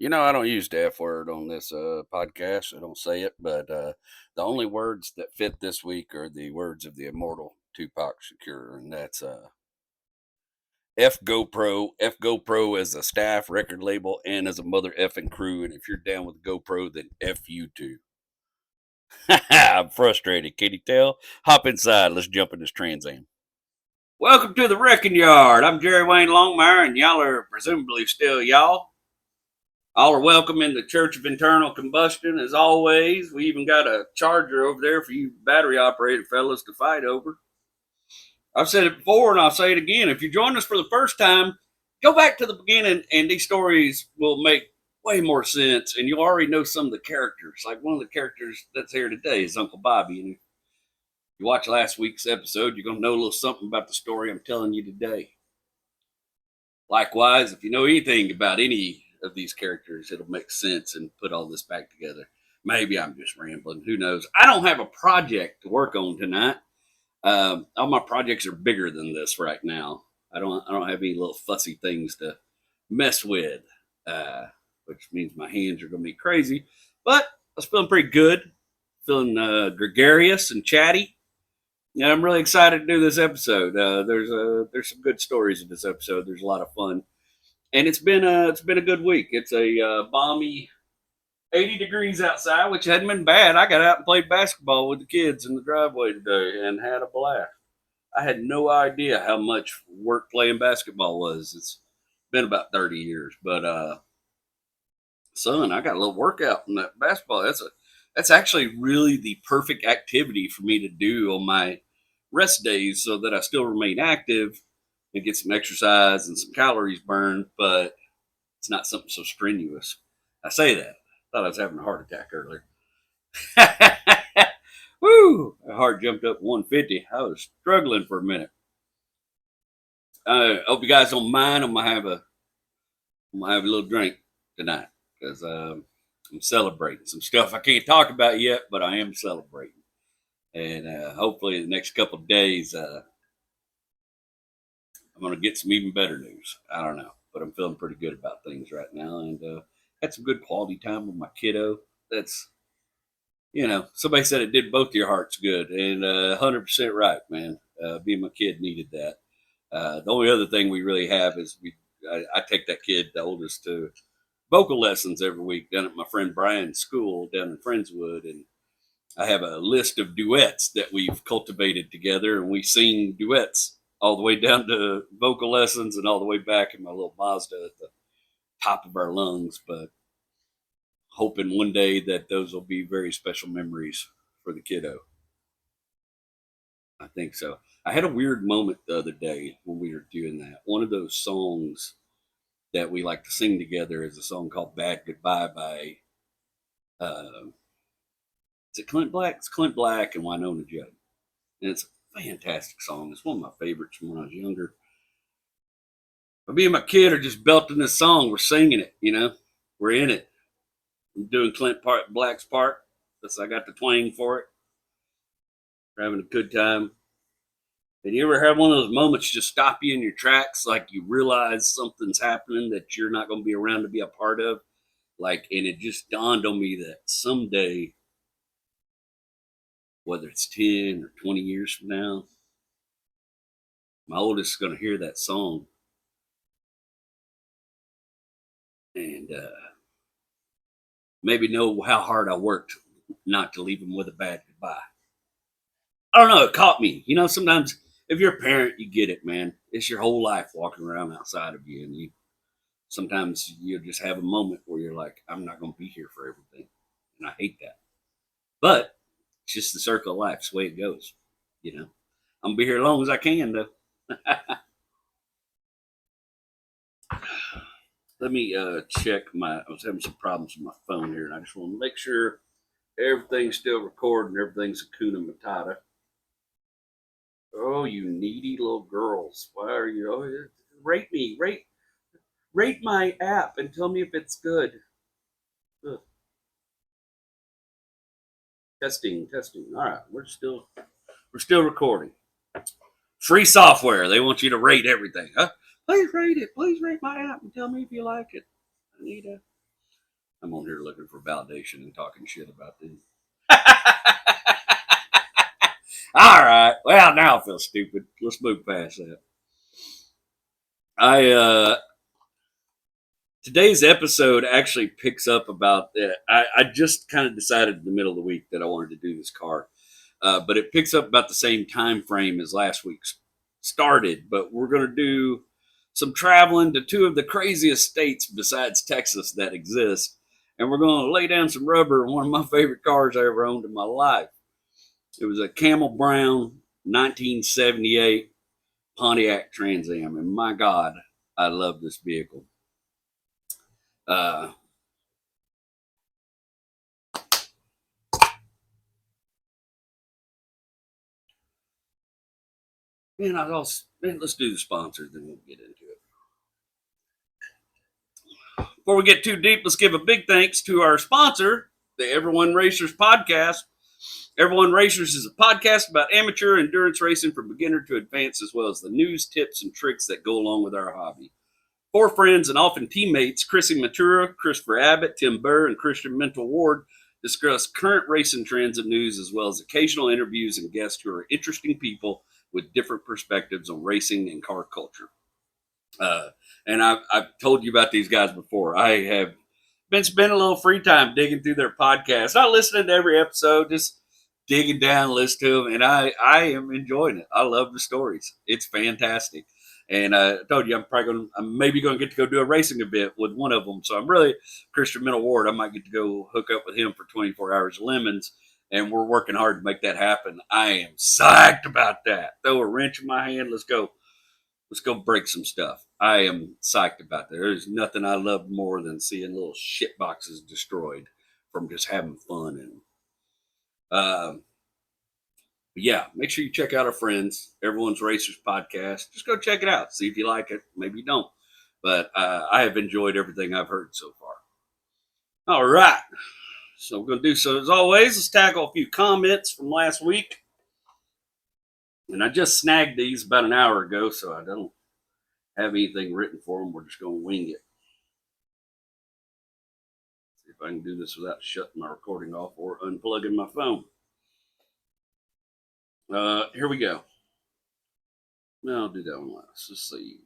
I don't use the F word on this podcast. I don't say it, but the only words that fit this week are the words of the immortal Tupac Shakur, and that's F GoPro. F GoPro as a staff record label and as a mother effing crew. And if you're down with GoPro, then F you too. I'm frustrated. Can you tell? Hop inside. Let's jump in this Trans Am. Welcome to the Wrecking Yard. I'm Jerry Wayne Longmire, and y'all are presumably still y'all. All are welcome in the Church of Internal Combustion, as always. We even got a charger over there for you battery operated fellas to fight over. I've said it before and I'll say it again. If you join us for the first time, go back to the beginning and these stories will make way more sense. And you'll already know some of the characters. Like one of the characters that's here today is Uncle Bobby. And if you watch last week's episode, you're going to know a little something about the story I'm telling you today. Likewise, if you know anything about any of these characters, it'll make sense and put all this back together. Maybe I'm just rambling. Who knows? I don't have a project to work on tonight. All my projects are bigger than this right now. I don't have any little fussy things to mess with, which means my hands are going to be crazy. But I was feeling pretty good, feeling gregarious and chatty. Yeah, I'm really excited to do this episode. There's some good stories in this episode. There's a lot of fun, and it's been a good week. It's a balmy 80 degrees outside, which hadn't been bad. I got out and played basketball with the kids in the driveway today and had a blast. I had no idea how much work playing basketball was. It's been about 30 years, but son, I got a little workout in that basketball. That's actually really the perfect activity for me to do on my rest days so that I still remain active and get some exercise and some calories burned, but it's not something so strenuous. I say that. I thought I was having a heart attack earlier. Woo! My heart jumped up 150. I was struggling for a minute. I hope you guys don't mind. I'm gonna have a little drink tonight because I'm celebrating some stuff I can't talk about yet, but I am celebrating. And hopefully, in the next couple of days, I'm going to get some even better news. I don't know, but I'm feeling pretty good about things right now, and had some good quality time with my kiddo. That's somebody said it did both your hearts good, and 100% right, man. Me and my kid needed that. The only other thing we really have is I take that kid, the oldest, to vocal lessons every week down at my friend Brian's school down in Friendswood, and I have a list of duets that we've cultivated together, and we sing duets all the way down to vocal lessons and all the way back in my little Mazda at the top of our lungs. But hoping one day that those will be very special memories for the kiddo. I think so. I had a weird moment the other day when we were doing that. One of those songs that we like to sing together is a song called Bad Goodbye by uh, is it Clint Black? It's Clint Black and Winona Judd. And it's a fantastic song. It's one of my favorites from when I was younger. But me and my kid are just belting this song. We're singing it. We're in it. I'm doing Black's part. Thus I got the twang for it. We're having a good time. And you ever have one of those moments just stop you in your tracks, like you realize something's happening that you're not going to be around to be a part of? And it just dawned on me that someday, whether it's 10 or 20 years from now, my oldest is going to hear that song and maybe know how hard I worked not to leave him with a bad goodbye. I don't know. It caught me. Sometimes if you're a parent, you get it, man. It's your whole life walking around outside of you. And sometimes you just have a moment where you're like, I'm not going to be here for everything. And I hate that. But it's just the circle of life. It's the way it goes. I'm going to be here as long as I can, though. Let me check I was having some problems with my phone here, and I just want to make sure everything's still recording. Everything's Hakuna Matata. Oh, you needy little girls. Why are you? Oh, rate me. Rate my app and tell me if it's good. Ugh. Testing. All right, we're still recording. Free software. They want you to rate everything. Huh? Please rate it. Please rate my app and tell me if you like it. I need a I'm on here looking for validation and talking shit about them. All right. Well, now I feel stupid. Let's move past that. Today's episode actually picks up about. I just kind of decided in the middle of the week that I wanted to do this car, but it picks up about the same time frame as last week's started. But we're going to do some traveling to two of the craziest states besides Texas that exist, and we're going to lay down some rubber in one of my favorite cars I ever owned in my life. It was a Camel Brown 1978 Pontiac Trans Am, and my God, I love this vehicle. Uh, let's do the sponsors, then we'll get into it. Before we get too deep, let's give a big thanks to our sponsor, the Everyone Racers podcast. Everyone Racers is a podcast about amateur endurance racing from beginner to advanced, as well as the news, tips, and tricks that go along with our hobby. Four friends and often teammates, Chrissy Matura, Christopher Abbott, Tim Burr, and Christian Mental Ward, discuss current racing trends and news, as well as occasional interviews and guests who are interesting people with different perspectives on racing and car culture. And I've told you about these guys before. I have been spending a little free time digging through their podcast, not listening to every episode, just digging down, listening to them, and I am enjoying it. I love the stories. It's fantastic. And I told you I'm maybe going to get to go do a racing event with one of them. So I'm really, Christian Mental Ward, I might get to go hook up with him for 24 hours of lemons. And we're working hard to make that happen. I am psyched about that. Throw a wrench in my hand. Let's go break some stuff. I am psyched about that. There's nothing I love more than seeing little shit boxes destroyed from just having fun in them. Yeah, make sure you check out our friends, Everyone's Racers podcast. Just go check it out. See if you like it. Maybe you don't. But I have enjoyed everything I've heard so far. All right. So we're going to do so as always. Let's tackle a few comments from last week. And I just snagged these about an hour ago, so I don't have anything written for them. We're just going to wing it. See if I can do this without shutting my recording off or unplugging my phone. Here we go. No, I'll do that one last. Let's see.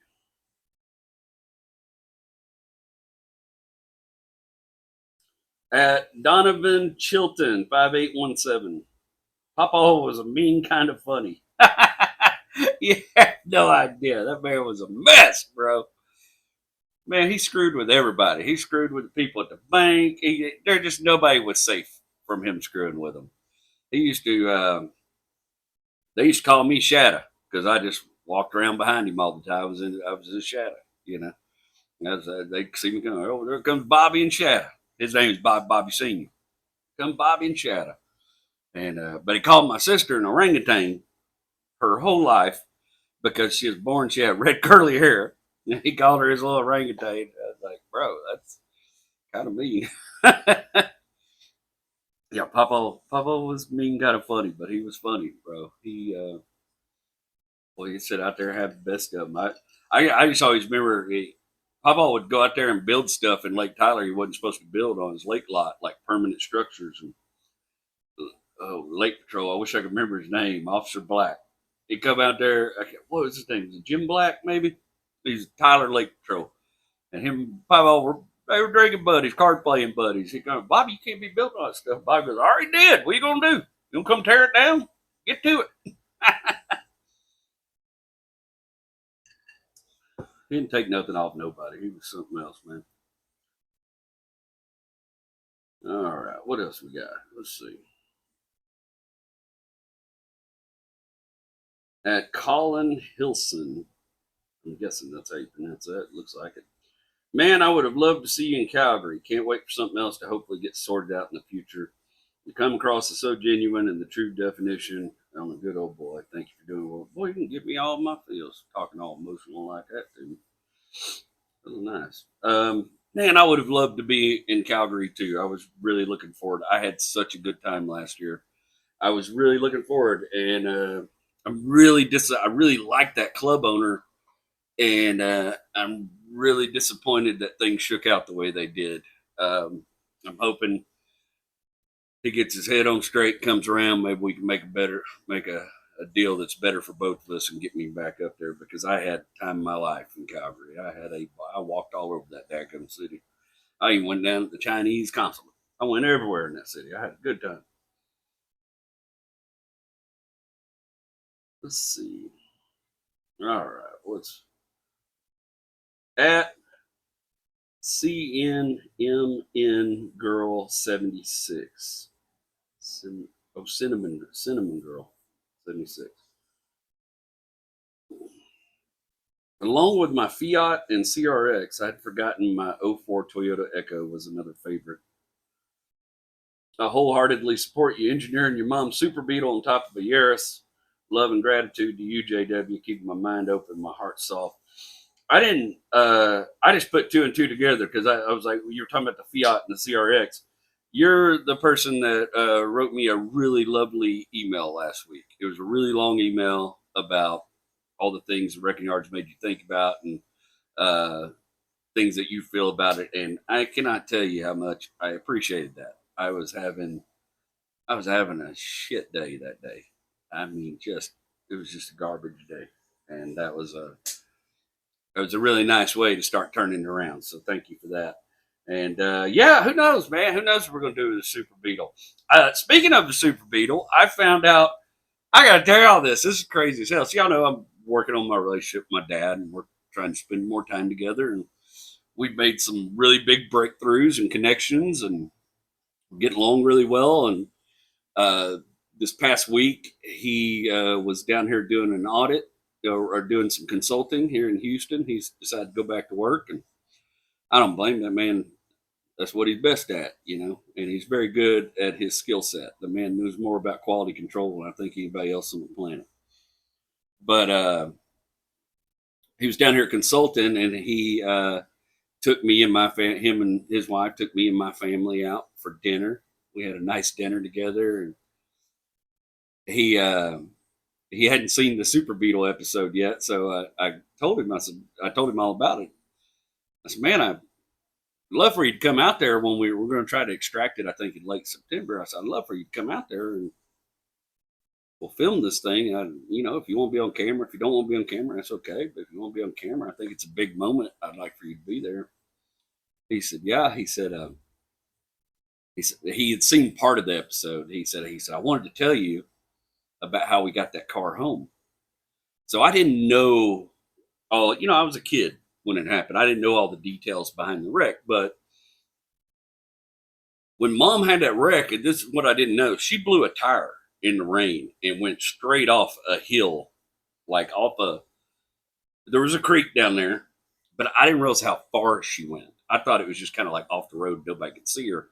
At Donovan Chilton, 5817. Papa was a mean kind of funny. You have no idea. That man was a mess, bro. Man, he screwed with everybody. He screwed with the people at the bank. There just nobody was safe from him screwing with them. He used to. They used to call me Shadow because I just walked around behind him all the time. I was his shadow, you know. They see me going, oh, there comes Bobby and Shadow. His name is Bobby Senior. Come Bobby and Shadow, and but he called my sister an orangutan her whole life because she was born. She had red curly hair. And he called her his little orangutan. I was like, bro, that's kind of mean. Yeah, Papa was mean, kind of funny, but he was funny, bro. He'd sit out there and have the best of them. I just always remember Papa would go out there and build stuff in Lake Tyler he wasn't supposed to build on his lake lot, like permanent structures and Lake Patrol. I wish I could remember his name, Officer Black. He'd come out there. What was his name? Was it Jim Black, maybe? He's Tyler Lake Patrol. And him and Papa they were drinking buddies, card playing buddies. He goes, Bobby, you can't be building all that stuff. Bobby goes, I already did. What are you going to do? You going to come tear it down? Get to it. He didn't take nothing off nobody. He was something else, man. All right. What else we got? Let's see. At Colin Hilson. I'm guessing that's how you pronounce that. Looks like it. Man, I would have loved to see you in Calgary. Can't wait for something else to hopefully get sorted out in the future. You come across as so genuine and the true definition. I'm a good old boy. Thank you for doing well. Boy, you can give me all my feels talking all emotional like that, dude. That was nice. Man, I would have loved to be in Calgary too. I was really looking forward. I had such a good time last year. I was really looking forward, and I really like that club owner, and I'm really disappointed that things shook out the way they did. I'm hoping he gets his head on straight, comes around. Maybe we can make a deal that's better for both of us and get me back up there because I had time of my life in Calgary. I walked all over that daggone city. I even went down to the Chinese consulate. I went everywhere in that city. I had a good time. Let's see. All right, what's at CNMN Girl 76. Cinnamon Girl 76. Along with my Fiat and CRX, I'd forgotten my '04 Toyota Echo was another favorite. I wholeheartedly support you engineering your mom's Super Beetle on top of a Yaris. Love and gratitude to you, JW, keeping my mind open, my heart soft. I didn't. I just put two and two together because I was like, you were talking about the Fiat and the CRX. You're the person that wrote me a really lovely email last week. It was a really long email about all the things the wrecking yards made you think about and uh, things that you feel about it. And I cannot tell you how much I appreciated that. I was having a shit day that day. I mean, just it was just a garbage day, and it was a really nice way to start turning it around. So thank you for that. And yeah, who knows, man? Who knows what we're going to do with the Super Beetle? Speaking of the Super Beetle, I found out. I got to tell you all this. This is crazy as hell. So y'all know I'm working on my relationship with my dad, and we're trying to spend more time together. And we've made some really big breakthroughs and connections, and getting along really well. And uh, this past week, he was down here doing an audit or doing some consulting here in Houston. He's decided to go back to work, and I don't blame that man. That's what he's best at, and he's very good at his skill set. The man knows more about quality control than I think anybody else on the planet. But he was down here consulting, and he took me and him and his wife took me and my family out for dinner. We had a nice dinner together, and he uh, he hadn't seen the Super Beetle episode yet, so I told him. I told him all about it. I said, man, I'd love for you to come out there when we're going to try to extract it. I think in late September. I said, I'd love for you to come out there and we'll film this thing. If you want to be on camera, if you don't want to be on camera, that's okay. But if you want to be on camera, I think it's a big moment. I'd like for you to be there. He said, yeah. He said he had seen part of the episode. He said, I wanted to tell you about how we got that car home. So I didn't know all, I was a kid when it happened. I didn't know all the details behind the wreck, but when mom had that wreck, and this is what I didn't know, she blew a tire in the rain and went straight off a hill, like there was a creek down there, but I didn't realize how far she went. I thought it was just kind of like off the road, nobody could see her.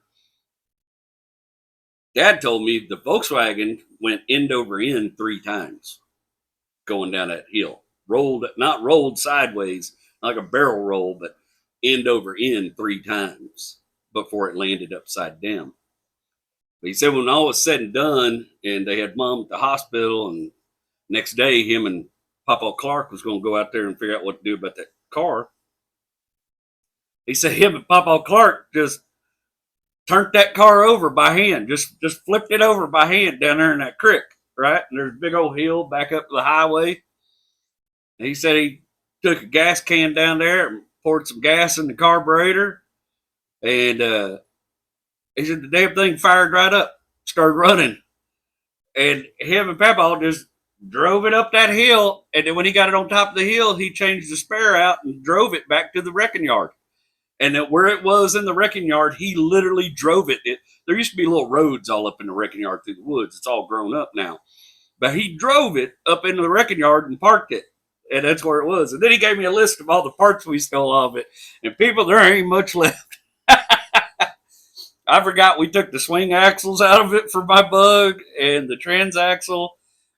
Dad told me the Volkswagen went end over end 3 times going down that hill. Not rolled sideways, like a barrel roll, but end over end 3 times before it landed upside down. But he said when all was said and done, and they had mom at the hospital, and next day him and Papa Clark was going to go out there and figure out what to do about that car. He said him and Papa Clark just turned that car over by hand, just flipped it over by hand down there in that creek, right? And there's a big old hill back up to the highway. And he said he took a gas can down there and poured some gas in the carburetor, and he said the damn thing fired right up, started running, and him and Papa just drove it up that hill. And then when he got it on top of the hill, he changed the spare out and drove it back to the wrecking yard. And where it was in the wrecking yard, he literally drove it. There used to be little roads all up in the wrecking yard through the woods. It's all grown up now. But he drove it up into the wrecking yard and parked it. And that's where it was. And then he gave me a list of all the parts we stole off it. And people, there ain't much left. I forgot we took the swing axles out of it for my bug, and the transaxle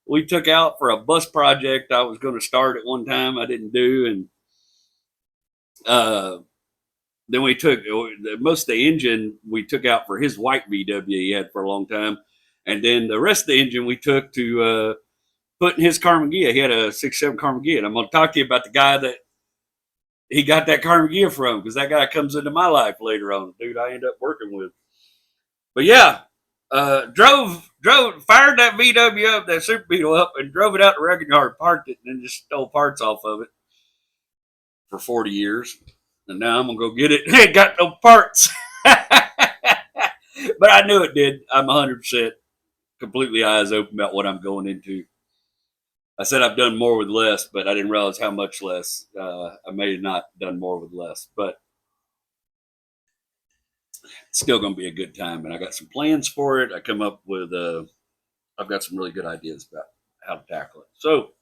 we took out for a bus project I was going to start at one time. I didn't do. And then we took most of the engine we took out for his white VW he had for a long time. And then the rest of the engine we took to put in his Carmageddon. He had a 67 Carmageddon. I'm going to talk to you about the guy that he got that karma gift from, because that guy comes into my life later on, dude I end up working with. But yeah, fired that VW up, that Super Beetle up, and drove it out to the wrecking yard, parked it, and then just stole parts off of it for 40 years. And now I'm gonna go get it. It got no parts. But I knew it did. I'm 100% completely eyes open about what I'm going into. I said I've done more with less, but I didn't realize how much less. I may have not done more with less, but it's still going to be a good time. And I got some plans for it. I come up with, I've got some really good ideas about how to tackle it. So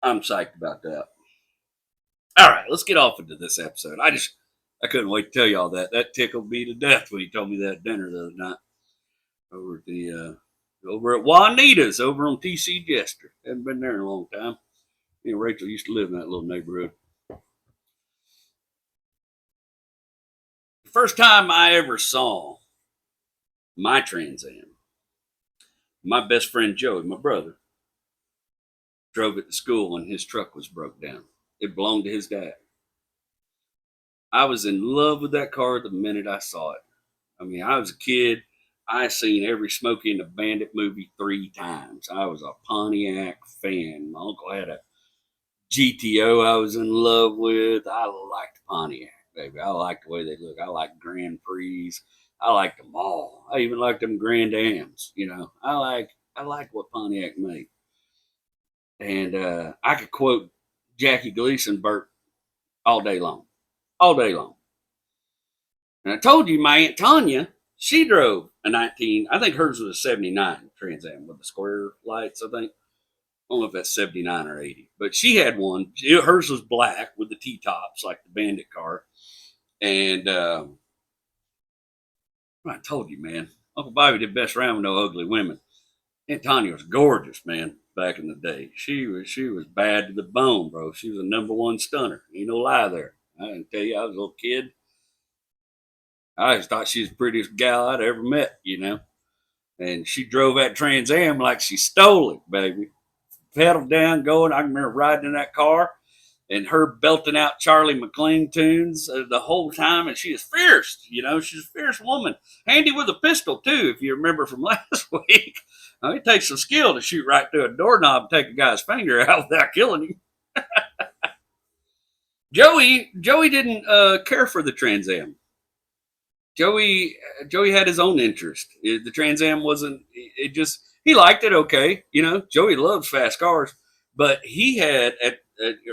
I'm psyched about that. All right, let's get off into this episode. I couldn't wait to tell y'all that. That tickled me to death when he told me that at dinner the other night over at the over at Juanita's over on TC Jester. Haven't been there in a long time. Me and Rachel used to live in that little neighborhood. The first time I ever saw my Trans Am, my best friend Joey, my brother, drove it to school and his truck was broke down. It belonged to his dad. I was in love with that car the minute I saw it. I mean, I was a kid. I seen every Smokey and the Bandit movie 3 times. I was a Pontiac fan. My uncle had a GTO I was in love with. I liked Pontiac, baby. I liked the way they look. I liked Grand Prix. I liked them all. I even liked them Grand Ams. You know, I like what Pontiac made. And I could quote Jackie Gleason Burt all day long. All day long. And I told you my Aunt Tanya, she drove a 19, I think hers was a 79 Trans Am with the square lights, I think. I don't know if that's 79 or 80, but she had one. Hers was black with the T-tops, like the Bandit car. And I told you, man, Uncle Bobby did best around with no ugly women. Aunt Tanya was gorgeous, man, back in the day. She was bad to the bone, bro. She was a #1 stunner. Ain't no lie there. I can tell you, I was a little kid. I just thought she was the prettiest gal I'd ever met, you know. And she drove that Trans Am like she stole it, baby. Pedal down, going. I remember riding in that car and her belting out Charlie McLean tunes the whole time. And she is fierce, you know. She's a fierce woman. Handy with a pistol, too, if you remember from last week. It takes some skill to shoot right through a doorknob and take a guy's finger out without killing him. Joey didn't care for the Trans Am. Joey had his own interest. The Trans Am wasn't. It just he liked it. Okay, you know, Joey loves fast cars, but he had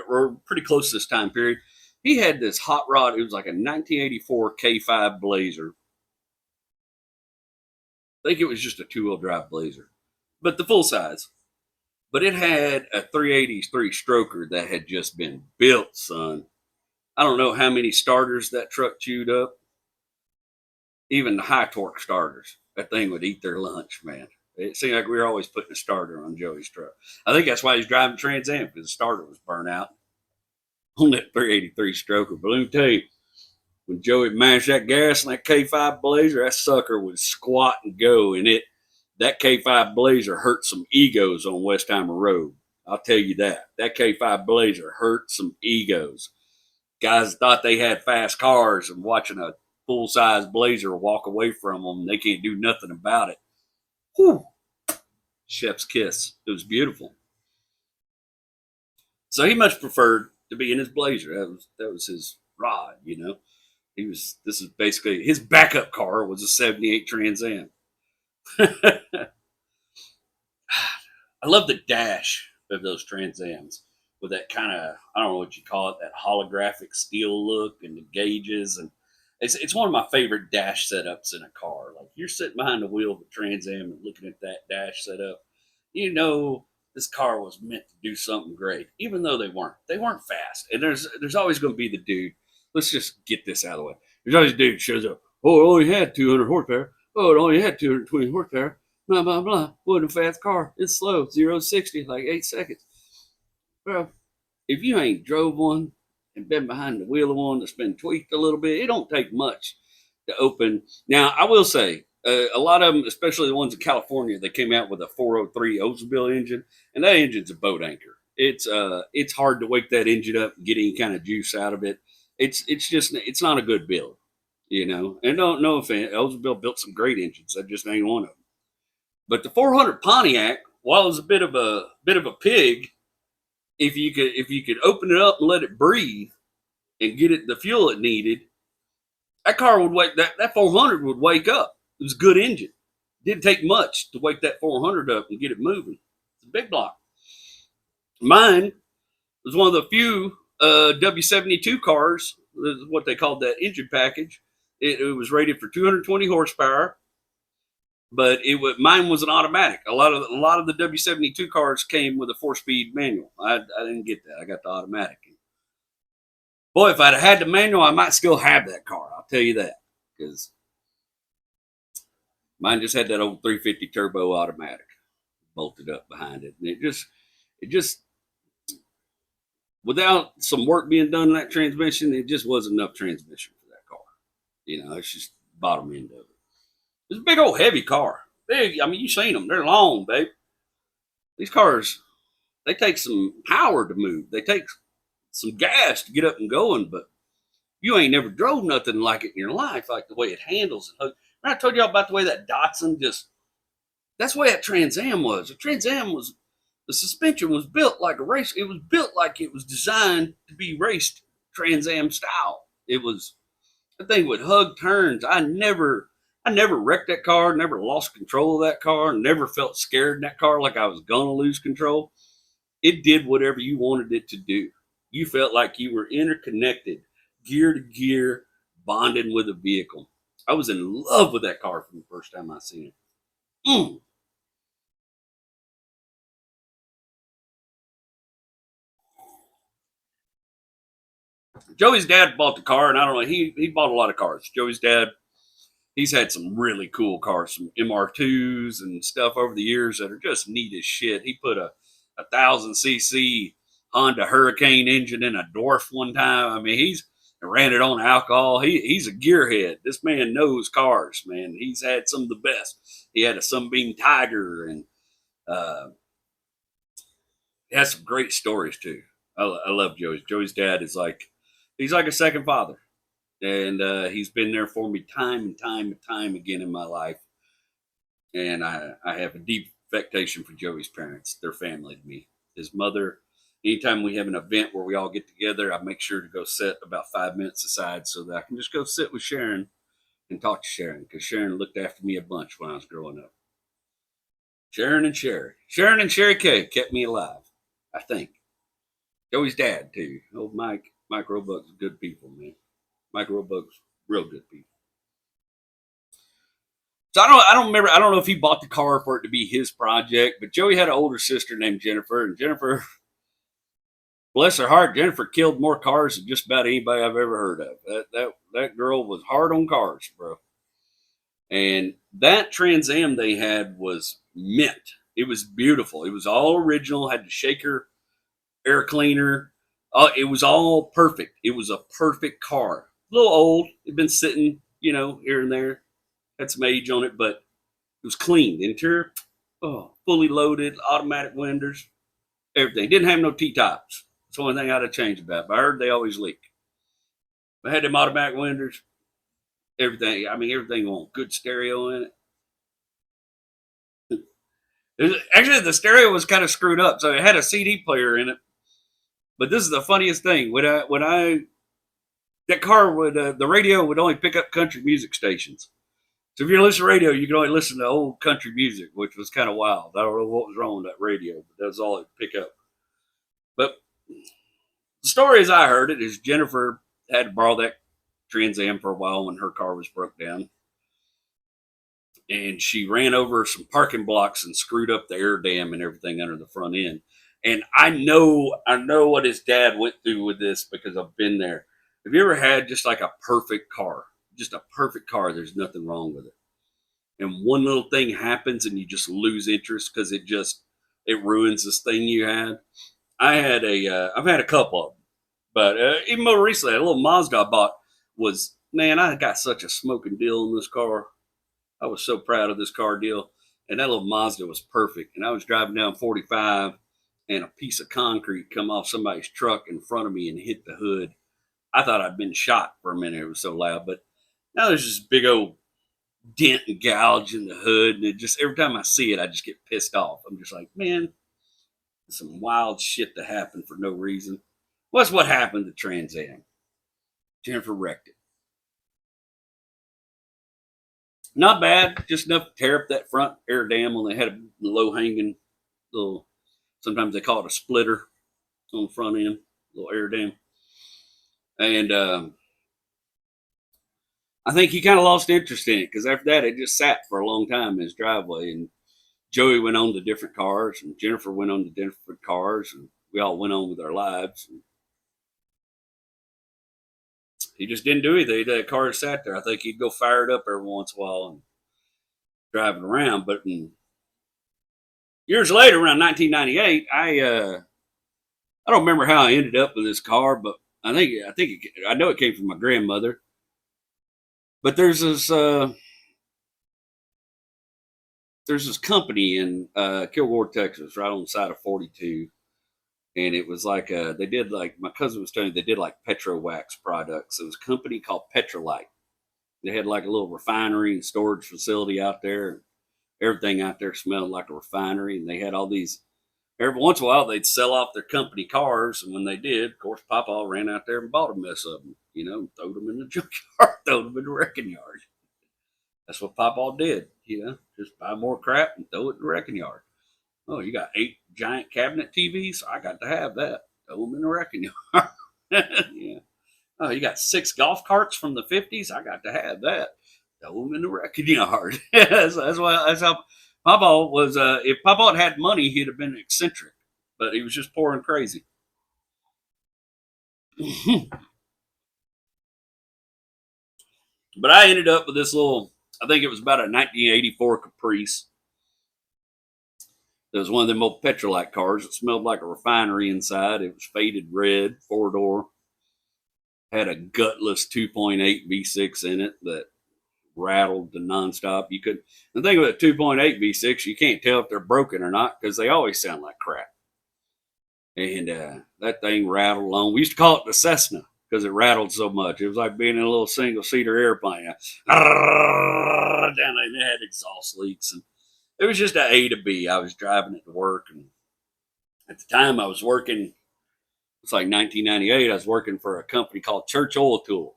or pretty close to this time period, he had this hot rod. It was like a 1984 K5 Blazer. I think it was just a 2-wheel drive Blazer, but the full size. But it had a 383 stroker that had just been built, son. I don't know how many starters that truck chewed up. Even the high torque starters, that thing would eat their lunch, man. It seemed like we were always putting a starter on Joey's truck. I think that's why he's driving Trans Am, because the starter was burnt out on that 383 stroker. But let me tell you, when Joey mashed that gas in that K5 Blazer, that sucker would squat and go. And that K5 Blazer hurt some egos on Westheimer Road. I'll tell you that. That K5 Blazer hurt some egos. Guys thought they had fast cars, and watching a full-size Blazer walk away from them, they can't do nothing about it. Whew. Chef's kiss. It was beautiful. So he much preferred to be in his Blazer. That was his rod, you know. This is basically his backup car was a 78 Trans Am. I love the dash of those Trans Ams with that kind of, I don't know what you call it, that holographic steel look and the gauges. And it's one of my favorite dash setups in a car. Like, you're sitting behind the wheel of a Trans Am and looking at that dash setup, you know this car was meant to do something great, even though they weren't. They weren't fast. And there's always going to be the dude. Let's just get this out of the way. There's always a dude who shows up. Oh, it only had 200 horsepower. Oh, it only had 220 horsepower. Blah, blah, blah. Wasn't a fast car. It's slow. 0 to 60, like 8 seconds. Bro, if you ain't drove one and been behind the wheel of one that's been tweaked a little bit, it don't take much to open. Now, I will say, a lot of them, especially the ones in California, they came out with a 403 Oldsmobile engine, and that engine's a boat anchor. It's hard to wake that engine up and get any kind of juice out of it. It's just it's not a good build, you know. And no offense, Oldsmobile built some great engines. That just ain't one of them. But the 400 Pontiac, while it was a bit of a pig, if you could open it up and let it breathe and get it the fuel it needed, that car would wake that 400 would wake up. It was a good engine. It didn't take much to wake that 400 up and get it moving. It's a big block. Mine was one of the few W72 cars, what they called that engine package. It was rated for 220 horsepower, but mine was an automatic. A lot of the W72 cars came with a 4-speed manual. I didn't get that. I got the automatic. Boy, if I'd had the manual, I might still have that car. I'll tell you that, because mine just had that old 350 turbo automatic bolted up behind it, and it just without some work being done in that transmission, it just wasn't enough transmission for that car. You know, it's just bottom end of it. It's a big old heavy car. Big. I mean, you've seen them. They're long, babe. These cars, they take some power to move. They take some gas to get up and going, but you ain't never drove nothing like it in your life, like the way it handles it. I told y'all about the way that Datsun that's the way that Trans Am was. The suspension was built like a race. It was built like it was designed to be raced Trans Am style. That thing would hug turns. I never wrecked that car, never lost control of that car, never felt scared in that car like I was gonna lose control. It did whatever you wanted it to do. You felt like you were interconnected, gear to gear, bonding with a vehicle. I was in love with that car from the first time I seen it. Mm. Joey's dad bought the car, and I don't know, he bought a lot of cars. Joey's dad, he's had some really cool cars, some MR2s and stuff over the years that are just neat as shit. He put a 1,000cc Honda Hurricane engine in a Dwarf one time. I mean, he's ran it on alcohol. He's a gearhead. This man knows cars, man. He's had some of the best. He had a Sunbeam Tiger, and uh, he has some great stories too. I love Joey's. Joey's dad is he's like a second father, and he's been there for me time and time and time again in my life. And I have a deep affection for Joey's parents. They're family to me. His mother, anytime we have an event where we all get together, I make sure to go set about 5 minutes aside so that I can just go sit with Sharon and talk to Sharon, because Sharon looked after me a bunch when I was growing up. Sharon and Sherry Kay kept me alive, I think. Joey's dad too. Old Mike Roebuck's good people, man. Mike Roebuck's real good people. So I don't remember. I don't know if he bought the car for it to be his project, but Joey had an older sister named Jennifer, and Jennifer, bless her heart, Jennifer killed more cars than just about anybody I've ever heard of. That girl was hard on cars, bro. And that Trans Am they had was mint. It was beautiful. It was all original. Had the shaker, air cleaner. It was all perfect. It was a perfect car. A little old. It'd been sitting, here and there. Had some age on it, but it was clean. The interior, fully loaded, automatic windows, everything. Didn't have no T-tops. That's the only thing I'd have changed about it. But I heard they always leak. I had them automatic windows, everything. I mean, everything on good stereo in it. Actually, the stereo was kind of screwed up, so it had a CD player in it. But this is the funniest thing. That car would, the radio would only pick up country music stations. So if you're listening to radio, you can only listen to old country music, which was kind of wild. I don't know what was wrong with that radio, but that's all it picked up. But the story as I heard it is Jennifer had to borrow that Trans Am for a while when her car was broke down. And she ran over some parking blocks and screwed up the air dam and everything under the front end. And I know what his dad went through with this because I've been there. Have you ever had just like a perfect car? Just a perfect car. There's nothing wrong with it. And one little thing happens and you just lose interest because it ruins this thing you had. I've had a couple of them, but even more recently, a little Mazda I bought man, I got such a smoking deal in this car. I was so proud of this car deal. And that little Mazda was perfect. And I was driving down 45, and a piece of concrete come off somebody's truck in front of me and hit the hood. I thought I'd been shot for a minute. It was so loud, but now there's this big old dent and gouge in the hood, and it just every time I see it, I just get pissed off. I'm just like, man, some wild shit to happen for no reason. What's what happened to Trans Am? Jennifer wrecked it. Not bad, just enough to tear up that front air dam when they had a low hanging little. Sometimes they call it a splitter on the front end, little air dam, and I think he kind of lost interest in it because after that, it just sat for a long time in his driveway. And Joey went on to different cars, and Jennifer went on to different cars, and we all went on with our lives. And he just didn't do anything. That car sat there. I think he'd go fire it up every once in a while and drive it around. But years later, around 1998, I don't remember how I ended up with this car, but I know it came from my grandmother. But there's this company in Kilgore, Texas, right on the side of 42, and it was like they did like my cousin was telling me they did like petro wax products. It was a company called Petrolite. They had like a little refinery and storage facility out there. Everything out there smelled like a refinery, and they had all these. Every once in a while, they'd sell off their company cars, and when they did, of course, Papa ran out there and bought a mess of them, and threw them in the junkyard, threw them in the wrecking yard. That's what Papa did, just buy more crap and throw it in the wrecking yard. Oh, you got 8 giant cabinet TVs? I got to have that. Throw them in the wrecking yard. Yeah. Oh, you got 6 golf carts from the 50s? I got to have that. Throw them in the wrecking yard. that's how Papa was. If Papa had money, he'd have been eccentric, but he was just poor and crazy. But I ended up with this little. I think it was about a 1984 Caprice. It was one of them old Petrolite cars. It smelled like a refinery inside. It was faded red, 4-door. Had a gutless 2.8 V6 in it that rattled the nonstop. You could. The thing with a 2.8 V6, you can't tell if they're broken or not because they always sound like crap. And that thing rattled along. We used to call it the Cessna because it rattled so much. It was like being in a little single-seater airplane. Down there, and it had exhaust leaks, and it was just an A to B. I was driving it to work, and at the time I was working. It's like 1998. I was working for a company called Church Oil Tool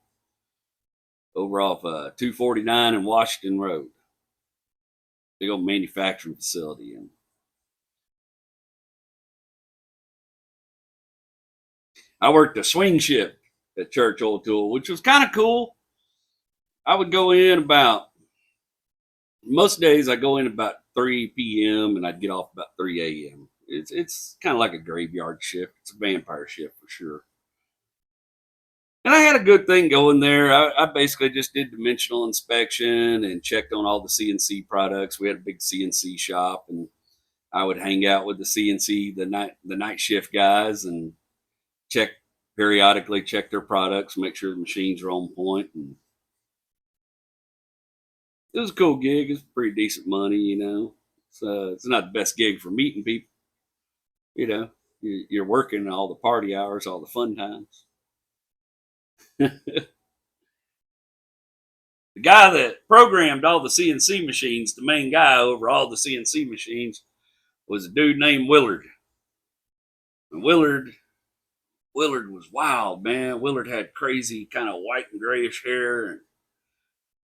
over off 249 and Washington Road. Big old manufacturing facility. And I worked a swing shift at Church Oil Tool, which was kind of cool. I would go in most days I go in about 3 p.m. and I'd get off about 3 a.m. It's kind of like a graveyard shift. It's a vampire shift for sure. And I had a good thing going there. I basically just did dimensional inspection and checked on all the CNC products. We had a big CNC shop, and I would hang out with the CNC, the night shift guys, and periodically check their products, make sure the machines are on point. And it was a cool gig. It's pretty decent money, It's not the best gig for meeting people. You're working all the party hours, all the fun times. The guy that programmed all the CNC machines, the main guy over all the CNC machines, was a dude named Willard. And Willard was wild, man. Willard had crazy kind of white and grayish hair. And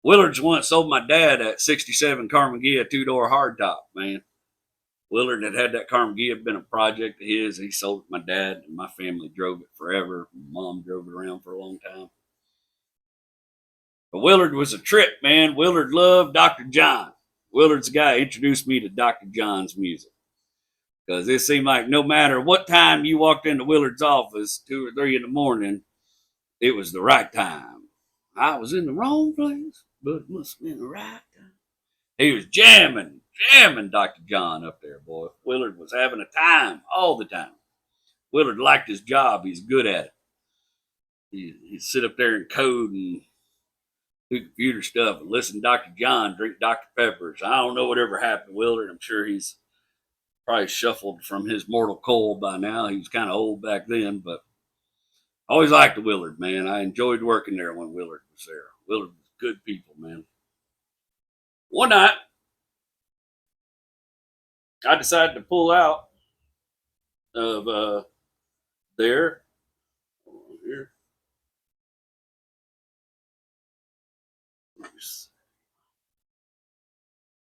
Willard's once sold my dad that 67 Carmagia 2-door hardtop, man. Willard had that Carmagia, been a project of his. He sold it to my dad, and my family drove it forever. Mom drove it around for a long time. But Willard was a trip, man. Willard loved Dr. John. Willard's the guy who introduced me to Dr. John's music. Because it seemed like no matter what time you walked into Willard's office, 2 or 3 in the morning, it was the right time. I was in the wrong place, but it must have been the right time. He was jamming Dr. John up there, boy. Willard was having a time all the time. Willard liked his job. He's good at it. He'd sit up there and code and do computer stuff and listen to Dr. John drink Dr. Peppers. I don't know whatever happened to Willard. I'm sure he's probably shuffled from his mortal coil by now. He was kind of old back then, but I always liked Willard, man. I enjoyed working there when Willard was there. Willard was good people, man. One night, I decided to pull out of there. Here.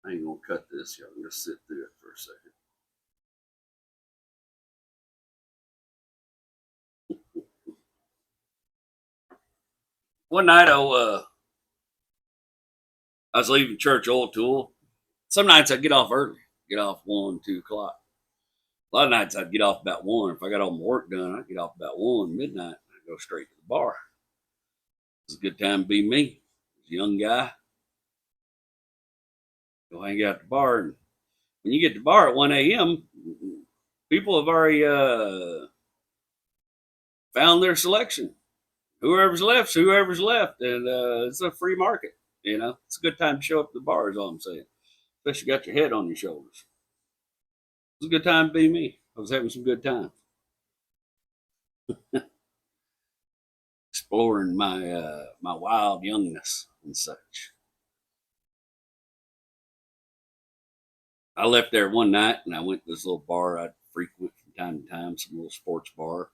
I ain't gonna cut this, y'all. I'm gonna sit through it for a second. One night, I was leaving church oil tool. Some nights I'd get off early, get off 1, 2 o'clock. A lot of nights I'd get off about 1. If I got all my work done, I'd get off about 1 midnight. I'd go straight to the bar. It was a good time to be me. I was a young guy. Go hang out at the bar. And when you get to the bar at 1 a.m., people have already found their selection. Whoever's left. And it's a free market. You know, it's a good time to show up to the bar, is all I'm saying. Especially got your head on your shoulders. It was a good time to be me. I was having some good time. Exploring my wild youngness and such. I left there one night and I went to this little bar I'd frequent from time to time, some little sports bar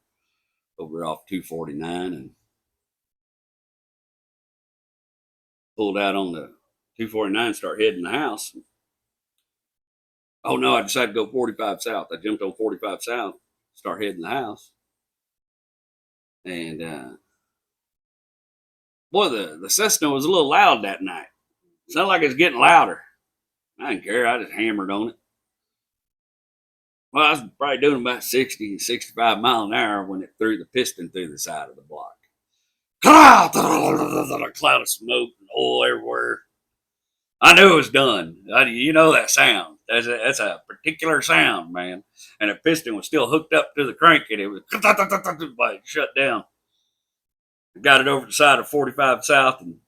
over off 249, and pulled out on the 249, start heading the house. Oh no, I decided to go 45 south. I jumped on 45 south, start heading the house. And boy, the Cessna was a little loud that night. It sounded like it's getting louder. I didn't care. I just hammered on it. Well, I was probably doing about 60, 65 mile an hour when it threw the piston through the side of the block. A cloud of smoke and oil everywhere. I knew it was done. You know that sound. That's a particular sound, man. And the piston was still hooked up to the crank, and it was like shut down. I got it over the side of 45 South and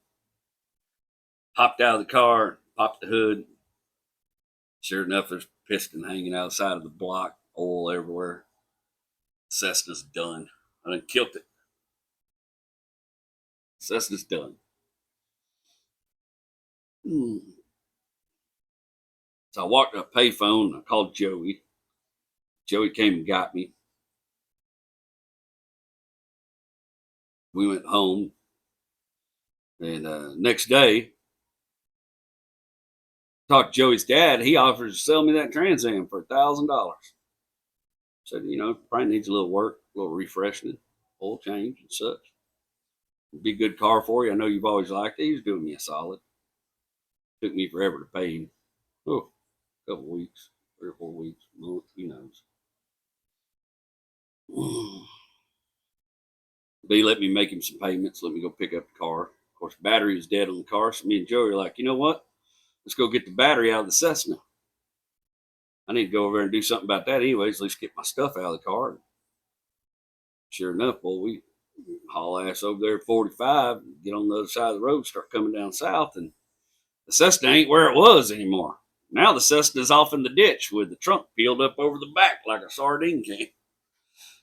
hopped out of the car, popped the hood. Sure enough, there's piston hanging outside of the block, oil everywhere. Cessna's done. I done killed it. Cessna's done. So I walked to a payphone and I called Joey. Joey came and got me. We went home. And next day, talked to Joey's dad. He offered to sell me that Trans Am for $1,000. Said, you know, probably needs a little work, a little refreshing, oil change and such. It'd be a good car for you. I know you've always liked it. He was doing me a solid. Took me forever to pay him. Oh, a couple weeks, 3 or 4 weeks, month, who knows. But he let me make him some payments, let me go pick up the car. Of course, the battery was dead on the car, so me and Joey were like, you know what? Let's go get the battery out of the Cessna. I need to go over there and do something about that anyways, at least get my stuff out of the car. Sure enough, boy, we haul ass over there at 45, get on the other side of the road, start coming down south, and the Cessna ain't where it was anymore. Now the Cessna's off in the ditch with the trunk peeled up over the back like a sardine can.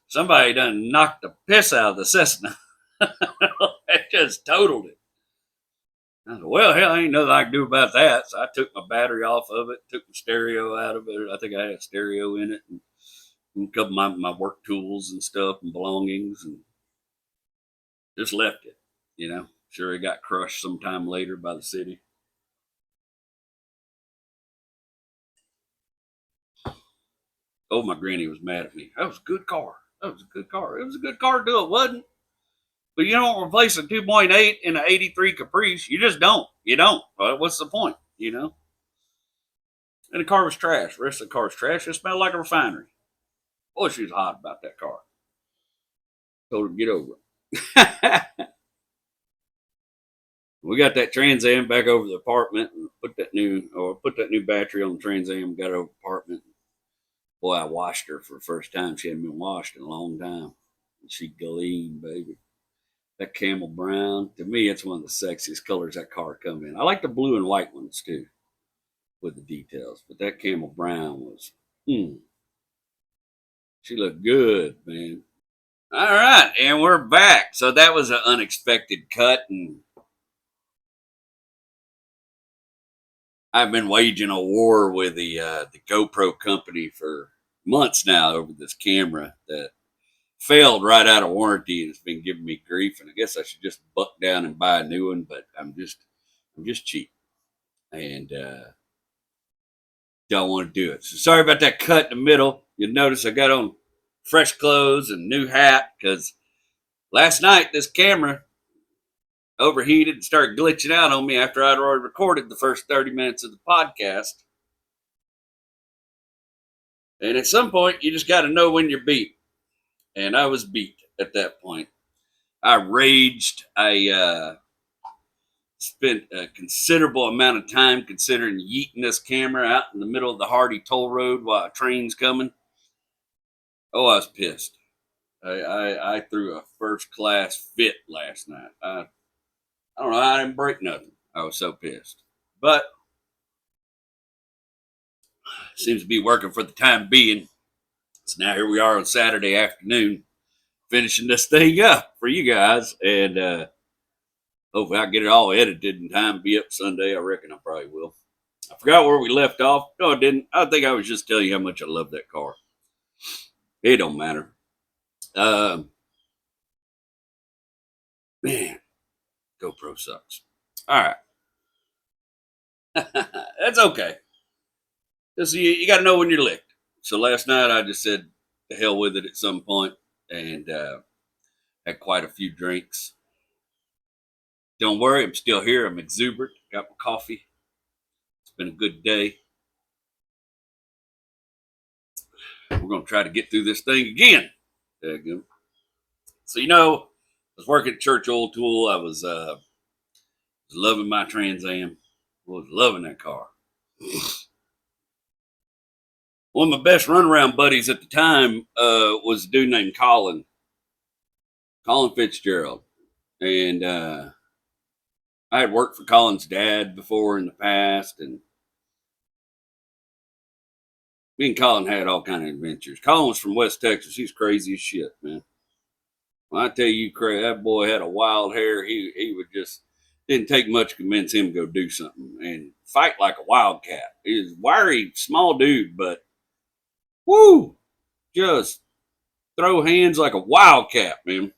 Somebody done knocked the piss out of the Cessna. It just totaled it. I said, well, hell, ain't nothing I can do about that. So I took my battery off of it, took the stereo out of it. I think I had a stereo in it, and a couple of my work tools and stuff and belongings, and just left it. You know, sure it got crushed sometime later by the city. Oh, my granny was mad at me. That was a good car. That was a good car. It was a good car to do it, wasn't. But you don't replace a 2.8 in an 83 Caprice. You just don't. You don't. What's the point? You know? And the car was trash. The rest of the car was trash. It smelled like a refinery. Boy, she was hot about that car. Told her to get over it. We got that Trans Am back over the apartment and put that new battery on the Trans Am, got it over the apartment. Boy, I washed her for the first time. She hadn't been washed in a long time. And she gleamed, baby. That camel brown, to me, it's one of the sexiest colors that car come in. I like the blue and white ones too, with the details. But that camel brown was Hmm. She looked good, man. All right, and we're back. So that was an unexpected cut, and I've been waging a war with the GoPro company for months now over this camera that failed right out of warranty and it's been giving me grief. And I guess I should just buck down and buy a new one, but I'm just cheap and don't want to do it. So sorry about that cut in the middle. You'll notice I got on fresh clothes and new hat because last night this camera overheated and started glitching out on me after I'd already recorded the first 30 minutes of the podcast. And at some point, you just got to know when you're beat. And I was beat at that point. I raged. I spent a considerable amount of time considering yeeting this camera out in the middle of the Hardy Toll Road while a train's coming. Oh, I was pissed. I threw a first class fit last night. I don't know. I didn't break nothing. I was so pissed. But it seems to be working for the time being. So now here we are on Saturday afternoon, finishing this thing up for you guys. And hopefully I get it all edited in time to be up Sunday. I reckon I probably will. I forgot where we left off. No, I didn't. I think I was just telling you how much I love that car. It don't matter. Man, GoPro sucks. All right. That's okay. You got to know when you're licked. So last night I just said the hell with it at some point and had quite a few drinks. Don't worry, I'm still here. I'm exuberant. Got my coffee. It's been a good day. We're going to try to get through this thing again. There you go. So, I was working at Church Oil Tool. I was loving my Trans Am. I was loving that car. One of my best runaround buddies at the time was a dude named Colin Fitzgerald. And I had worked for Colin's dad before in the past. And me and Colin had all kind of adventures. Colin was from West Texas. He's crazy as shit, man. When I tell you, that boy had a wild hair. He would just didn't take much to convince him to go do something and fight like a wildcat. He was a wiry, small dude, but woo, just throw hands like a wildcat, man.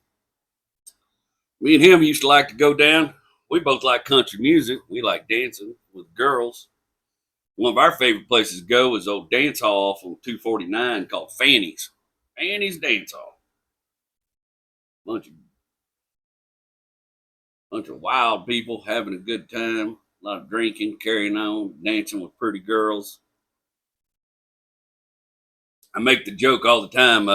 Me and him used to like to go down. We both like country music. We like dancing with girls. One of our favorite places to go is old dance hall off on 249 called Fanny's. Fanny's Dance Hall. Bunch of wild people having a good time. A lot of drinking, carrying on, dancing with pretty girls. I make the joke all the time.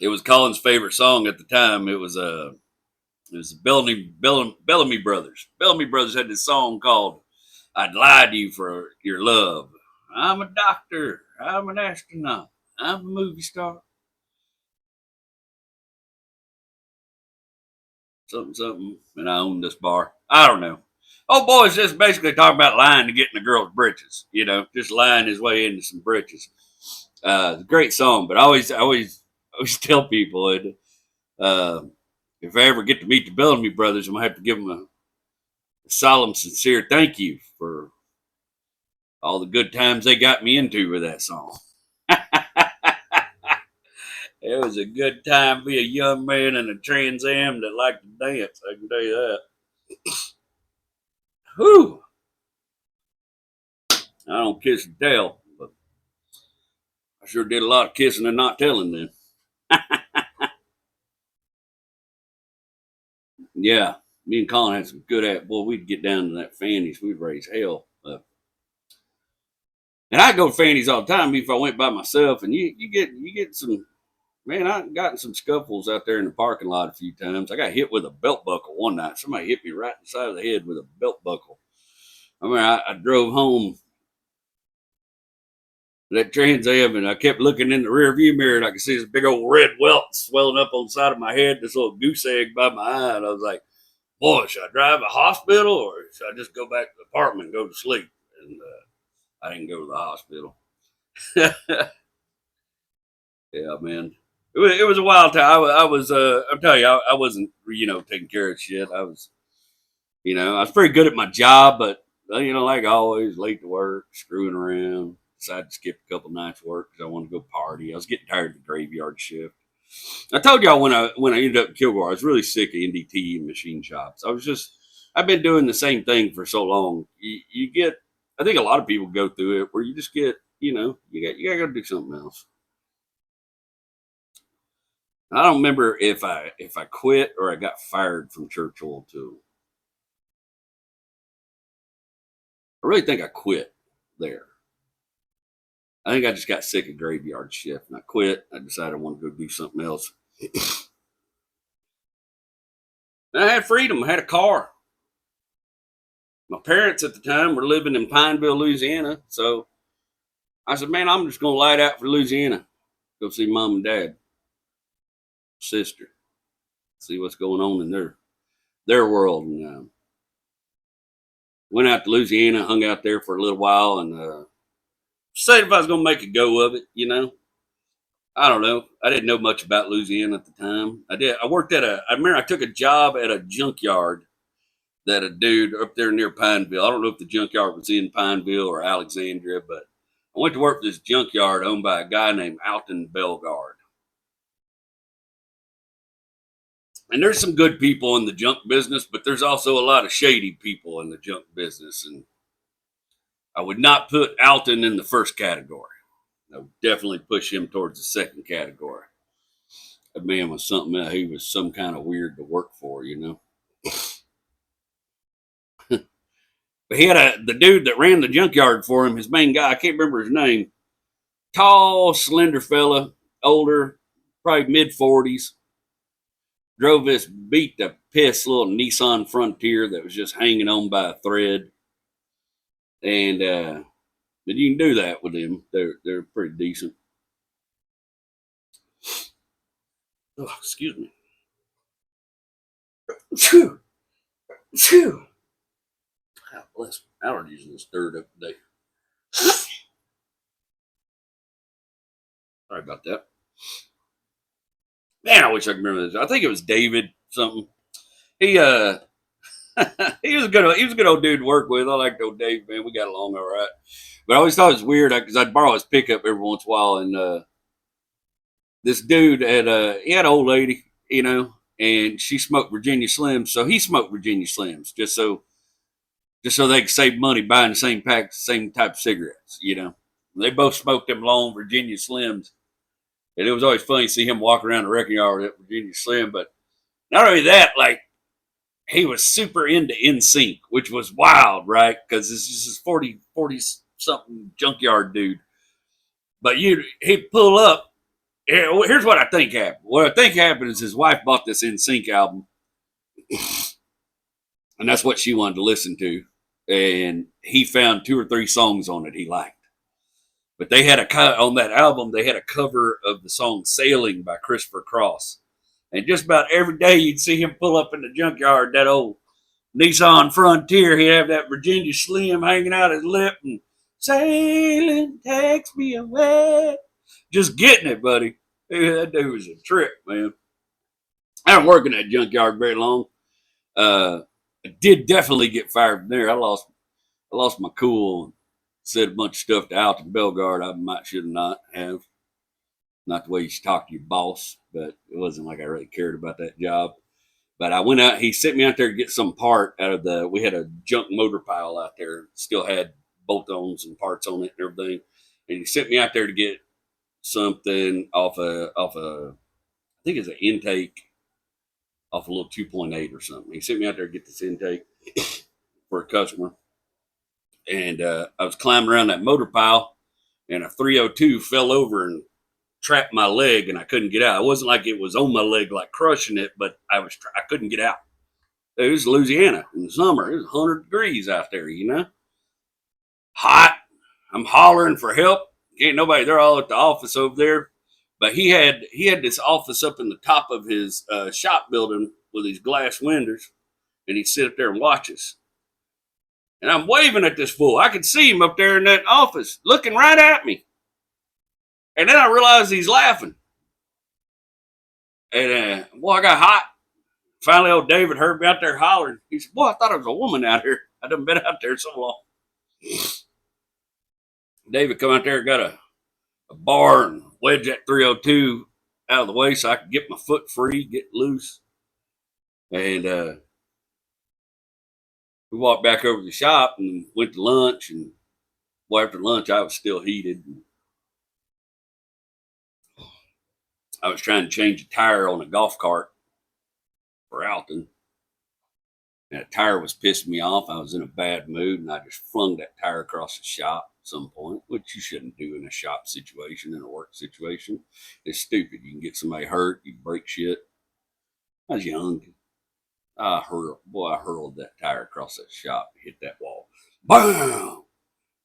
It was Colin's favorite song at the time. It was the Bellamy Brothers. Bellamy Brothers had this song called "I'd Lie to You for Your Love." I'm a doctor. I'm an astronaut. I'm a movie star. Something, and I own this bar. I don't know. Oh, boy, it's just basically talking about lying to get in the girl's britches. Just lying his way into some britches. It's a great song, but I always tell people that if I ever get to meet the Bellamy Brothers, I'm gonna have to give them a solemn, sincere thank you for all the good times they got me into with that song. It was a good time to be a young man in a Trans Am that liked to dance. I can tell you that. Whew. I don't kiss and tell, but I sure did a lot of kissing and not telling then. Yeah, me and Colin had some good at. Boy, we'd get down to that Fanny's. We'd raise hell. And I go to Fanny's all the time if I went by myself. And you get some. Man, I've gotten some scuffles out there in the parking lot a few times. I got hit with a belt buckle one night. Somebody hit me right in the side of the head with a belt buckle. I mean, I drove home that Trans Am, and I kept looking in the rear view mirror, and I could see this big old red welt swelling up on the side of my head, this little goose egg by my eye. And I was like, boy, should I drive to the hospital or should I just go back to the apartment and go to sleep? And I didn't go to the hospital. Yeah, man. It was a wild time. I'm telling you, I wasn't, taking care of shit. I was pretty good at my job, but, like always, late to work, screwing around. Decided to skip a couple nights of work because I wanted to go party. I was getting tired of the graveyard shift. I told y'all when I ended up in Kilgore, I was really sick of NDT and machine shops. I've been doing the same thing for so long. You get, I think a lot of people go through it where you just get, you got to do something else. I don't remember if I quit or I got fired from church oil too. I really think I quit there. I think I just got sick of graveyard shift and I quit. I decided I wanted to go do something else. And I had freedom. I had a car. My parents at the time were living in Pineville, Louisiana. So I said, man, I'm just going to light out for Louisiana. Go see mom and dad, sister, see what's going on in their world. And went out to Louisiana, hung out there for a little while, and said if I was going to make a go of it. I don't know. I didn't know much about Louisiana at the time. I did. I remember I took a job at a junkyard that a dude up there near Pineville. I don't know if the junkyard was in Pineville or Alexandria, but I went to work for this junkyard owned by a guy named Alton Belgard. And there's some good people in the junk business, but there's also a lot of shady people in the junk business. And I would not put Alton in the first category. I would definitely push him towards the second category. That man was something else. He was some kind of weird to work for. But he had the dude that ran the junkyard for him, his main guy, I can't remember his name. Tall, slender fella, older, probably mid-40s. Drove this beat the piss little Nissan Frontier that was just hanging on by a thread. And but you can do that with them. They're pretty decent. Oh, excuse me. Phew. Phew. God bless me. Allergies are stirred up today. Sorry about that. Man, I wish I could remember this. I think it was David something. He he was a good old dude to work with. I liked old Dave, man. We got along all right. But I always thought it was weird because I'd borrow his pickup every once in a while, and this dude he had an old lady, and she smoked Virginia Slims, so he smoked Virginia Slims just so they could save money buying the same type of cigarettes. They both smoked them long Virginia Slims, and it was always funny to see him walk around the wrecking yard with that Virginia Slim. But not only that, like he was super into NSYNC, which was wild, right? Because this is 40 something junkyard dude. But he'd pull up. Here's what I think happened. What I think happened is his wife bought this NSYNC album, and that's what she wanted to listen to. And he found 2 or 3 songs on it he liked. But they had on that album, they had a cover of the song "Sailing" by Christopher Cross. And just about every day you'd see him pull up in the junkyard, that old Nissan Frontier. He'd have that Virginia Slim hanging out his lip and "Sailing takes me away." Just getting it, buddy. That dude was a trip, man. I didn't work in that junkyard very long. I did definitely get fired from there. I lost my cool and said a bunch of stuff to Alton Belgard I might should not have. Not the way you should talk to your boss, but it wasn't like I really cared about that job. But I went out. He sent me out there to get some part out of we had a junk motor pile out there. Still had bolt-ons and parts on it and everything. And he sent me out there to get something off I think it's an intake off a little 2.8 or something. He sent me out there to get this intake for a customer. And I was climbing around that motor pile, and a 302 fell over and trapped my leg, and I couldn't get out. It wasn't like it was on my leg, like crushing it, but I couldn't get out. It was Louisiana in the summer. It was 100 degrees out there, hot. I'm hollering for help. Ain't nobody. They're all at the office over there. But he had this office up in the top of his shop building with these glass windows, and he'd sit up there and watch us. And I'm waving at this fool. I could see him up there in that office looking right at me. And then I realized he's laughing. And boy, I got hot. Finally, old David heard me out there hollering. He said, boy, I thought it was a woman out here. I done been out there so long. David come out there, got a bar and wedge that 302 out of the way so I could get my foot free, get loose. And we walked back over to the shop and went to lunch. And well, after lunch, I was still heated. I was trying to change a tire on a golf cart for Alton. And the tire was pissing me off. I was in a bad mood, and I just flung that tire across the shop at some point, which you shouldn't do in a shop situation, in a work situation. It's stupid. You can get somebody hurt. You can break shit. I was young. I hurled that tire across that shop, hit that wall. Bam!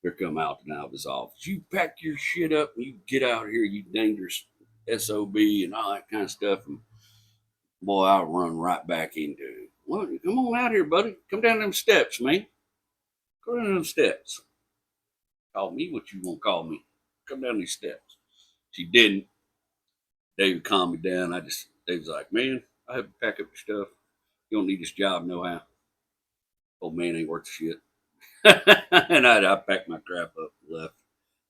Here come Alton out of his office. You pack your shit up and you get out of here, you dangerous SOB and all that kind of stuff. And boy, I'll run right back into it. Well, come on out here, buddy. Come down them steps, man. Come down them steps. Call me what you want to call me. Come down these steps. She didn't. David calmed me down. David's like, man, I have to pack up your stuff. You don't need this job, no how. Old man ain't worth shit. And I packed my crap up and left.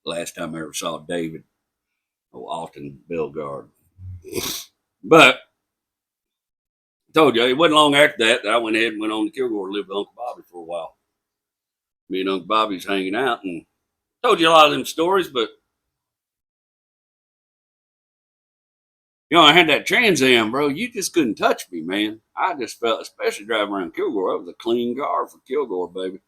Last time I ever saw David. Oh, Alton Bellegarde. But I told you, it wasn't long after that I went ahead and went on to Kilgore and lived with Uncle Bobby for a while. Me and Uncle Bobby's hanging out, and told you a lot of them stories, but I had that Trans Am, bro. You just couldn't touch me, man. I just felt, especially driving around Kilgore, that was a clean car for Kilgore, baby.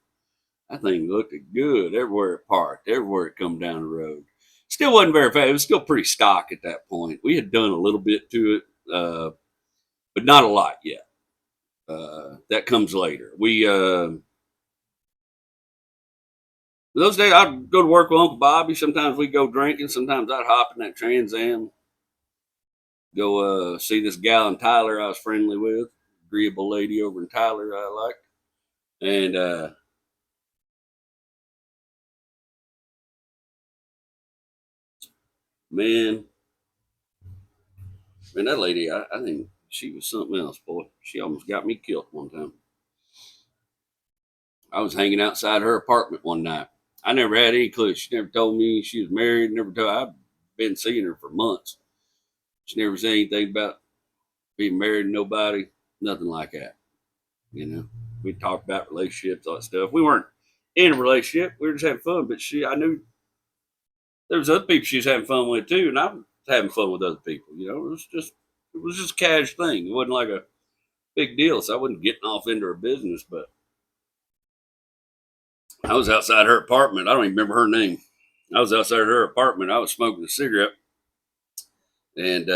That thing looked good everywhere it parked, everywhere it come down the road. Still wasn't very fast. It was still pretty stock at that point. We had done a little bit to it, but not a lot yet. That comes later. Those days I'd go to work with Uncle Bobby. Sometimes we'd go drinking. Sometimes I'd hop in that Trans Am, go see this gal in Tyler I was friendly with, agreeable lady over in Tyler I liked. And man, that lady, I think she was something else, boy. She almost got me killed one time. I was hanging outside her apartment one night. I never had any clue. She never told me she was married. Never told. I've been seeing her for months. She never said anything about being married to nobody. Nothing like that. We talked about relationships, all that stuff. We weren't in a relationship. We were just having fun. But I knew there was other people she was having fun with too, and I was having fun with other people. It was just a casual thing. It wasn't like a big deal. So I wasn't getting off into her business, but I was outside her apartment. I don't even remember her name. I was outside her apartment. I was smoking a cigarette, and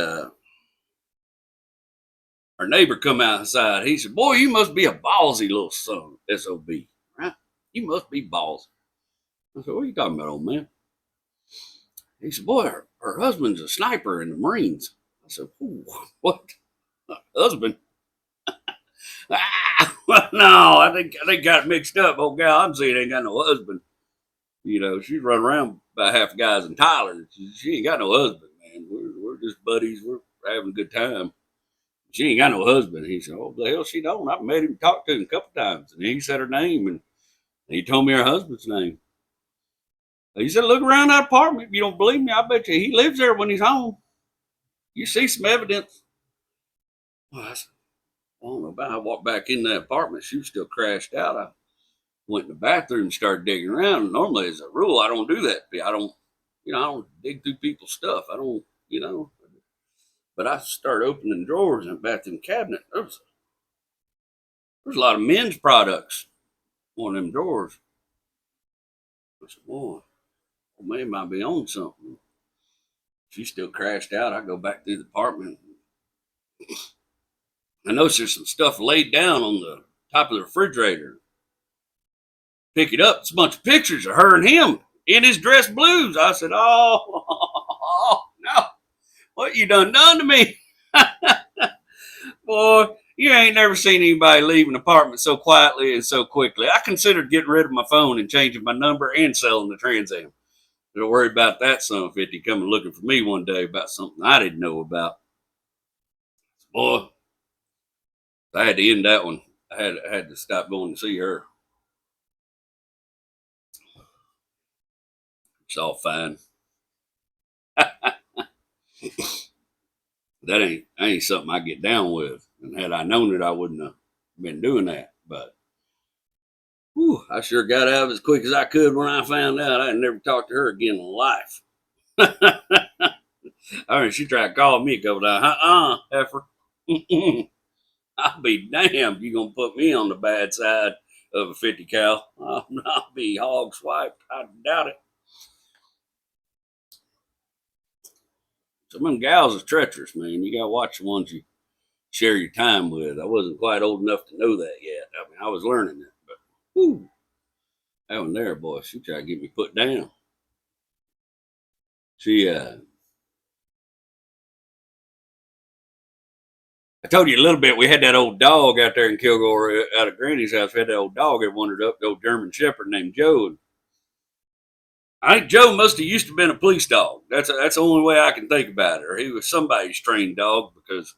our neighbor come outside. He said, "Boy, you must be a ballsy little son, SOB, right? You must be ballsy." I said, "What are you talking about, old man?" He said, "Boy, her husband's a sniper in the Marines." I said, "What? Husband?" No, I think got mixed up. Old gal I'm seeing ain't got no husband. She's running around about half the guys in Tyler. She ain't got no husband, man. We're just buddies. We're having a good time. She ain't got no husband. He said, "Oh, the hell she don't. I've met him, talked to him a couple times." And he said her name, and he told me her husband's name. He said, "Look around that apartment. If you don't believe me, I bet you he lives there when he's home. You see some evidence." Well, I said, I don't know about. I walked back in that apartment. She was still crashed out. I went in the bathroom and started digging around. Normally, as a rule, I don't do that. I don't dig through people's stuff. I don't. But I started opening drawers in the bathroom cabinet. There's a lot of men's products on them drawers. I said, "Boy, old man might be on something." She's still crashed out. I go back through the apartment. I noticed there's some stuff laid down on the top of the refrigerator. Pick it up. It's a bunch of pictures of her and him in his dress blues. I said, "Oh, no. What you done to me?" Boy, you ain't never seen anybody leave an apartment so quietly and so quickly. I considered getting rid of my phone and changing my number and selling the Trans Am. Don't worry about that son of 50 coming looking for me one day about something I didn't know about. Boy, I had to end that one. I had to stop going to see her. It's all fine. That ain't something I get down with. And had I known it, I wouldn't have been doing that. But whew, I sure got out of it as quick as I could when I found out I'd never talk to her again in life. I mean, she tried to call me a couple times. Heifer. I'll be damned. You gonna put me on the bad side of a 50 cal? I'll be hog swiped. I doubt it. Some of them gals is treacherous, man. You gotta watch the ones you share your time with. I wasn't quite old enough to know that yet. I mean, I was learning it, but whew, that one there, boy, she tried to get me put down. She, I told you a little bit. We had that old dog out there in Kilgore, out of Granny's house. We had that old dog that wandered up, the old German Shepherd named Joe. And I think Joe must have used to been a police dog. That's the only way I can think about it. Or he was somebody's trained dog because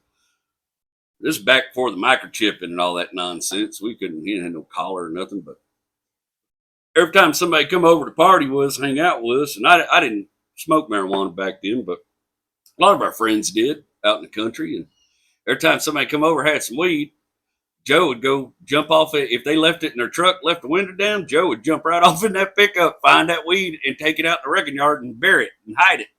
this is back before the microchipping and all that nonsense. We couldn't, he didn't have no collar or nothing. But every time somebody come over to party with us, hang out with us, and I didn't smoke marijuana back then, but a lot of our friends did out in the country. And every time somebody come over had some weed, Joe would go jump off it. If they left it in their truck, left the window down, Joe would jump right off in that pickup, find that weed, and take it out in the wrecking yard and bury it and hide it.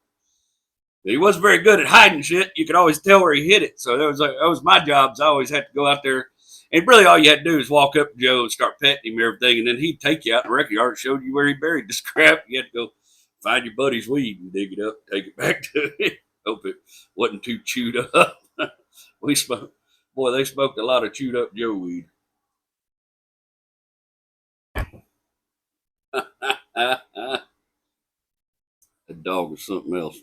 He wasn't very good at hiding shit. You could always tell where he hid it. So that was my job. I always had to go out there. And really all you had to do is walk up to Joe and start petting him and everything. And then he'd take you out in the wrecking yard and show you where he buried the scrap. You had to go find your buddy's weed and dig it up, take it back to him. Hope it wasn't too chewed up. We smoked, boy, they smoked a lot of chewed up Joe weed. The dog was something else.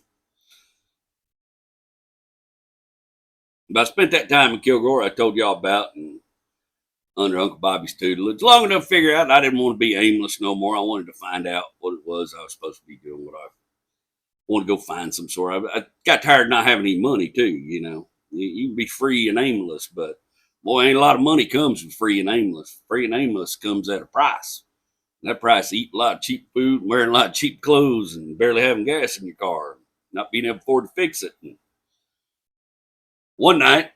But I spent that time in Kilgore I told y'all about and under Uncle Bobby's tutelage. Long enough to figure out I didn't want to be aimless no more. I wanted to find out what it was I was supposed to be doing, what I wanted to go find some sort of. I got tired of not having any money too, you know. You can be free and aimless, but boy, ain't a lot of money comes with free and aimless. Free and aimless comes at a price. And that price, eat a lot of cheap food, and wearing a lot of cheap clothes, and barely having gas in your car, not being able to afford to fix it. And one night,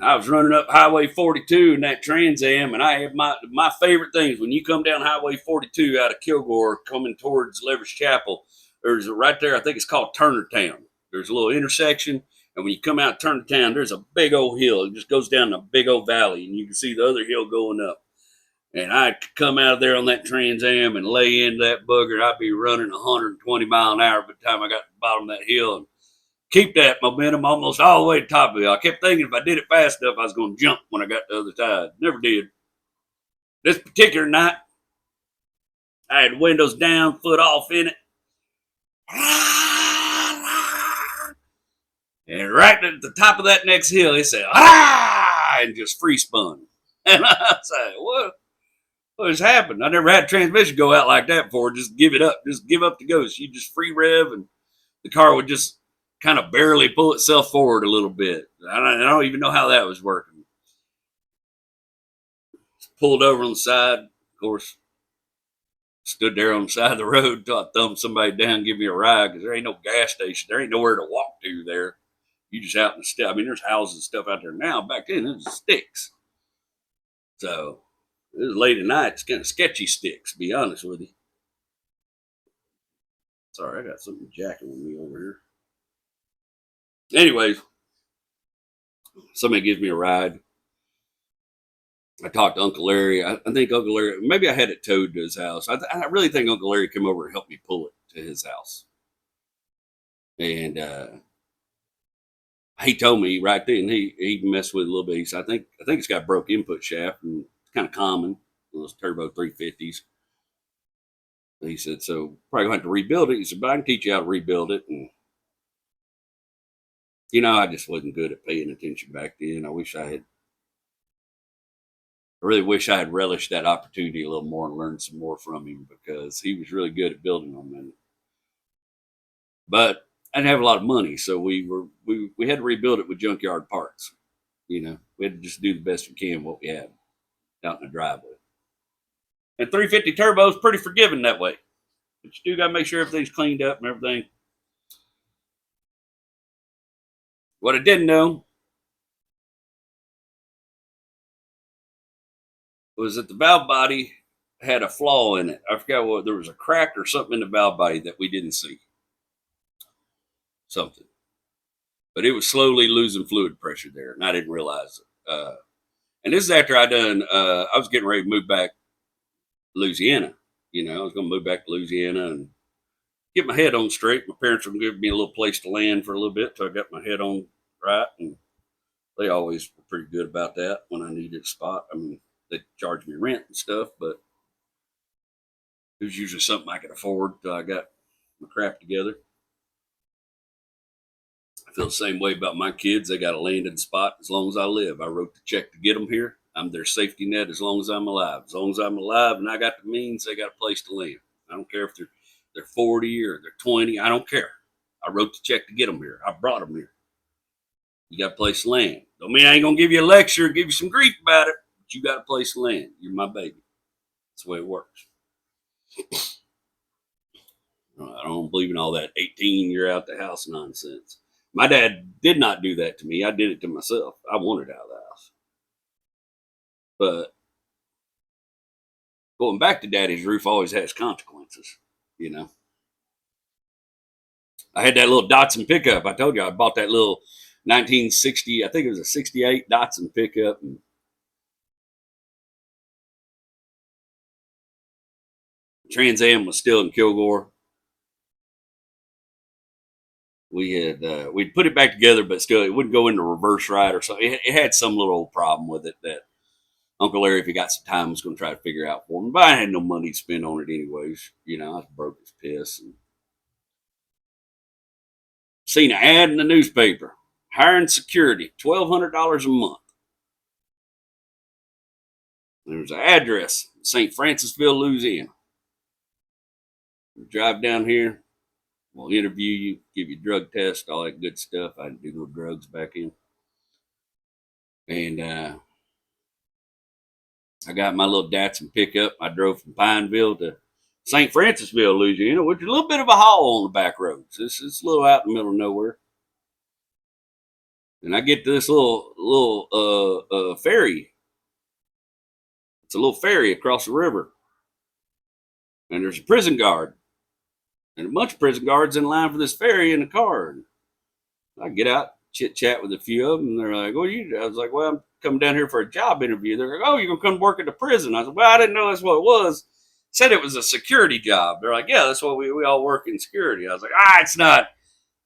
I was running up Highway 42 in that Trans Am, and I have my favorite things when you come down Highway 42 out of Kilgore, coming towards Leverage Chapel. There's right there, I think it's called Turner Town. There's a little intersection, and when you come out Turner Town, there's a big old hill. It just goes down a big old valley, and you can see the other hill going up. And I'd come out of there on that Trans Am and lay into that bugger. I'd be running 120 mile an hour by the time I got to the bottom of that hill and keep that momentum almost all the way to the top of it. I kept thinking if I did it fast enough, I was going to jump when I got to the other side. Never did. This particular night, I had windows down, foot off in it. And right at the top of that next hill, it said, ah, and just free spun. And I said, what has happened? I never had transmission go out like that before. Just give it up. Just give up the ghost. You just free rev and the car would just kind of barely pull itself forward a little bit. I don't even know how that was working. Pulled over on the side. Of course, stood there on the side of the road until I thumbed somebody down and give me a ride because there ain't no gas station. There ain't nowhere to walk to there. You just out in the step. I mean, there's houses and stuff out there now. Back then, it was sticks. So it was late at night. It's kind of sketchy sticks, to be honest with you. Sorry, I got something jacking with me over here. Anyways, somebody gives me a ride. I talked to Uncle Larry. I think Uncle Larry, maybe I had it towed to his house. I really think Uncle Larry came over and helped me pull it to his house. And he told me right then he messed with it a little bit. He said, I think it's got a broke input shaft and it's kind of common, those turbo 350s. He said, so probably gonna have to rebuild it. He said, but I can teach you how to rebuild it. And you know, I just wasn't good at paying attention back then. I really wish I had relished that opportunity a little more and learned some more from him because he was really good at building them. And But I didn't have a lot of money, so we had to rebuild it with junkyard parts. We had to just do the best we can what we had out in the driveway. And 350 turbo is pretty forgiving that way, but you do got to make sure everything's cleaned up and everything. What I didn't know was that the valve body had a flaw in it. I forgot what, there was a crack or something in the valve body that we didn't see. Something. But it was slowly losing fluid pressure there, and I didn't realize it. And this is after I was getting ready to move back to Louisiana. I was going to move back to Louisiana and get my head on straight. My parents were going to give me a little place to land for a little bit till I got my head on right. And they always were pretty good about that when I needed a spot. I mean, they charged me rent and stuff, but it was usually something I could afford till I got my crap together. I feel the same way about my kids. They got a landing spot as long as I live. I wrote the check to get them here. I'm their safety net as long as I'm alive. As long as I'm alive and I got the means, they got a place to live. I don't care if they're 40 or they're 20. I don't care. I wrote the check to get them here. I brought them here. You got a place to land. Don't mean I ain't gonna give you a lecture, give you some grief about it, but you got a place to land. You're my baby. That's the way it works. I don't believe in all that 18, you're out the house nonsense. My dad did not do that to me. I did it to myself. I wanted out of the house. But going back to daddy's roof always has consequences, I had that little Datsun pickup. I told you I bought that little 1960, I think it was a 68 Datsun pickup. And Trans Am was still in Kilgore. We'd put it back together, but still it wouldn't go into reverse right or something. It had some little problem with it that Uncle Larry, if he got some time, was going to try to figure out for me. But I had no money to spend on it anyways. I was broke as piss. And seen an ad in the newspaper, hiring security, $1,200 a month. There's an address, St. Francisville, Louisiana. We drive down here. We'll interview you, give you a drug test, all that good stuff. I didn't do no drugs back in. And I got my little Datsun pickup. I drove from Pineville to St. Francisville, Louisiana, which is a little bit of a haul on the back roads. It's a little out in the middle of nowhere. And I get to this little ferry. It's a little ferry across the river. And there's a prison guard. And a bunch of prison guards in line for this ferry in the car. And I get out, chit chat with a few of them. And they're like, "What are you?" I was like, "Well, I'm coming down here for a job interview." They're like, "Oh, you're going to come work at the prison?" I said, "Well, I didn't know that's what it was." Said it was a security job. They're like, "Yeah, that's what we all work in security." I was like, "It's not."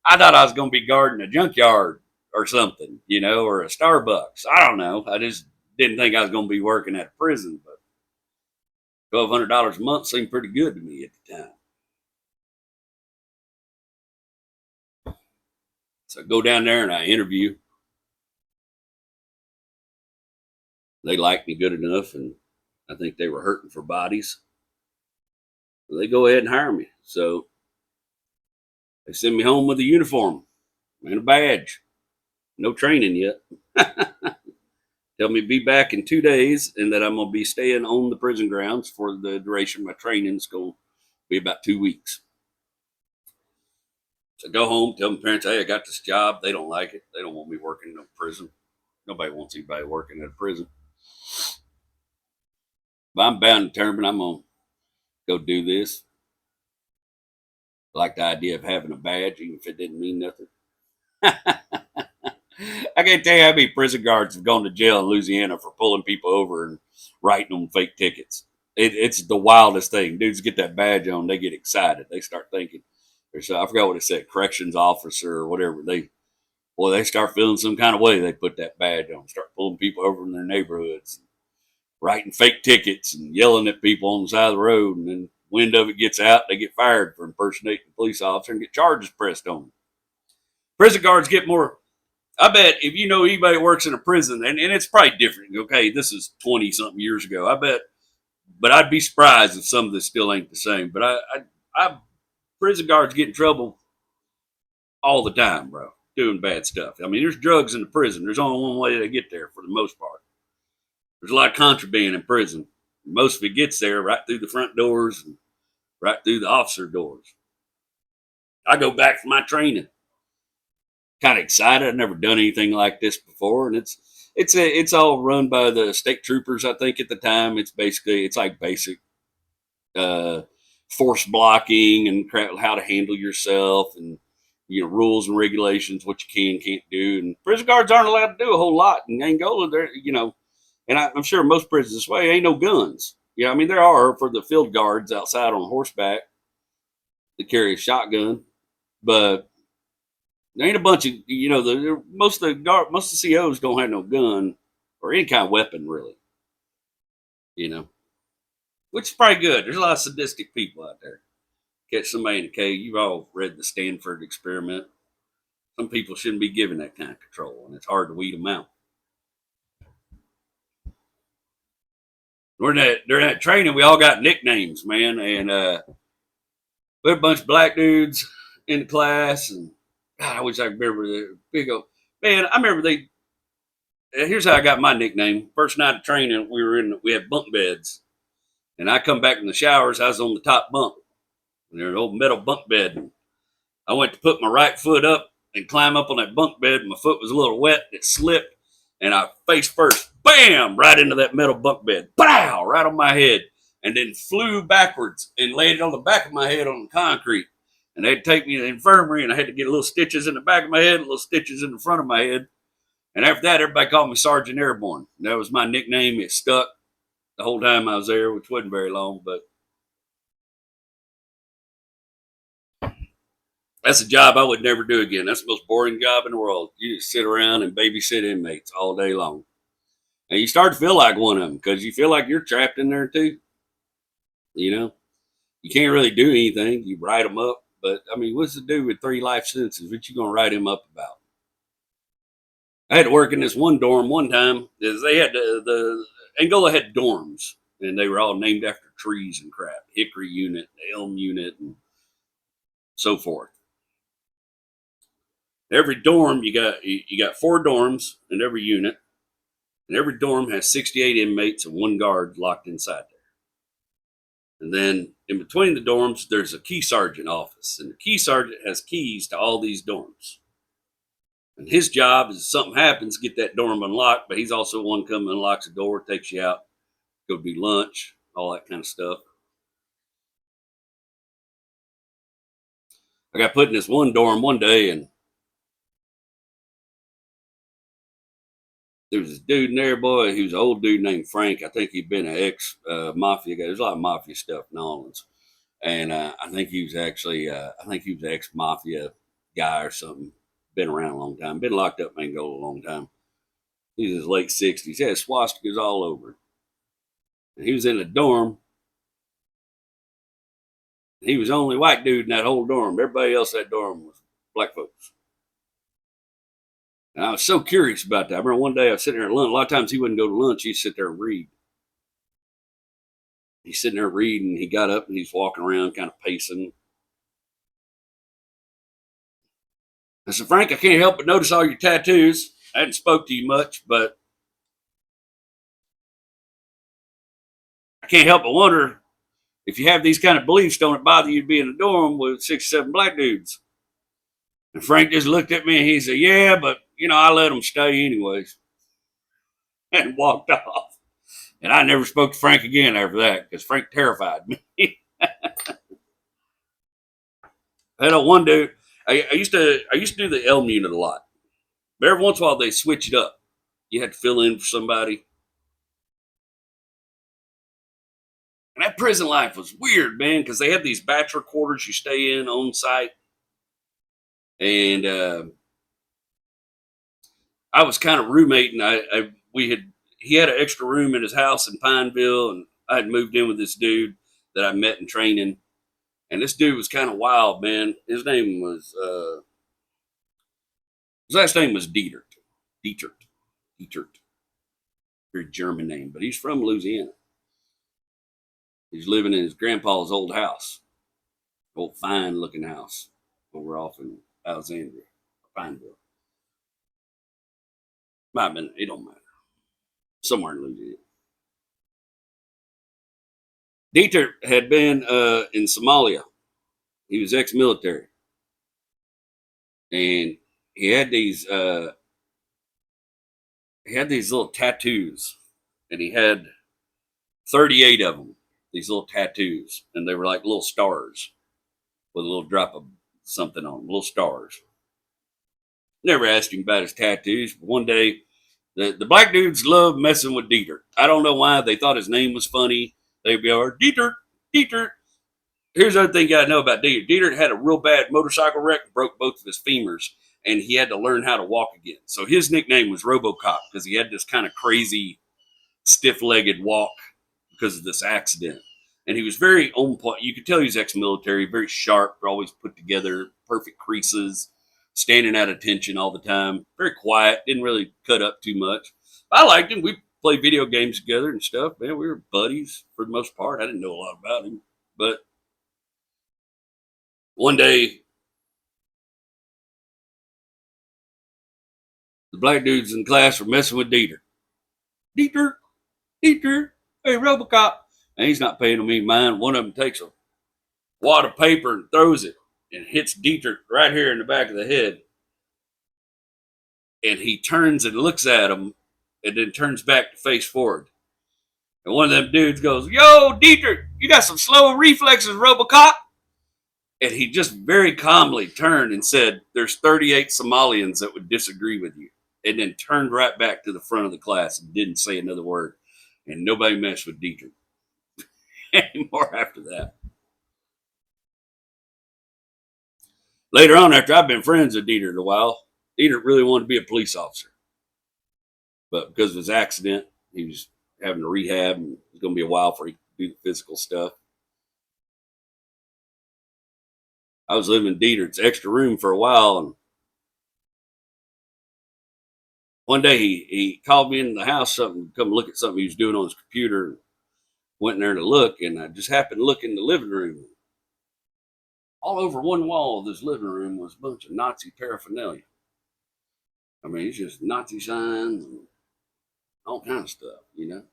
I thought I was going to be guarding a junkyard or something, or a Starbucks. I don't know. I just didn't think I was going to be working at a prison. But $1,200 a month seemed pretty good to me at the time. So I go down there and I interview. They liked me good enough, and I think they were hurting for bodies. So they go ahead and hire me. So they send me home with a uniform and a badge. No training yet. Tell me to be back in 2 days and that I'm going to be staying on the prison grounds for the duration of my training. It's going to be about 2 weeks. So I go home, tell my parents, "Hey, I got this job." They don't like it. They don't want me working in a prison. Nobody wants anybody working at a prison. But I'm bound and determined I'm going to go do this. I like the idea of having a badge, even if it didn't mean nothing. I can't tell you how many prison guards have gone to jail in Louisiana for pulling people over and writing them fake tickets. It's the wildest thing. Dudes get that badge on, they get excited. They start thinking, I forgot what it said, corrections officer or whatever. They start feeling some kind of way. They put that badge on, start pulling people over in their neighborhoods, writing fake tickets and yelling at people on the side of the road. And then wind of it gets out, they get fired for impersonating a police officer and get charges pressed on them. Prison guards get more. I bet if you know anybody that works in a prison, and it's probably different. Okay, this is 20 something years ago. I bet, but I'd be surprised if some of this still ain't the same. But I prison guards get in trouble all the time, bro, doing bad stuff. I mean, there's drugs in the prison. There's only one way to get there for the most part. There's a lot of contraband in prison. Most of it gets there right through the front doors and right through the officer doors. I go back for my training, kind of excited. I've never done anything like this before, and it's all run by the state troopers. I think at the time, it's like basic uh, force blocking and how to handle yourself, and rules and regulations, what you can't do. And prison guards aren't allowed to do a whole lot in Angola. And I'm sure most prisons this way ain't no guns. I mean there are for the field guards outside on horseback that carry a shotgun, but there ain't a bunch of most of the COs don't have no gun or any kind of weapon really. Which is probably good. There's a lot of sadistic people out there. Catch somebody in a cage. You've all read the Stanford experiment. Some people shouldn't be given that kind of control, and it's hard to weed them out. During that training, we all got nicknames, man, and we had a bunch of black dudes in the class, and God, I wish I could remember the big old man. I remember here's how I got my nickname. First night of training, we had bunk beds, and I come back from the showers. I was on the top bunk, and there's an old metal bunk bed. And I went to put my right foot up and climb up on that bunk bed. My foot was a little wet. It slipped, and I face first, bam, right into that metal bunk bed. Pow, right on my head, and then flew backwards and laid it on the back of my head on the concrete. And they'd take me to the infirmary, and I had to get little stitches in the back of my head, little stitches in the front of my head. And after that, everybody called me Sergeant Airborne. That was my nickname. It stuck the whole time I was there, which wasn't very long, but that's a job I would never do again. That's the most boring job in the world. You just sit around and babysit inmates all day long. And you start to feel like one of them because you feel like you're trapped in there too. You can't really do anything. You write them up. But, I mean, what's the dude with 3 life sentences? What you going to write him up about? I had to work in this one dorm one time. They had the Angola had dorms, and they were all named after trees and crap. Hickory unit, elm unit, and so forth. Every dorm, you got 4 dorms in every unit, and every dorm has 68 inmates and 1 guard locked inside there. And then in between the dorms, there's a key sergeant office, and the key sergeant has keys to all these dorms. And his job is if something happens, get that dorm unlocked, but he's also one come and unlocks the door, takes you out, go do lunch, all that kind of stuff. I got put in this one dorm one day, and there was this dude in there, boy. He was an old dude named Frank. I think he'd been an ex-mafia guy. There's a lot of mafia stuff in New Orleans. And I think he was actually, ex-mafia guy or something. Been around a long time. Been locked up in Angola a long time. He was in his late 60s. He had swastikas all over. And he was in a dorm. He was the only white dude in that whole dorm. Everybody else in that dorm was black folks. And I was so curious about that. I remember one day I was sitting there at lunch. A lot of times he wouldn't go to lunch. He'd sit there and read. He's sitting there reading. He got up and he's walking around kind of pacing. I said, Frank, I can't help but notice all your tattoos. I hadn't spoke to you much, but I can't help but wonder if you have these kind of beliefs, don't it bother you to be in a dorm with 6 or 7 black dudes? And Frank just looked at me and he said, yeah, but, I let them stay anyways. And walked off. And I never spoke to Frank again after that because Frank terrified me. I had one dude. I used to do the elm unit a lot. But every once in a while they switch it up. You had to fill in for somebody. And that prison life was weird, man, because they had these bachelor quarters you stay in on site. And I was kind of roommating. He had an extra room in his house in Pineville, and I had moved in with this dude that I met in training. And this dude was kind of wild, man. His name was his last name was Dietert. Very German name, but he's from Louisiana. He's living in his grandpa's old house, old fine looking house over off in Alexandria, Pineville. Might have been, it don't matter. Somewhere in Louisiana. Dieter had been in Somalia. He was ex-military, and he had these little tattoos, and he had 38 of them. These little tattoos, and they were like little stars with a little drop of something on them, little stars. Never asked him about his tattoos, but one day the black dudes loved messing with Dieter. I don't know why. They thought his name was funny. They'd be all, Dieter, Dieter. Here's the other thing you got to know about Dieter. Dieter had a real bad motorcycle wreck, broke both of his femurs, and he had to learn how to walk again. So his nickname was RoboCop because he had this kind of crazy, stiff-legged walk because of this accident. And he was very on point. You could tell he was ex-military, very sharp, always put together, perfect creases, standing at attention all the time. Very quiet, didn't really cut up too much. I liked him. We played video games together and stuff. Man, we were buddies for the most part. I didn't know a lot about him. But one day, the black dudes in class were messing with Dieter. Dieter, Dieter, hey, RoboCop. And he's not paying them any mind. One of them takes a wad of paper and throws it and hits Dieter right here in the back of the head. And he turns and looks at him and then turns back to face forward. And one of them dudes goes, Yo, Dieter, you got some slow reflexes, RoboCop. And he just very calmly turned and said, There's 38 Somalians that would disagree with you. And then turned right back to the front of the class and didn't say another word. And nobody messed with Dieter anymore after that. Later on, after I've been friends with Dieter a while, Dieter really wanted to be a police officer. But because of his accident, he was having to rehab, and it was going to be a while before he could do the physical stuff. I was living in Dieter's extra room for a while, and one day he called me into the house, something, come look at something he was doing on his computer, and went in there to look, and I just happened to look in the living room. All over one wall of this living room was a bunch of Nazi paraphernalia. I mean, it's just Nazi signs and all kinds of stuff, you know.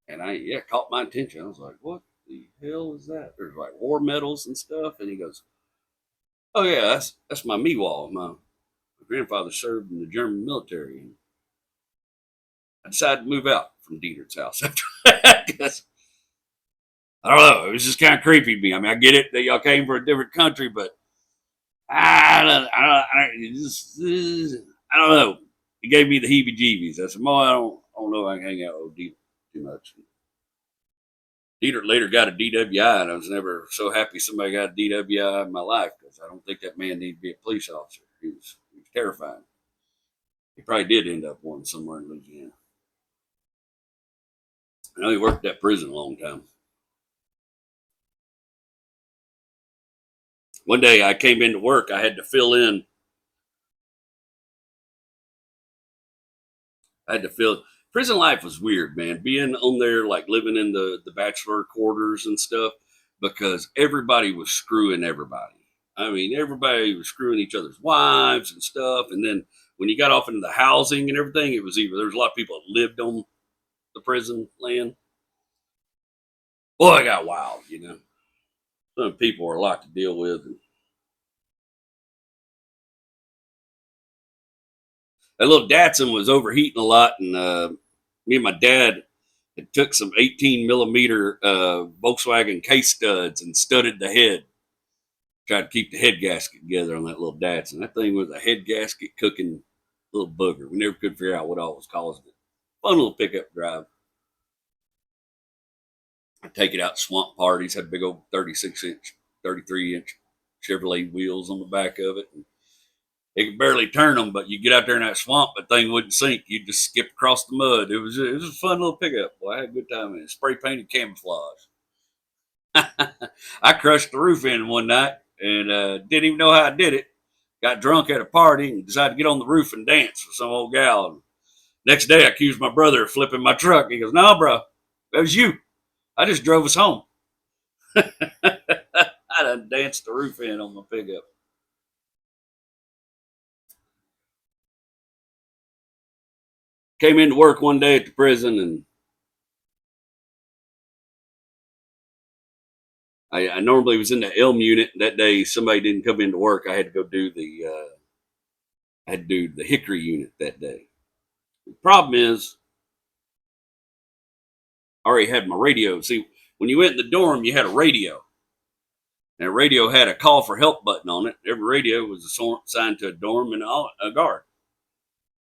And it caught my attention. I was like, what the hell is that? There's like war medals and stuff. And he goes, oh yeah, that's my me wall. My grandfather served in the German military. And I decided to move out from Dieter's house after that because I don't know. It was just kind of creepy to me. I mean, I get it that y'all came from a different country, but I don't know. It gave me the heebie-jeebies. I said, I don't know if I can hang out with Dieter too much. Dieter later got a DWI, and I was never so happy somebody got a DWI in my life because I don't think that man needed to be a police officer. He was terrifying. He probably did end up one somewhere in Louisiana. I know he worked at that prison a long time. One day I came into work. I had to fill in. Prison life was weird, man. Being on there, like living in the bachelor quarters and stuff, because everybody was screwing everybody. I mean, everybody was screwing each other's wives and stuff. And then when you got off into the housing and everything, it was there was a lot of people that lived on the prison land. Boy, it got wild, you know. Some people were a lot to deal with. That little Datsun was overheating a lot, and me and my dad had took some 18 millimeter Volkswagen case studs and studded the head. Tried to keep the head gasket together on that little Datsun. That thing was a head gasket cooking little booger. We never could figure out what all was causing it. Fun little pickup drive. I'd take it out to swamp parties, had big old 36-inch, 33-inch Chevrolet wheels on the back of it. And it could barely turn them, but you get out there in that swamp, that thing wouldn't sink. You'd just skip across the mud. It was a fun little pickup. Boy, I had a good time in it. Spray painted camouflage. I crushed the roof in one night and didn't even know how I did it. Got drunk at a party and decided to get on the roof and dance with some old gal. And next day, I accused my brother of flipping my truck. He goes, no, bro, that was you. I just drove us home. I done danced the roof in on my pickup. came into work one day at the prison, and I normally was in the Elm unit. That day, somebody didn't come into work. I had to go do the Hickory unit that day. The problem is, I already had my radio. See, when you went in the dorm, you had a radio. And a radio had a call for help button on it. Every radio was assigned to a dorm and a guard.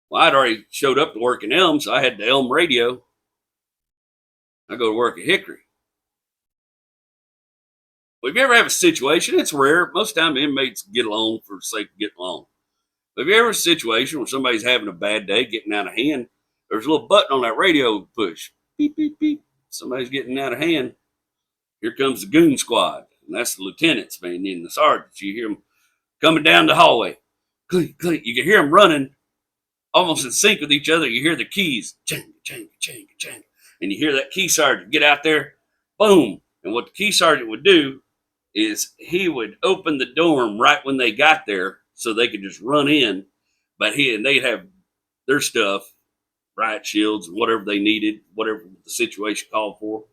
Well, I'd already showed up to work in Elm, so I had the Elm radio. I go to work at Hickory. Well, if you ever have a situation, it's rare. Most time inmates get along for the sake of getting along. But if you ever have a situation where somebody's having a bad day, getting out of hand, there's a little button on that radio to push. Beep, beep, beep. Somebody's getting out of hand. Here comes the goon squad. And that's the lieutenants, man, and the sergeants. You hear them coming down the hallway. Clink, clink. You can hear them running almost in sync with each other. You hear the keys. Chang, chang, chang, chang. And you hear that key sergeant get out there. Boom. And what the key sergeant would do is he would open the dorm right when they got there so they could just run in. But they'd have their stuff, riot shields, and whatever they needed, whatever the situation called for.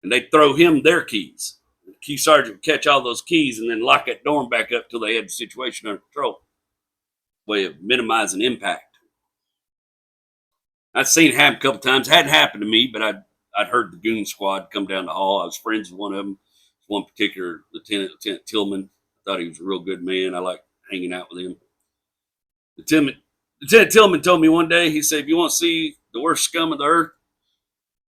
And they'd throw him their keys. The key sergeant would catch all those keys and then lock that dorm back up till they had the situation under control. Way of minimizing impact. I've seen it happen a couple times. It hadn't happened to me, but I'd heard the goon squad come down the hall. I was friends with one of them. One particular Lieutenant Tillman. I thought he was a real good man. I liked hanging out with him. Lieutenant Tillman told me one day, he said, if you want to see the worst scum of the earth,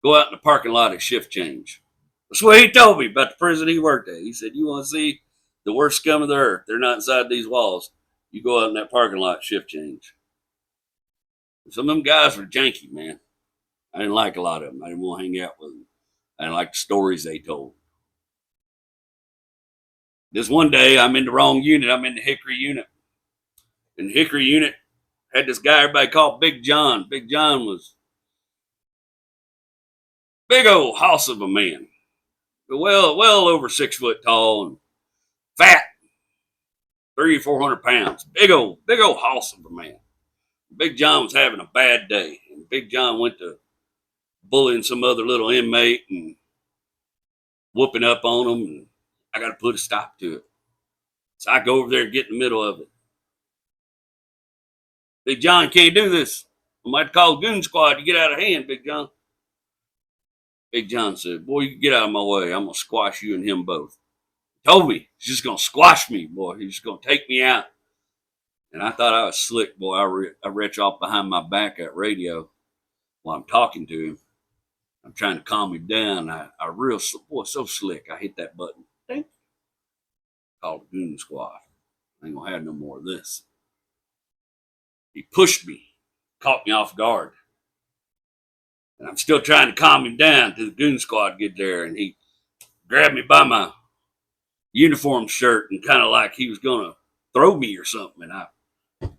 go out in the parking lot at shift change. That's what he told me about the prison he worked at. He said, you want to see the worst scum of the earth? They're not inside these walls. You go out in that parking lot, shift change. Some of them guys were janky, man. I didn't like a lot of them. I didn't want to hang out with them. I didn't like the stories they told. This one day, I'm in the wrong unit. I'm in the Hickory unit. And the Hickory unit had this guy everybody called Big John. Big John was big old house of a man. Well over 6 foot tall and fat. 300 or 400 pounds. Big old house of a man. Big John was having a bad day. And Big John went to bullying some other little inmate and whooping up on him. And I got to put a stop to it. So I go over there and get in the middle of it. Big John can't do this. I might call the goon squad to get out of hand, Big John. Big John said, boy, you get out of my way. I'm going to squash you and him both. He told me he's just going to squash me, boy. He's just going to take me out. And I thought I was slick, boy. I reach off behind my back at radio while I'm talking to him. I'm trying to calm him down. Boy, so slick. I hit that button. Ding. Called the goon squad. I ain't going to have no more of this. He pushed me, caught me off guard. And I'm still trying to calm him down till the goon squad get there. And he grabbed me by my uniform shirt and kind of like he was going to throw me or something. And I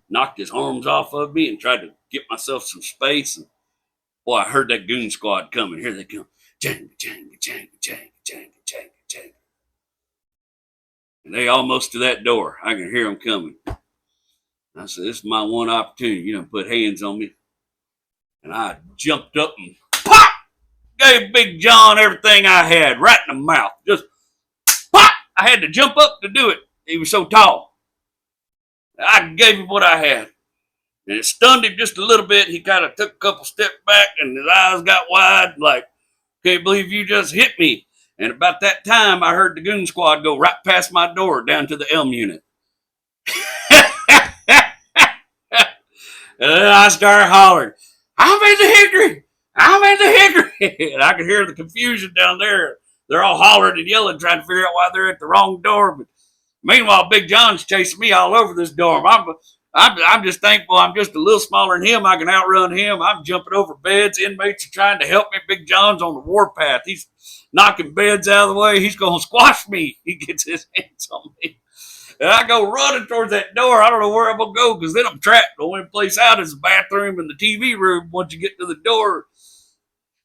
knocked his arms off of me and tried to get myself some space. And boy, I heard that goon squad coming. Here they come. Jang, jang, jang, jang, jang, jang, jang. And they almost to that door. I can hear them coming. I said, this is my one opportunity. You know, put hands on me. And I jumped up and pop! Gave Big John everything I had right in the mouth. Just pop! I had to jump up to do it. He was so tall. I gave him what I had. And it stunned him just a little bit. He kind of took a couple steps back and his eyes got wide like, can't believe you just hit me. And about that time, I heard the goon squad go right past my door down to the Elm unit. And then I started hollering, I'm in the Hickory! I'm in the Hickory! And I could hear the confusion down there. They're all hollering and yelling, trying to figure out why they're at the wrong door. But meanwhile, Big John's chasing me all over this dorm. I'm just thankful I'm just a little smaller than him. I can outrun him. I'm jumping over beds. Inmates are trying to help me. Big John's on the warpath. He's knocking beds out of the way. He's going to squash me. He gets his hands on me. And I go running towards that door. I don't know where I'm going to go because then I'm trapped. The only place out is the bathroom and the TV room once you get to the door.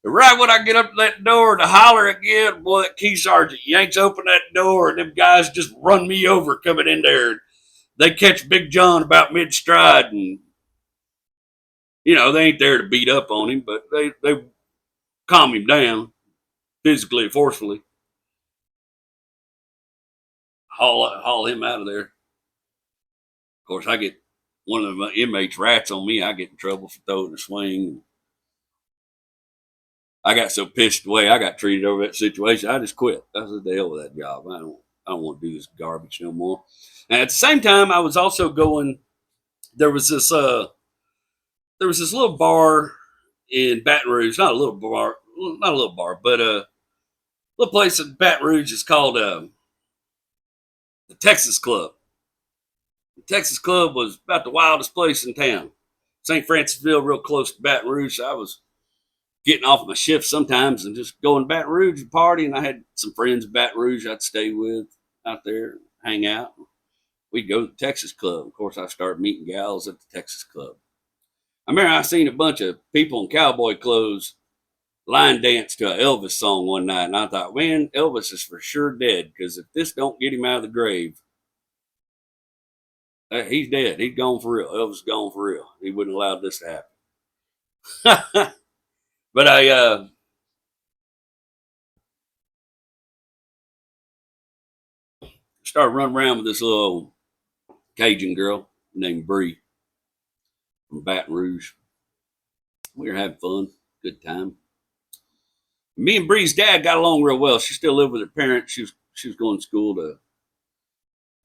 And right when I get up to that door to holler again, boy, that key sergeant yanks open that door and them guys just run me over coming in there. They catch Big John about mid-stride and They ain't there to beat up on him, but they calm him down physically, forcefully, haul him out of there. Of course, I get one of the inmates rats on me. I get in trouble for throwing a swing. I got so pissed the way I got treated over that situation, I just quit. I said, the hell with that job. I don't want to do this garbage no more. And at the same time, I was also going. There was this little bar in Baton Rouge. Not a little bar, but a little place in Baton Rouge is called the Texas Club. The Texas Club was about the wildest place in town. St. Francisville, real close to Baton Rouge. So I was getting off my shift sometimes and just going to Baton Rouge and party. And I had some friends in Baton Rouge I'd stay with out there, hang out. We'd go to the Texas Club. Of course, I started meeting gals at the Texas Club. I remember I seen a bunch of people in cowboy clothes line dance to an Elvis song one night. And I thought, man, Elvis is for sure dead, because if this don't get him out of the grave, he's dead. He's gone for real. Elvis is gone for real. He wouldn't allow this to happen. But I started running around with this little Cajun girl named Bree from Baton Rouge. We were having fun, good time. Me and Bree's dad got along real well. She still lived with her parents. She was going to school to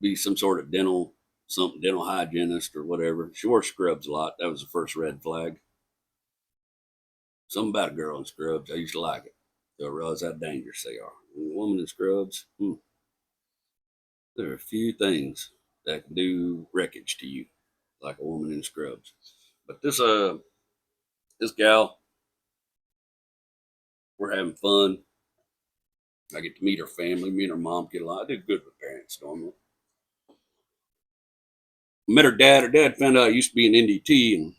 be some sort of dental hygienist or whatever. She wore scrubs a lot. That was the first red flag. Something about a girl in scrubs. I used to like it. So I realized how dangerous they are. A woman in scrubs, there are a few things that can do wreckage to you, like a woman in scrubs. But this gal, we're having fun. I get to meet her family. Me and her mom get along. I do good with parents normally. Met her dad. Her dad found out I used to be an NDT and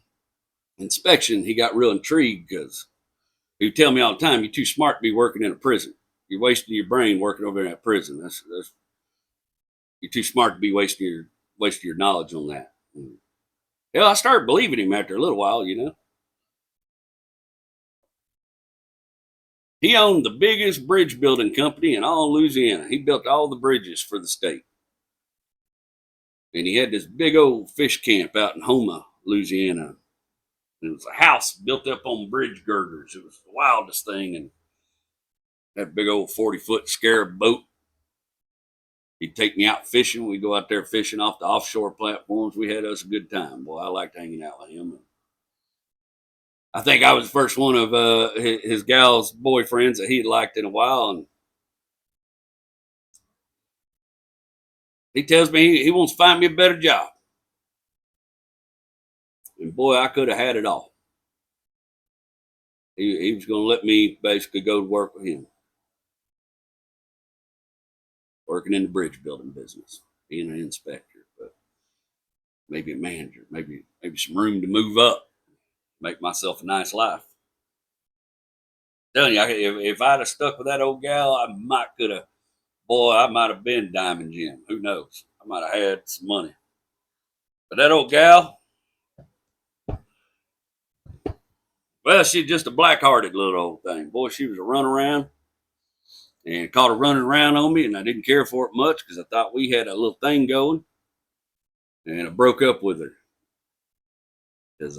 inspection. He got real intrigued because he would tell me all the time, "You're too smart to be working in a prison. You're wasting your brain working over in that prison. You're too smart to be wasting your knowledge on that." And, hell, I started believing him after a little while. He owned the biggest bridge building company in all Louisiana. He built all the bridges for the state. And he had this big old fish camp out in Houma, Louisiana. And it was a house built up on bridge girders. It was the wildest thing. And that big old 40-foot scarab boat. He'd take me out fishing. We'd go out there fishing off the offshore platforms. We had us a good time. Boy, I liked hanging out with him. I think I was the first one of his gal's boyfriends that he'd liked in a while. And he tells me he wants to find me a better job. And boy, I could have had it all. He was going to let me basically go to work with him. Working in the bridge building business, being an inspector, but maybe a manager, maybe some room to move up. Make myself a nice life. I'm telling you, if I'd have stuck with that old gal, I might have been Diamond Jim. Who knows? I might have had some money. But that old gal, well, she's just a black-hearted little old thing. Boy, she was a runaround, and caught her running around on me, and I didn't care for it much because I thought we had a little thing going, and I broke up with her because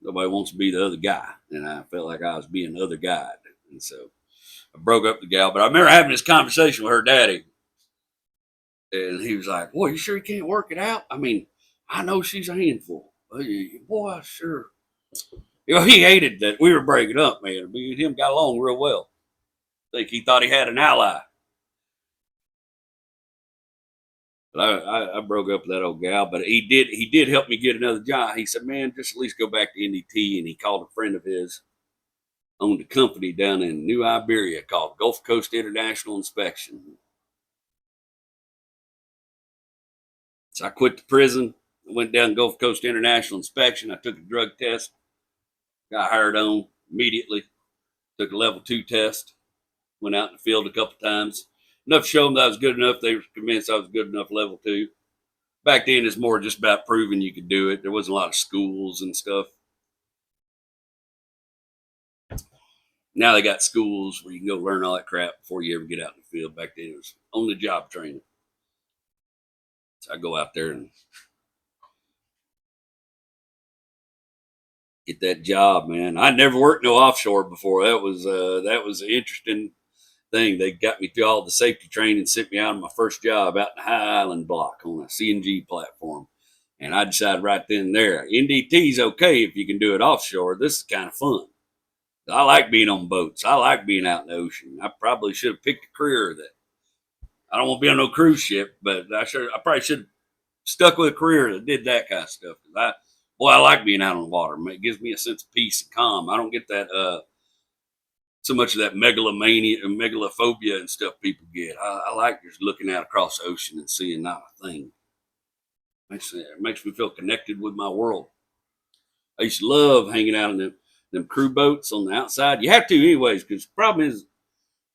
nobody wants to be the other guy. And I felt like I was being the other guy. And so I broke up the gal. But I remember having this conversation with her daddy. And he was like, "Boy, you sure you can't work it out? I mean, I know she's a handful. Boy, sure." He hated that we were breaking up, man. Me and him got along real well. I think he thought he had an ally. But I broke up with that old gal, but he did help me get another job. He said, "Man, just at least go back to NDT." And he called a friend of his, owned a company down in New Iberia called Gulf Coast International Inspection. So I quit the prison. I went down to Gulf Coast International Inspection. I took a drug test, got hired on immediately, took a level 2 test, went out in the field a couple times. Enough to show them that I was good enough. They were convinced I was good enough level 2. Back then, it's more just about proving you could do it. There wasn't a lot of schools and stuff. Now they got schools where you can go learn all that crap before you ever get out in the field. Back then, it was on the job training. So I go out there and get that job, man. I never worked no offshore before. That was an interesting thing. They got me through all the safety training, sent me out on my first job out in the High Island block on a CNG platform. And I decided right then and there, NDT is okay if you can do it offshore. This is kind of fun. I like being on boats. I like being out in the ocean. I probably should have picked a career that I don't want to be on no cruise ship, but I probably should have stuck with a career that did that kind of stuff. I like being out on the water. It gives me a sense of peace and calm. I don't get that so much of that megalomania and megalophobia and stuff people get. I like just looking out across the ocean and seeing not a thing. It makes me feel connected with my world. I used to love hanging out in them crew boats on the outside. You have to anyways, because the problem is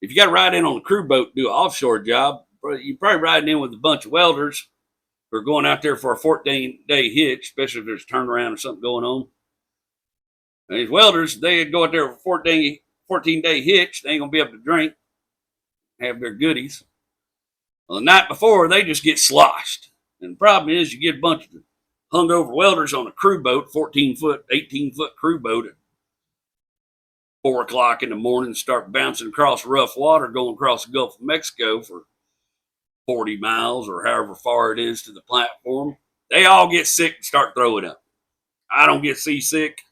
if you got to ride in on a crew boat do an offshore job, you're probably riding in with a bunch of welders who are going out there for a 14-day hitch, especially if there's a turnaround or something going on. And these welders, they go out there for 14-day hitch. They ain't going to be able to drink, have their goodies. Well, the night before, they just get sloshed. And the problem is you get a bunch of hungover welders on a crew boat, 14-foot, 18-foot crew boat at 4 o'clock in the morning, start bouncing across rough water, going across the Gulf of Mexico for 40 miles or however far it is to the platform. They all get sick and start throwing up. I don't get seasick,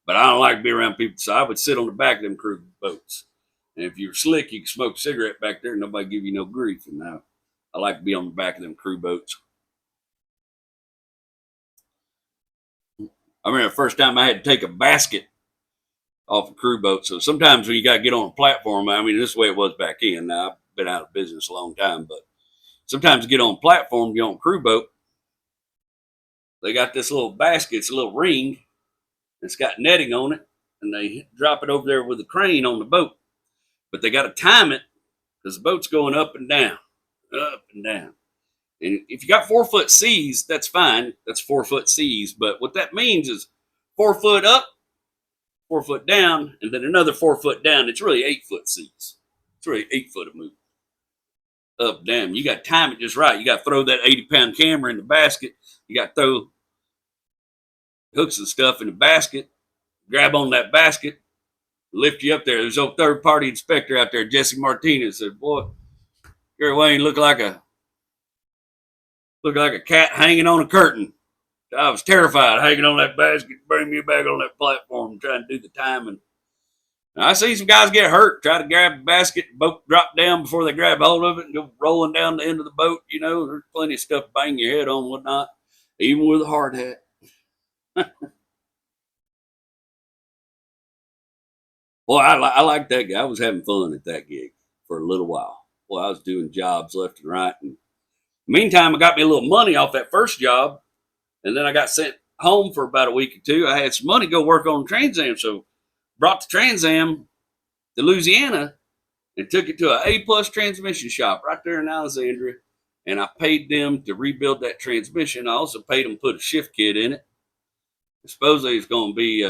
but I don't like to be around people. So I would sit on the back of them crew boats. And if you're slick, you can smoke a cigarette back there and nobody give you no grief. And I like to be on the back of them crew boats. I remember the first time I had to take a basket off a crew boat. So sometimes when you got to get on a platform, I mean, this is the way it was back then. Now, I've been out of business a long time, but sometimes you get on a platform, get on a crew boat, they got this little basket, it's a little ring, it's got netting on it, and they drop it over there with a crane on the boat. But they got to time it because the boat's going up and down, up and down. And if you got 4-foot seas, that's fine. That's 4-foot seas. But what that means is 4 foot up, 4 foot down, and then another 4 foot down. It's really 8-foot seas. It's really 8 foot of movement. Up, down. You got to time it just right. You got to throw that 80-pound camera in the basket. You got to throw hooks and stuff in the basket. Grab on that basket. Lift you up there. There's a third-party inspector out there, Jesse Martinez, said, "Boy, Gary Wayne looked like a cat hanging on a curtain." I was terrified hanging on that basket, bring me back on that platform, trying to do the timing. Now, I see some guys get hurt, try to grab the basket, boat drop down before they grab hold of it and go rolling down the end of the boat. You know, there's plenty of stuff to bang your head on and whatnot, even with a hard hat. Well, I like that guy. I was having fun at that gig for a little while. Well, I was doing jobs left and right. And meantime, I got me a little money off that first job. And then I got sent home for about a week or two. I had some money to go work on the Trans Am. So brought the Trans Am to Louisiana and took it to an A-plus transmission shop right there in Alexandria. And I paid them to rebuild that transmission. I also paid them to put a shift kit in it. Supposedly it's going to be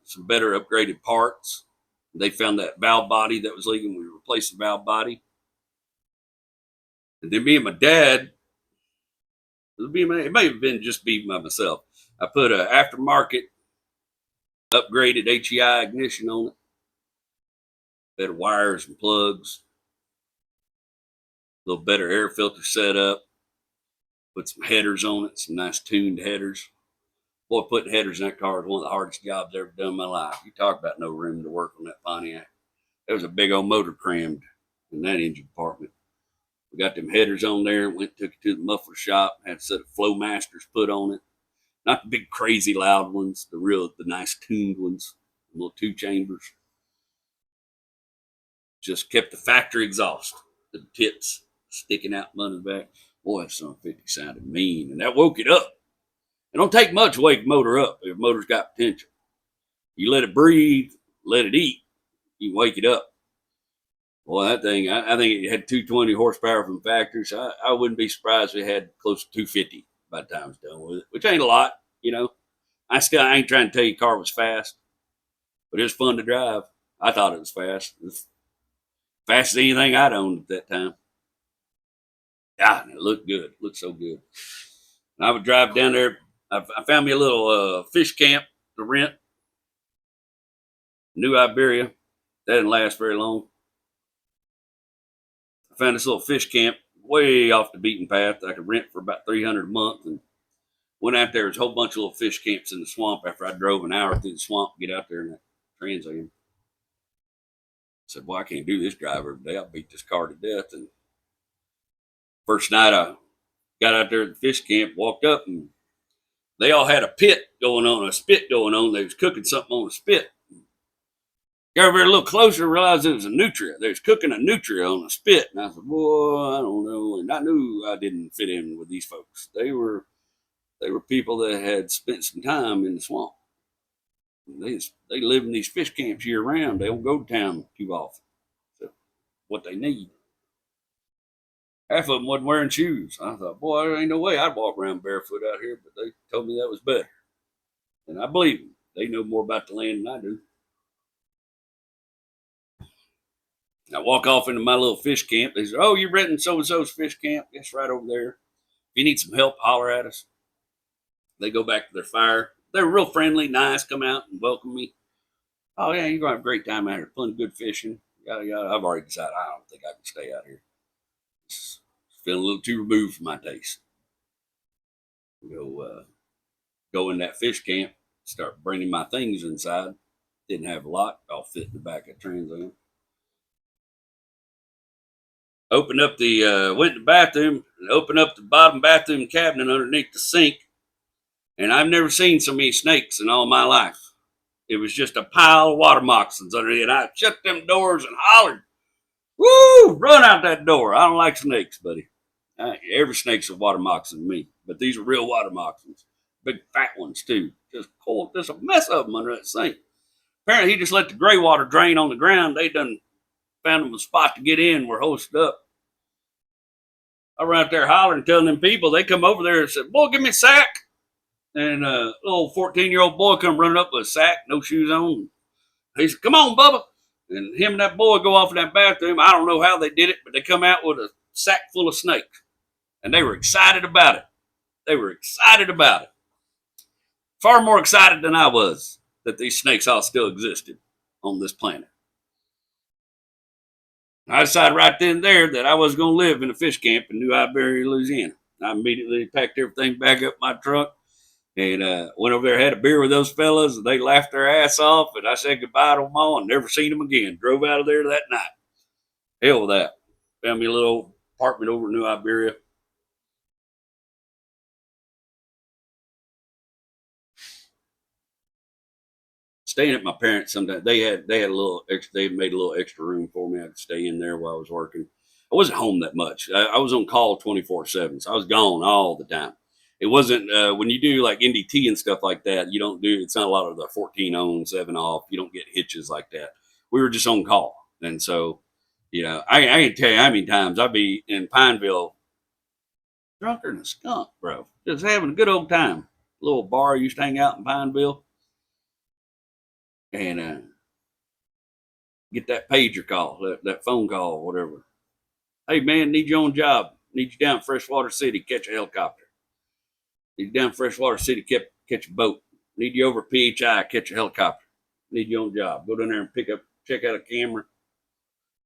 some better upgraded parts. They found that valve body that was leaking. We replaced the valve body. And then me and my dad, it may have been just me by myself. I put an aftermarket upgraded HEI ignition on it. Better wires and plugs. A little better air filter setup. Put some headers on it, some nice tuned headers. Boy, putting headers in that car was one of the hardest jobs I've ever done in my life. You talk about no room to work on that Pontiac. There was a big old motor crammed in that engine compartment. We got them headers on there, took it to the muffler shop, had a set of flow masters put on it. Not the big crazy loud ones, the nice tuned ones, little 2 chambers. Just kept the factory exhaust, the tips sticking out from under the back. Boy, that son of 50 sounded mean, and that woke it up. It don't take much to wake the motor up if the motor's got potential. You let it breathe, let it eat, you can wake it up. Boy, that thing, I think it had 220 horsepower from factory, so I wouldn't be surprised if it had close to 250 by the time I was done with it, which ain't a lot, you know. I ain't trying to tell you car was fast, but it was fun to drive. I thought it was fast. It was fast as anything I'd owned at that time. God, it looked good. It looked so good. And I would drive down there. I found me a little fish camp to rent. New Iberia. That didn't last very long. I found this little fish camp way off the beaten path that I could rent for about $300 a month, and went out there. There's a whole bunch of little fish camps in the swamp. After I drove an hour through the swamp to get out there in that Trans Am, I said, "Well, I can't do this drive every day. I'll beat this car to death." And first night I got out there at the fish camp, walked up, and they all had a pit going on, a spit going on. They was cooking something on a spit. Got over there a little closer, realized it was a nutria. They was cooking a nutria on a spit. And I said, "Boy, I don't know." And I knew I didn't fit in with these folks. They were people that had spent some time in the swamp. They live in these fish camps year round. They don't go to town too often. So what they need. Half of them wasn't wearing shoes. I thought, boy, there ain't no way I'd walk around barefoot out here. But they told me that was better. And I believe them. They know more about the land than I do. I walk off into my little fish camp. They said, "Oh, you're renting so-and-so's fish camp? It's right over there. If you need some help, holler at us." They go back to their fire. They were real friendly, nice, come out and welcome me. "Oh, yeah, you're going to have a great time out here. Plenty of good fishing. Yada, yada." I've already decided I don't think I can stay out here. It's feeling a little too removed for my taste. Go in that fish camp, start bringing my things inside. Didn't have a lot. All fit in the back of the Trans Am. Opened up went to the bathroom and opened up the bottom bathroom cabinet underneath the sink. And I've never seen so many snakes in all my life. It was just a pile of water moccasins underneath. And I shut them doors and hollered, "Woo! Run out that door. I don't like snakes, buddy." Every snake's a water moccasin to me. But these are real water moccasins. Big fat ones, too. Just cold. There's a mess of them under that sink. Apparently, he just let the gray water drain on the ground. They done found them a spot to get in. We're hosted up. I run out there hollering, telling them people. They come over there and said, "Boy, give me a sack." And a little 14-year-old boy come running up with a sack, no shoes on. He said, "Come on, Bubba." And him and that boy go off in that bathroom. I don't know how they did it, but they come out with a sack full of snakes. And they were excited about it. They were excited about it. Far more excited than I was that these snakes all still existed on this planet. I decided right then and there that I was going to live in a fish camp in New Iberia, Louisiana. I immediately packed everything back up in my trunk and went over there, had a beer with those fellas, and they laughed their ass off. And I said goodbye to them all and never seen them again. Drove out of there that night. Hell with that. Found me a little apartment over in New Iberia. Staying at my parents sometimes. They had a little extra. They made a little extra room for me. I could stay in there while I was working. I wasn't home that much. I was on call 24/7, so I was gone all the time. It wasn't when you do like NDT and stuff like that. You don't do. It's not a lot of the 14 on, 7 off. You don't get hitches like that. We were just on call, and so I can tell you how many times I'd be in Pineville, drunker than a skunk, bro, just having a good old time. Little bar I used to hang out in Pineville. And get that pager call, that phone call, whatever. "Hey, man, need you on job. Need you down in Freshwater City, catch a helicopter. Need you down in Freshwater City, catch a boat. Need you over at PHI, catch a helicopter. Need you on job. Go down there and check out a camera.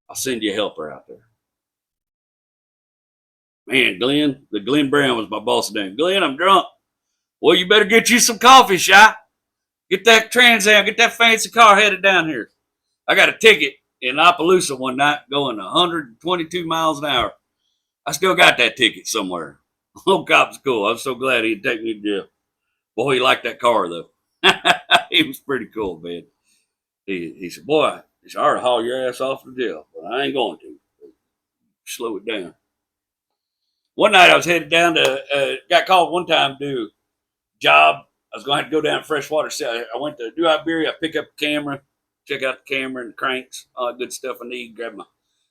I'll send you a helper out there." Man, Glenn Brown was my boss then. "Glenn, I'm drunk." "Well, you better get you some coffee, Shy. Get that Trans Am, get that fancy car headed down here. I got a ticket in Opelousas one night going 122 miles an hour. I still got that ticket somewhere." Old cop's cool. I'm so glad he'd take me to jail. Boy, he liked that car, though. He was pretty cool, man. He said, "Boy, it's hard to haul your ass off to jail, but I ain't going to. Slow it down." One night I was headed down to, got called one time to do a job. I was going to have to go down to Freshwater City. I went to New Iberia. I pick up the camera, check out the camera and the cranks, all that good stuff I need, grab my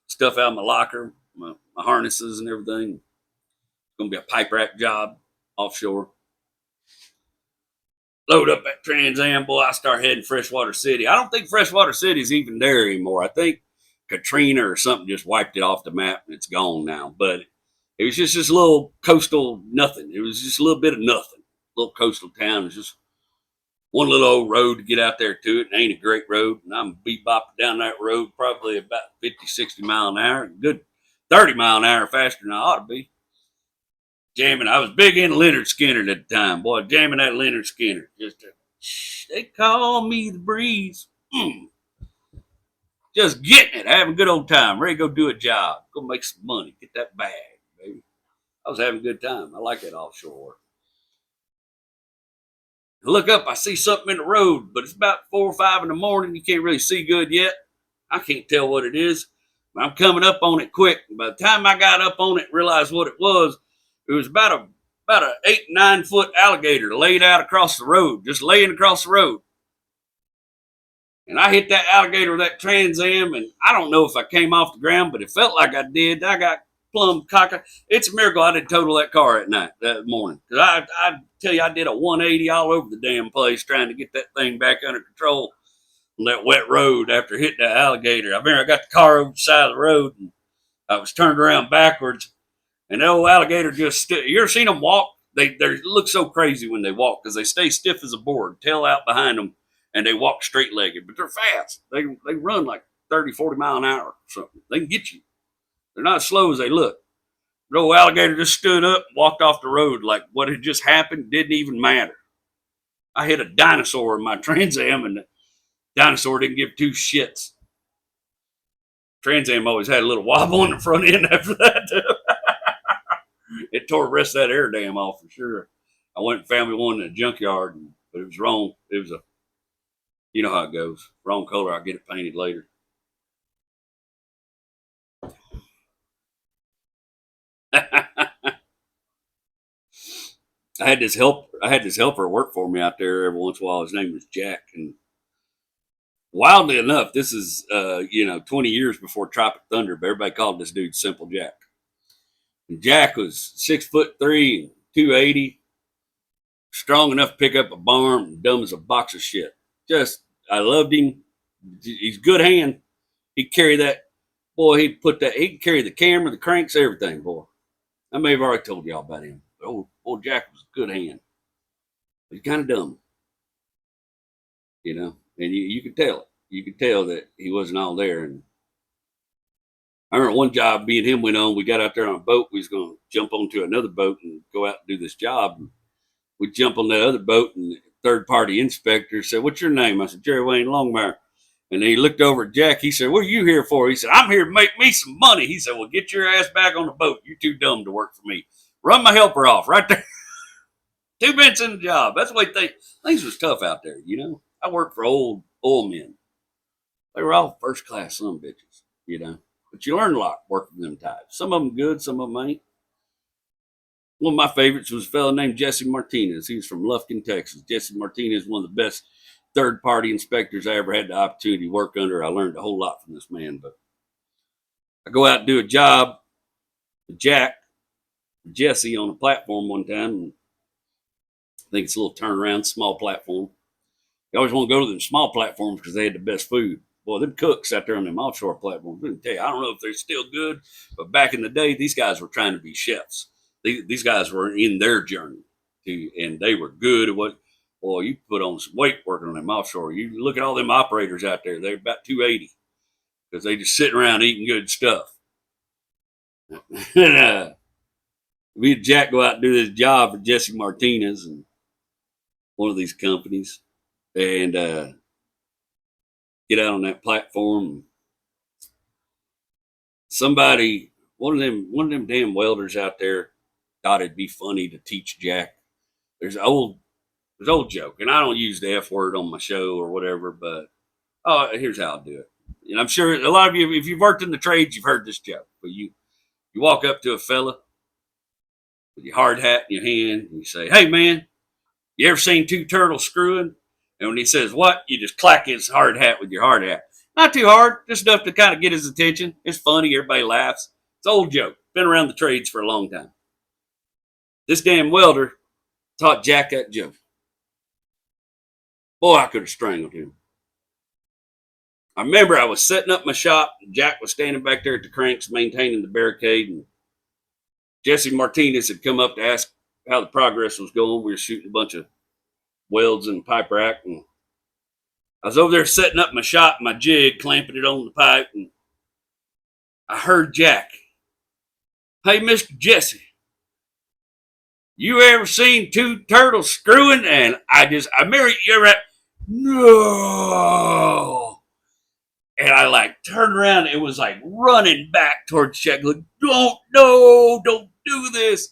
stuff out of my locker, my harnesses and everything. It's going to be a pipe rack job. offshore. Load up that Trans Am, boy, I start heading Freshwater City. I don't think Freshwater City is even there anymore. I think Katrina or something just wiped it off the map and it's gone now. But it was just this little coastal nothing. It was just a little bit of nothing. Little coastal town. It was just one little old road to get out there to it. It ain't a great road. And I'm bebopping down that road probably about 50, 60 mile an hour. Good 30 mile an hour faster than I ought to be. Jamming. I was big into Leonard Skinner at the time. Boy, jamming that Leonard Skinner. They call me the breeze. Just getting it. Having a good old time. Ready to go do a job. Go make some money. Get that bag, baby. I was having a good time. I like that offshore work. I look up, I see something in the road, but it's about 4 or 5 in the morning. You can't really see good yet. I can't tell what it is. But I'm coming up on it quick. By the time I got up on it, realized what it was about a 8, 9 foot alligator laid out across the road, just laying across the road. And I hit that alligator with that Trans Am, and I don't know if I came off the ground, but it felt like I did. I got plumb cocky. It's a miracle I didn't total that car at night, that morning. Because I tell you, I did a 180 all over the damn place trying to get that thing back under control on that wet road after hitting that alligator. I remember I got the car over the side of the road, and I was turned around backwards, and that old alligator just stood. You ever seen them walk? They look so crazy when they walk because they stay stiff as a board, tail out behind them, and they walk straight-legged, but they're fast. They run like 30, 40 mile an hour or something. They can get you. They're not as slow as they look. The old alligator just stood up and walked off the road like what had just happened didn't even matter. I hit a dinosaur in my Trans Am, and the dinosaur didn't give 2 shits. Trans Am always had a little wobble on the front end after that. It tore the rest of that air dam off for sure. I went and found me one in a junkyard, but it was wrong. It was you know how it goes. Wrong color. I'll get it painted later. I had this helper work for me out there every once in a while. His name was Jack, and wildly enough, this is 20 years before Tropic Thunder, but everybody called this dude Simple Jack. And Jack was 6'3" and 280, strong enough to pick up a barn, and dumb as a box of shit. I loved him. He's a good hand. He'd carry that, boy. He could carry the camera, the cranks, everything, boy. I may have already told y'all about him. But old Jack was a good hand. He's kind of dumb, and you could tell it. You could tell that he wasn't all there. And I remember one job me and him went on. We got out there on a boat. We was going to jump onto another boat and go out and do this job. And we jump on that other boat, and the third-party inspector said, "What's your name?" I said, "Jerry Wayne Longmire." And then he looked over at Jack. He said, "What are you here for?" He said, "I'm here to make me some money." He said, "Well, get your ass back on the boat. You're too dumb to work for me. Run my helper off right there." 2 minutes in the job. That's the way things was tough out there, I worked for old oil men. They were all first-class son of bitches, But you learn a lot working them types. Some of them good, some of them ain't. One of my favorites was a fellow named Jesse Martinez. He was from Lufkin, Texas. Jesse Martinez, one of the best third-party inspectors I ever had the opportunity to work under. I learned a whole lot from this man. But I go out and do a job with Jesse on a platform one time. And I think it's a little turnaround, small platform. You always want to go to them small platforms because they had the best food. Boy, them cooks out there on them offshore platforms, I can tell you, I don't know if they're still good, but back in the day, these guys were trying to be chefs. These guys were in their journey, and they were good at what, boy, you put on some weight working on them offshore. You look at all them operators out there, they're about 280 because they just sitting around eating good stuff. And me and Jack go out and do this job for Jesse Martinez and one of these companies, and get out on that platform. Somebody, one of them damn welders out there thought it'd be funny to teach Jack. There's an old joke, and I don't use the F word on my show or whatever, but here's how I'll do it. And I'm sure a lot of you, if you've worked in the trades, you've heard this joke. But you walk up to a fella with your hard hat in your hand, and you say, "Hey man, you ever seen 2 turtles screwing?" And when he says, "What?" you just clack his hard hat with your hard hat. Not too hard, just enough to kind of get his attention. It's funny, everybody laughs. It's an old joke. Been around the trades for a long time. This damn welder Taught Jack that joke. Boy, I could have strangled him. I remember I was setting up my shop. And Jack was standing back there at the cranks maintaining the barricade. And Jesse Martinez had come up to ask how the progress was going. We were shooting a bunch of welds in the pipe rack. And I was over there setting up my shop, my jig, clamping it on the pipe. And I heard Jack, "Hey, Mr. Jesse, you ever seen two turtles screwing?" And I remember you ever, no. And I like turned around. It was like running back towards Jack, like, don't do this.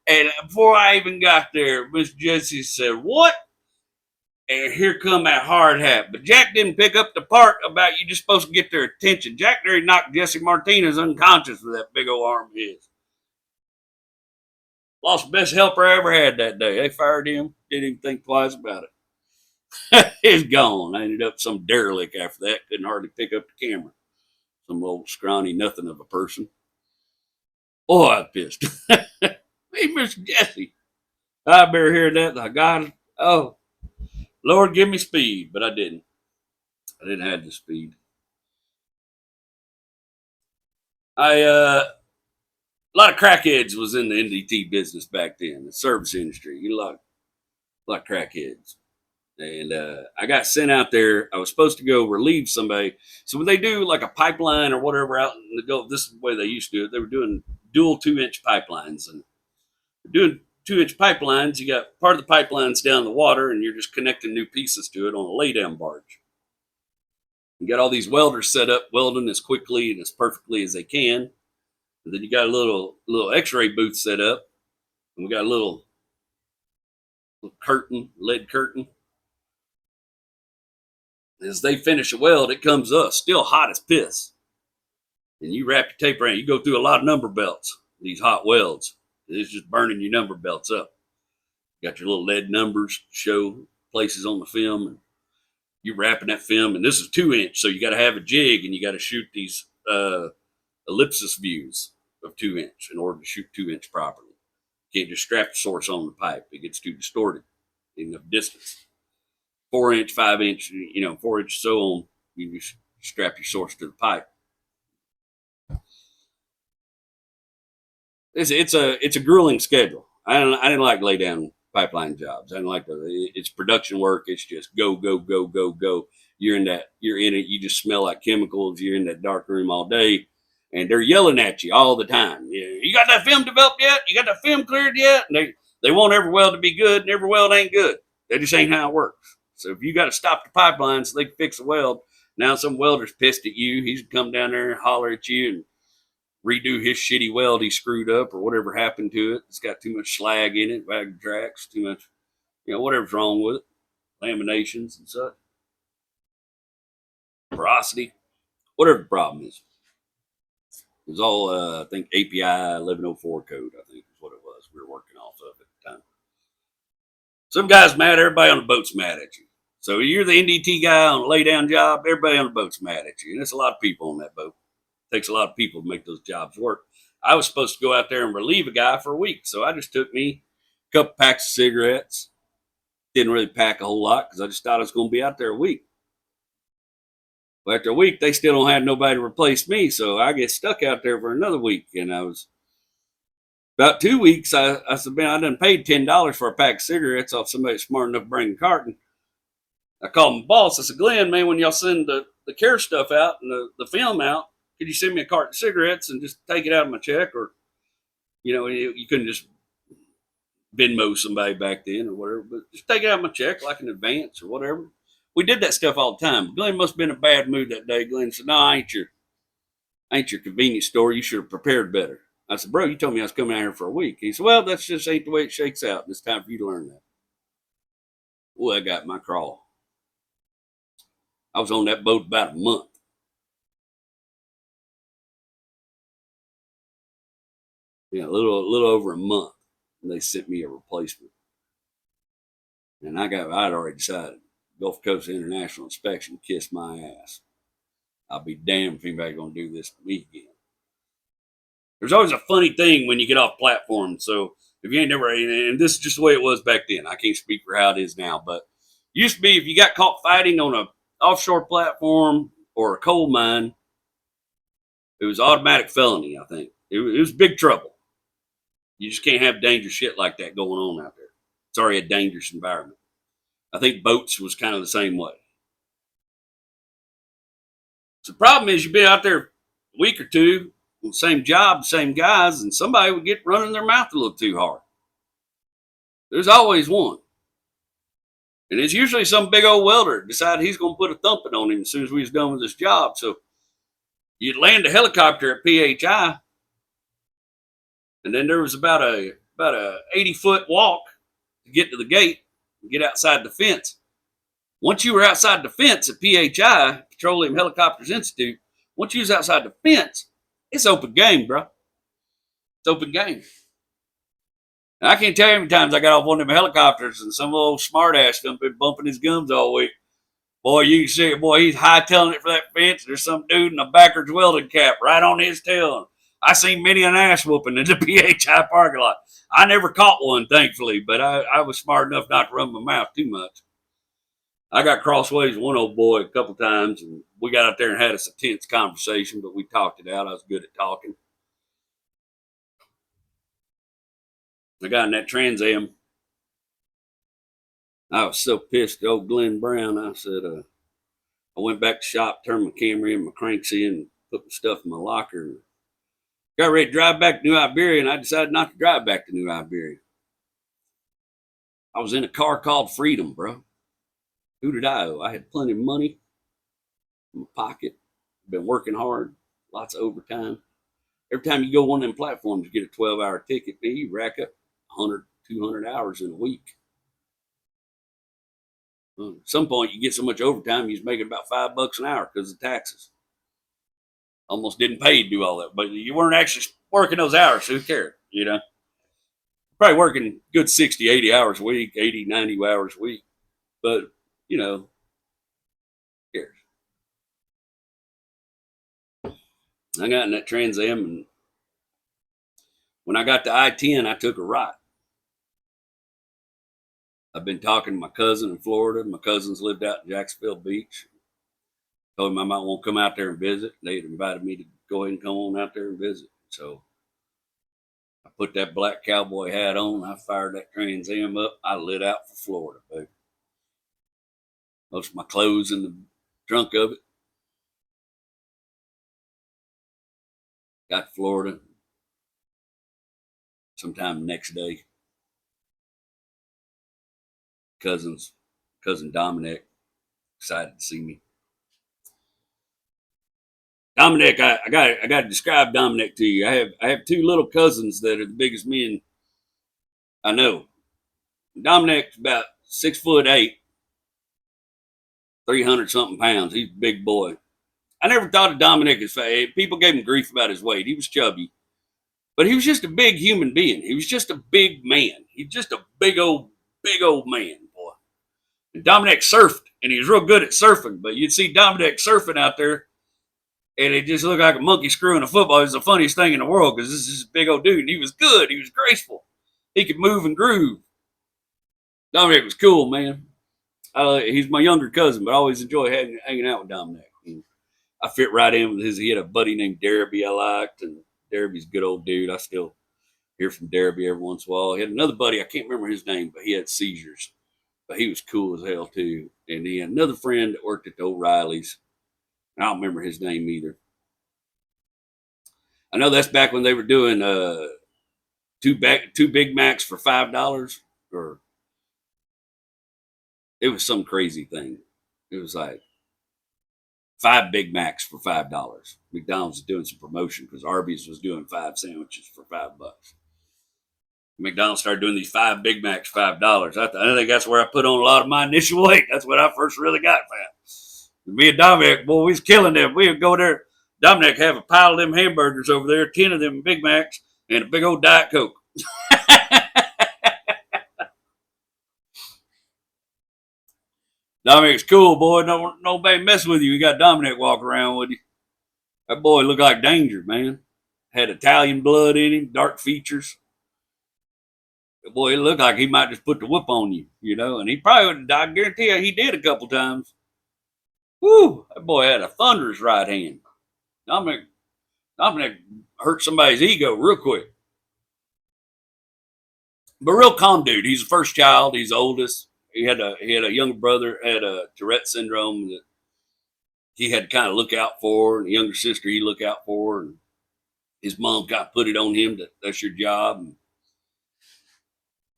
And before I even got there, Miss Jessie said, "What?" And here come that hard hat. But Jack didn't pick up the part about you just supposed to get their attention. Jack there knocked Jesse Martinez unconscious with that big old arm of his. Lost the best helper I ever had that day. They fired him. Didn't even think twice about it. He's gone. I ended up some derelict after that. Couldn't hardly pick up the camera. Some old scrawny nothing of a person. Oh, I was pissed. Hey, Mr. Jesse. I better hear that. I got it. Oh, Lord, give me speed. But I didn't. I didn't have the speed. A lot of crackheads was in the NDT business back then, the service industry. You know, a lot of crackheads. And I got sent out there. I was supposed to go relieve somebody. So when they do like a pipeline or whatever out in the Gulf, this is the way they used to do it. They were doing dual 2-inch pipelines. And doing 2-inch pipelines, you got part of the pipelines down the water, and you're just connecting new pieces to it on a laydown barge. You got all these welders set up welding as quickly and as perfectly as they can. And then you got a little X-ray booth set up, and we got a little curtain, lead curtain. As they finish a weld, it comes up still hot as piss, and you wrap your tape around. You go through a lot of number belts. These hot welds, it's just burning your number belts up. You got your little lead numbers show places on the film, and you're wrapping that film. And this is 2-inch, so you got to have a jig, and you got to shoot these ellipsis views of 2-inch in order to shoot 2-inch properly. You can't just strap the source on the pipe; it gets too distorted in the distance. 4-inch, 5-inch, 4-inch, so on. You just strap your source to the pipe. It's a grueling schedule. I didn't like lay down pipeline jobs. I didn't like it's production work. It's just go. You're in it. You just smell like chemicals. You're in that dark room all day, and they're yelling at you all the time. You got that film developed yet? You got that film cleared yet? And they want every weld to be good, and every weld ain't good. That just ain't how it works. So if you got to stop the pipeline so they can fix the weld, now some welder's pissed at you. He's come down there and holler at you and redo his shitty weld he screwed up or whatever happened to it. It's got too much slag in it, bag tracks, too much, whatever's wrong with it, laminations and such, porosity, whatever the problem is. It was all, I think, API 1104 code, I think is what it was we were working off of at the time. Some guy's mad, everybody on the boat's mad at you. So you're the NDT guy on a lay-down job, everybody on the boat's mad at you. And there's a lot of people on that boat. It takes a lot of people to make those jobs work. I was supposed to go out there and relieve a guy for a week. So I just took me a couple packs of cigarettes. Didn't really pack a whole lot because I just thought I was going to be out there a week. Well, after a week, they still don't have nobody to replace me. So I get stuck out there for another week. And I was about 2 weeks. I said, man, I done paid $10 for a pack of cigarettes off somebody smart enough to bring a carton. I called my boss. I said, Glenn, man, when y'all send the care stuff out and the film out, could you send me a carton of cigarettes and just take it out of my check? Or, you couldn't just Venmo somebody back then or whatever, but just take it out of my check like an advance or whatever. We did that stuff all the time. Glenn must have been in a bad mood that day. Glenn said, no, I ain't your convenience store. You should have prepared better. I said, bro, you told me I was coming out here for a week. He said, well, that's just ain't the way it shakes out. It's time for you to learn that. Well, I got my crawl. I was on that boat about a month. A little over a month. And they sent me a replacement. And I'd already decided, Gulf Coast International Inspection, kiss my ass. I'll be damned if anybody's going to do this to me again. There's always a funny thing when you get off platform. So If you ain't never, and this is just the way it was back then. I can't speak for how it is now, but used to be if you got caught fighting on a offshore platform or a coal mine, it was automatic felony. I think it was big trouble. You just can't have dangerous shit like that going on out there. It's already a dangerous environment. I think boats was kind of the same way. So the problem is you've been out there a week or two, same job, same guys, and somebody would get running their mouth a little too hard. There's always one. And it's usually some big old welder decide he's going to put a thumping on him as soon as we was done with this job. So you'd land a helicopter at PHI, and then there was about a 80-foot walk to get to the gate and get outside the fence. Once you were outside the fence at PHI, Petroleum Helicopters Institute, once you was outside the fence, it's open game, bro. It's open game. And I can't tell you how many times I got off one of them helicopters and some little smart ass done been bumping his gums all week. Boy, you can see it. Boy, he's hightailing it for that fence. There's some dude in a backwards welding cap right on his tail. I seen many an ass whooping in the PHI parking lot. I never caught one, thankfully, but I was smart enough not to run my mouth too much. I got crossways with one old boy a couple times, and we got out there and had us a tense conversation, but we talked it out. I was good at talking. I got in that Trans Am. I was so pissed at old Glenn Brown. I said, I went back to shop, turned my Camry and my cranks in, and put my stuff in my locker. Got ready to drive back to New Iberia, and I decided not to drive back to New Iberia. I was in a car called Freedom, bro. Who did I owe? I had plenty of money in my pocket. Been working hard, lots of overtime. Every time you go on them platforms, you get a 12-hour ticket. Man, you rack up 100, 200 hours in a week. At some point, you get so much overtime, you're making about $5 an hour because of taxes. Almost didn't pay to do all that, but you weren't actually working those hours, so who cared, you know? Probably working good 60, 80 hours a week, 80, 90 hours a week. But, you know, who cares? I got in that Trans Am, and when I got to I-10, I took a right. I've been talking to my cousin in Florida. My cousins lived out in Jacksonville Beach. Told him I might want to come out there and visit. They had invited me to go ahead and come on out there and visit. So I put that black cowboy hat on. I fired that Trans Am up. I lit out for Florida, baby. Most of my clothes in the trunk of it. Got to Florida sometime the next day. Cousin Dominic excited to see me. Dominic, I got to describe Dominic to you. I have two little cousins that are the biggest men I know. Dominic's about 6'8", 300 something pounds. He's a big boy. I never thought of Dominic as fat. People gave him grief about his weight. He was chubby, but he was just a big human being. He was just a big man. He's just a big old man, boy. And Dominic surfed, and he was real good at surfing. But you'd see Dominic surfing out there, and it just looked like a monkey screwing a football. It was the funniest thing in the world because this is a big old dude. And he was good. He was graceful. He could move and groove. Dominic was cool, man. He's my younger cousin, but I always enjoy hanging out with Dominic. And I fit right in with his. He had a buddy named Derby I liked, and Derby's a good old dude. I still hear from Derby every once in a while. He had another buddy, I can't remember his name, but he had seizures. But he was cool as hell, too. And he had another friend that worked at the O'Reilly's. I don't remember his name either. I know that's back when they were doing two Big Macs for $5, or it was some crazy thing. It was like 5 Big Macs for $5. McDonald's was doing some promotion because Arby's was doing 5 sandwiches for $5. McDonald's started doing these 5 Big Macs for $5. I think that's where I put on a lot of my initial weight. That's when I first really got fat. Me and Dominic, boy, we was killing them. We would go there. Dominic have a pile of them hamburgers over there, 10 of them Big Macs, and a big old Diet Coke. Dominic's cool, boy. Nobody mess with you. You got Dominic walking around with you. That boy looked like danger, man. Had Italian blood in him, dark features. Boy, it looked like he might just put the whoop on you, and he probably would, I guarantee you he did a couple times. Woo, that boy had a thunderous right hand. I'm gonna hurt somebody's ego real quick. But real calm dude. He's the first child. He's the oldest. He had a younger brother had a Tourette syndrome that he had to kind of look out for, and the younger sister he look out for, and his mom kind of put it on him that that's your job. And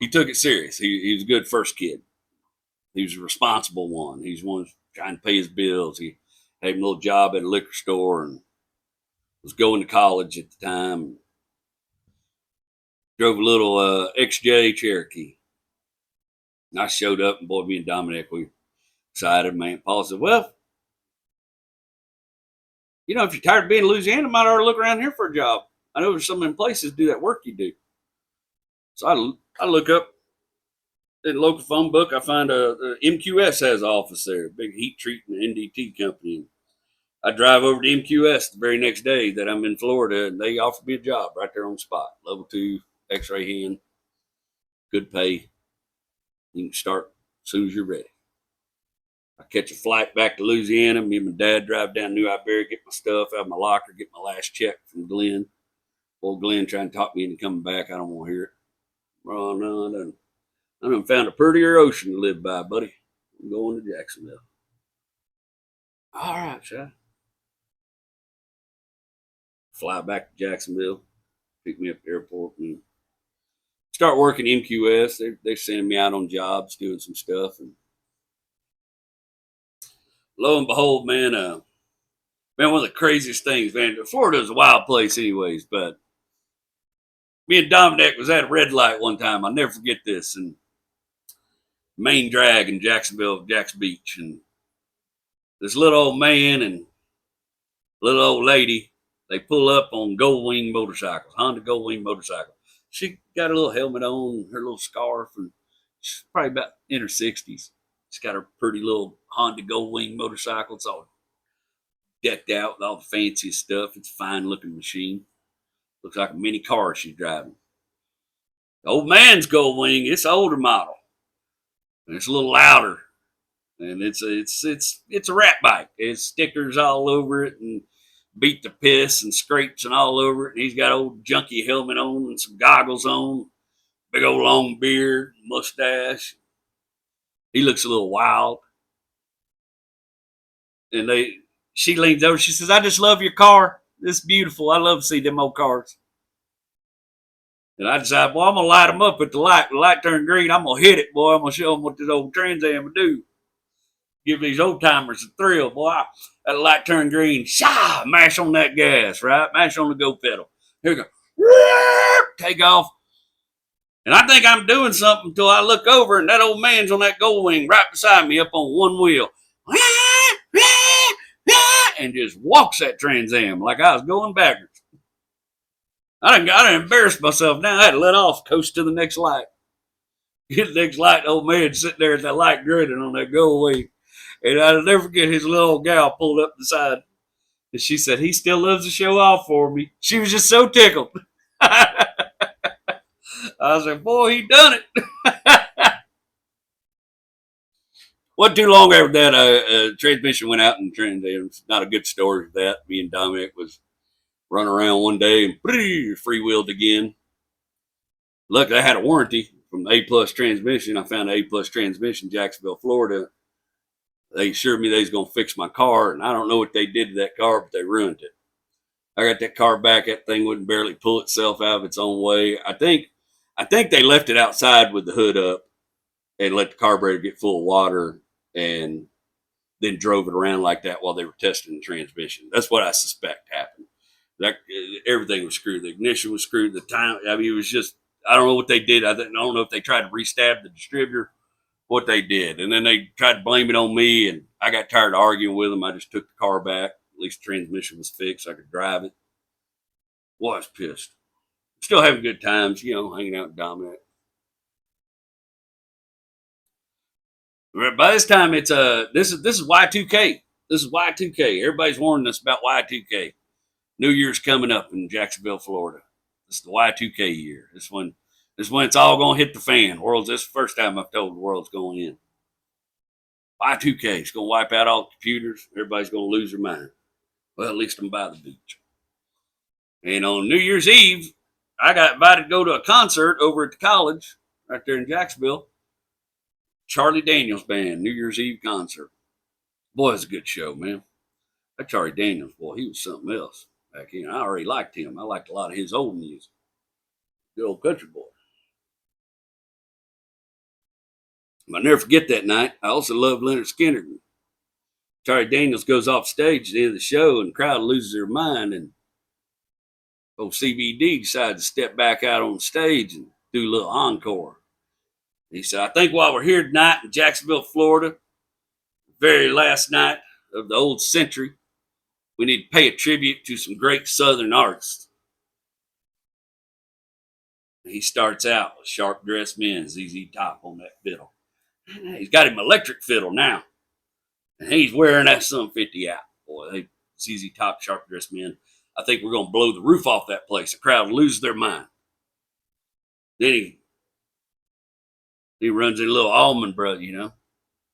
he took it serious. He was a good first kid. He was a responsible one. He's one trying to pay his bills. He had a little job at a liquor store and was going to college at the time. Drove a little XJ Cherokee. And I showed up, and boy, me and Dominic, we excited, man. Paul said, well, if you're tired of being in Louisiana, might ought to look around here for a job. I know there's some in places do that work you do. So I look up in the local phone book. I find a MQS has an office there, a big heat treatment NDT company. And I drive over to MQS the very next day that I'm in Florida, and they offered me a job right there on the spot. Level 2, X-ray hand, good pay. You can start as soon as you're ready. I catch a flight back to Louisiana. Me and my dad drive down New Iberia, get my stuff out of my locker, get my last check from Glenn. Old Glenn trying to talk me into coming back. I don't want to hear it. Oh, no, I done found a prettier ocean to live by, buddy. I'm going to Jacksonville. All right, Shy. Fly back to Jacksonville, pick me up at the airport, and start working MQS. They're sending me out on jobs, doing some stuff. And lo and behold, man, one of the craziest things, man. Florida is a wild place, anyways. But me and Dominic was at a red light one time. I'll never forget this. And main drag in Jacksonville, Jack's Beach, and this little old man and little old lady, they pull up on Gold Wing motorcycles, Honda Gold Wing motorcycle. She got a little helmet on, her little scarf, and she's probably about in her 60s. She's got her pretty little Honda Gold Wing motorcycle. It's all decked out with all the fancy stuff. It's a fine looking machine. Looks like a mini car she's driving. The old man's Gold Wing, it's an older model. And it's a little louder. And it's a rat bike. It's stickers all over it and beat the piss and scrapes and all over it. And he's got an old junky helmet on and some goggles on. Big old long beard, mustache. He looks a little wild. And she leans over. She says, I just love your car. It's beautiful. I love to see them old cars. And I decided, well, I'm going to light them up at the light. When the light turned green, I'm going to hit it, boy. I'm going to show them what this old Trans Am will do. Give these old timers a thrill, boy. That light turned green. Shah! Mash on that gas, right? Mash on the go pedal. Here we go. Take off. And I think I'm doing something until I look over and that old man's on that Gold Wing right beside me up on one wheel. And just walks that Trans Am like I was going backwards. I done embarrassed myself now. I had to let off, coast to the next light. Get the next light, the old man sitting there at that light grinning on that Gold Wing. And I'll never forget his little old gal pulled up beside. And she said, he still loves to show off for me. She was just so tickled. I said, boy, he done it. Wasn't too long after that, transmission went out, and it was not a good story for that. Me and Dominic was running around one day and free-wheeled again. Luckily, I had a warranty from the A-Plus transmission. I found an A-Plus transmission in Jacksonville, Florida. They assured me they was going to fix my car, and I don't know what they did to that car, but they ruined it. I got that car back. That thing wouldn't barely pull itself out of its own way. I think they left it outside with the hood up and let the carburetor get full of water and then drove it around like that while they were testing the transmission. That's what I suspect happened. Everything was screwed. The ignition was screwed. The time, I mean, it was just, I don't know what they did. I don't know if they tried to restab the distributor, what they did. And then they tried to blame it on me, and I got tired of arguing with them. I just took the car back. At least the transmission was fixed. I could drive it. Was pissed. Still having good times, hanging out with Dominic. By this time, it's this is Y2K. This is Y2K. Everybody's warning us about Y2K. New Year's coming up in Jacksonville, Florida. This is the Y2K year. This one, This is when it's all going to hit the fan. This is the first time I've told the world's going in. Y2K is going to wipe out all the computers. Everybody's going to lose their mind. Well, at least I'm by the beach. And on New Year's Eve, I got invited to go to a concert over at the college right there in Jacksonville. Charlie Daniels Band, New Year's Eve concert. Boy, it's a good show, man. That Charlie Daniels, boy, he was something else back then. I already liked him. I liked a lot of his old music. Good old country boy. I'll never forget that night. I also love Leonard Skinner. Charlie Daniels goes off stage at the end of the show, and the crowd loses their mind. And old CBD decides to step back out on stage and do a little encore. He said, I think while we're here tonight in Jacksonville, Florida, the very last night of the old century, we need to pay a tribute to some great Southern artists. He starts out with Sharp Dressed Men, ZZ Top on that fiddle. He's got him electric fiddle now. And he's wearing that Sun 50 out. Boy, ZZ Top, Sharp Dressed Men. I think we're going to blow the roof off that place. The crowd loses their mind. Then he runs in a little Allman Brothers, you know.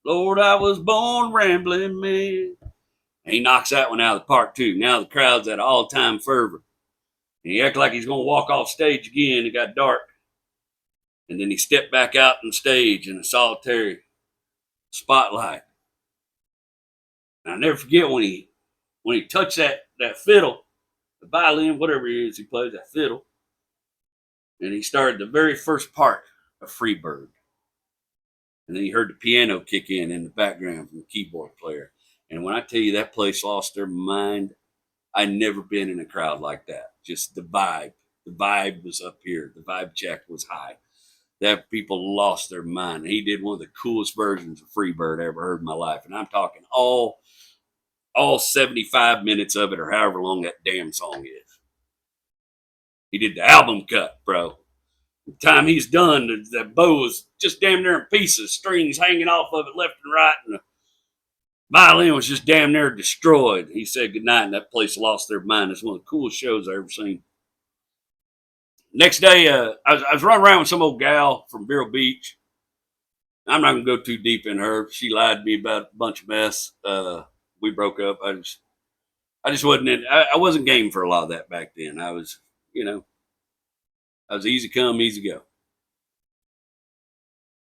Lord, I was born rambling man. And he knocks that one out of the park too. Now the crowd's at all-time fervor. And he acted like he's going to walk off stage again. It got dark. And then he stepped back out on stage in a solitary spotlight. And I'll never forget when he touched that fiddle, the violin, whatever it is he plays, that fiddle. And he started the very first part of Freebird. And then he heard the piano kick in the background from the keyboard player. And when I tell you that place lost their mind, I'd never been in a crowd like that. Just the vibe. The vibe was up here. The vibe check was high. That people lost their mind. He did one of the coolest versions of Freebird I ever heard in my life. And I'm talking all 75 minutes of it or however long that damn song is. He did the album cut, bro. The time he's done, the bow was just damn near in pieces, strings hanging off of it left and right, and the violin was just damn near destroyed. He said goodnight, and that place lost their mind. It's one of the coolest shows I've ever seen. Next day, I was running around with some old gal from Vero Beach. I'm not going to go too deep in her. She lied to me about a bunch of mess. We broke up. I just wasn't I wasn't game for a lot of that back then. I was easy come, easy go.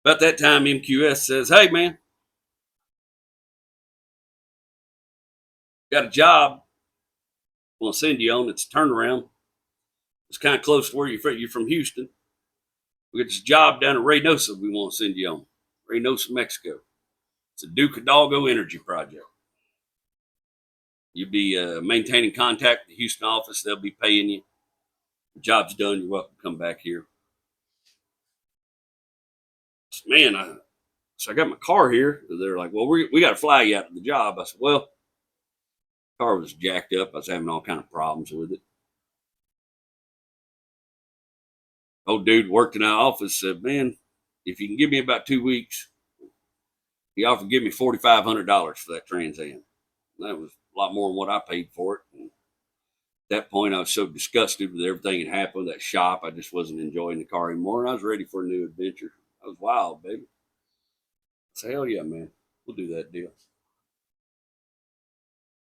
About that time, MQS says, hey, man, got a job. We'll send you on. It's a turnaround. It's kind of close to where you're from Houston. We got this job down in Reynosa we want to send you on. Reynosa, Mexico. It's a Duke Hidalgo energy project. You'll be maintaining contact with the Houston office. They'll be paying you. The job's done. You're welcome to come back here. Man, so I got my car here. They're like, well, we got to fly you out to the job. I said, well, the car was jacked up. I was having all kind of problems with it. Old dude worked in our office said, man, if you can give me about 2 weeks, he offered to give me $4,500 for that Trans Am. That was a lot more than what I paid for it. And at that point, I was so disgusted with everything that happened with that shop. I just wasn't enjoying the car anymore. And I was ready for a new adventure. I was wild, baby. I said, hell yeah, man. We'll do that deal.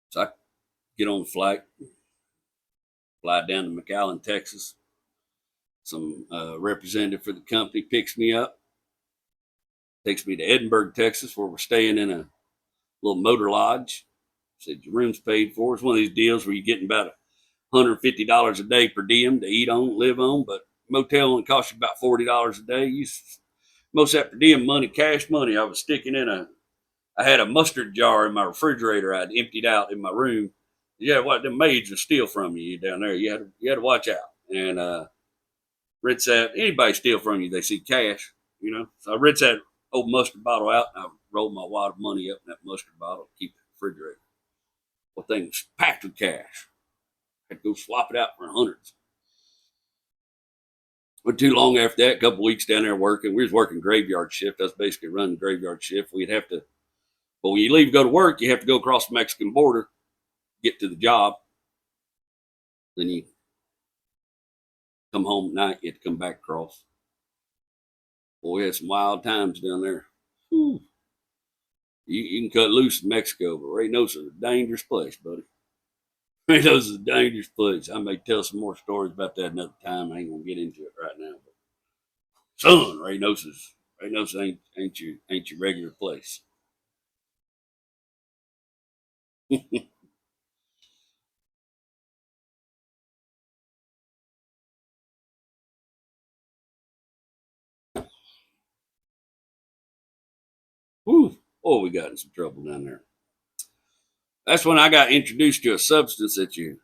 So I get on the flight, fly down to McAllen, Texas. Some representative for the company picks me up, takes me to Edinburgh, Texas, where we're staying in a little motor lodge. Said, your room's paid for. It's one of these deals where you're getting about $150 a day per diem to eat on, live on, but motel only costs you about $40 a day. Most of that per diem money, cash money, I was sticking I had a mustard jar in my refrigerator I'd emptied out in my room. Yeah, what the maids would steal from you down there. You had to watch out. And rinse that. Anybody steal from you, they see cash, So I rinsed that old mustard bottle out, and I rolled my wad of money up in that mustard bottle, keep it in the refrigerator. Well, thing was packed with cash. I had to go swap it out for hundreds. Not too long after that, a couple weeks down there working. We was working graveyard shift. I was basically running the graveyard shift. But when you leave to go to work, you have to go across the Mexican border, get to the job. Then you come home at night, you have to come back across. Boy, we had some wild times down there. Whew. You can cut loose in Mexico, but Reynosa is a dangerous place, buddy. Reynosa is a dangerous place. I may tell some more stories about that another time. I ain't gonna get into it right now. But son, Reynosa ain't your regular place. Whew. Oh, we got in some trouble down there. That's when I got introduced to a substance that you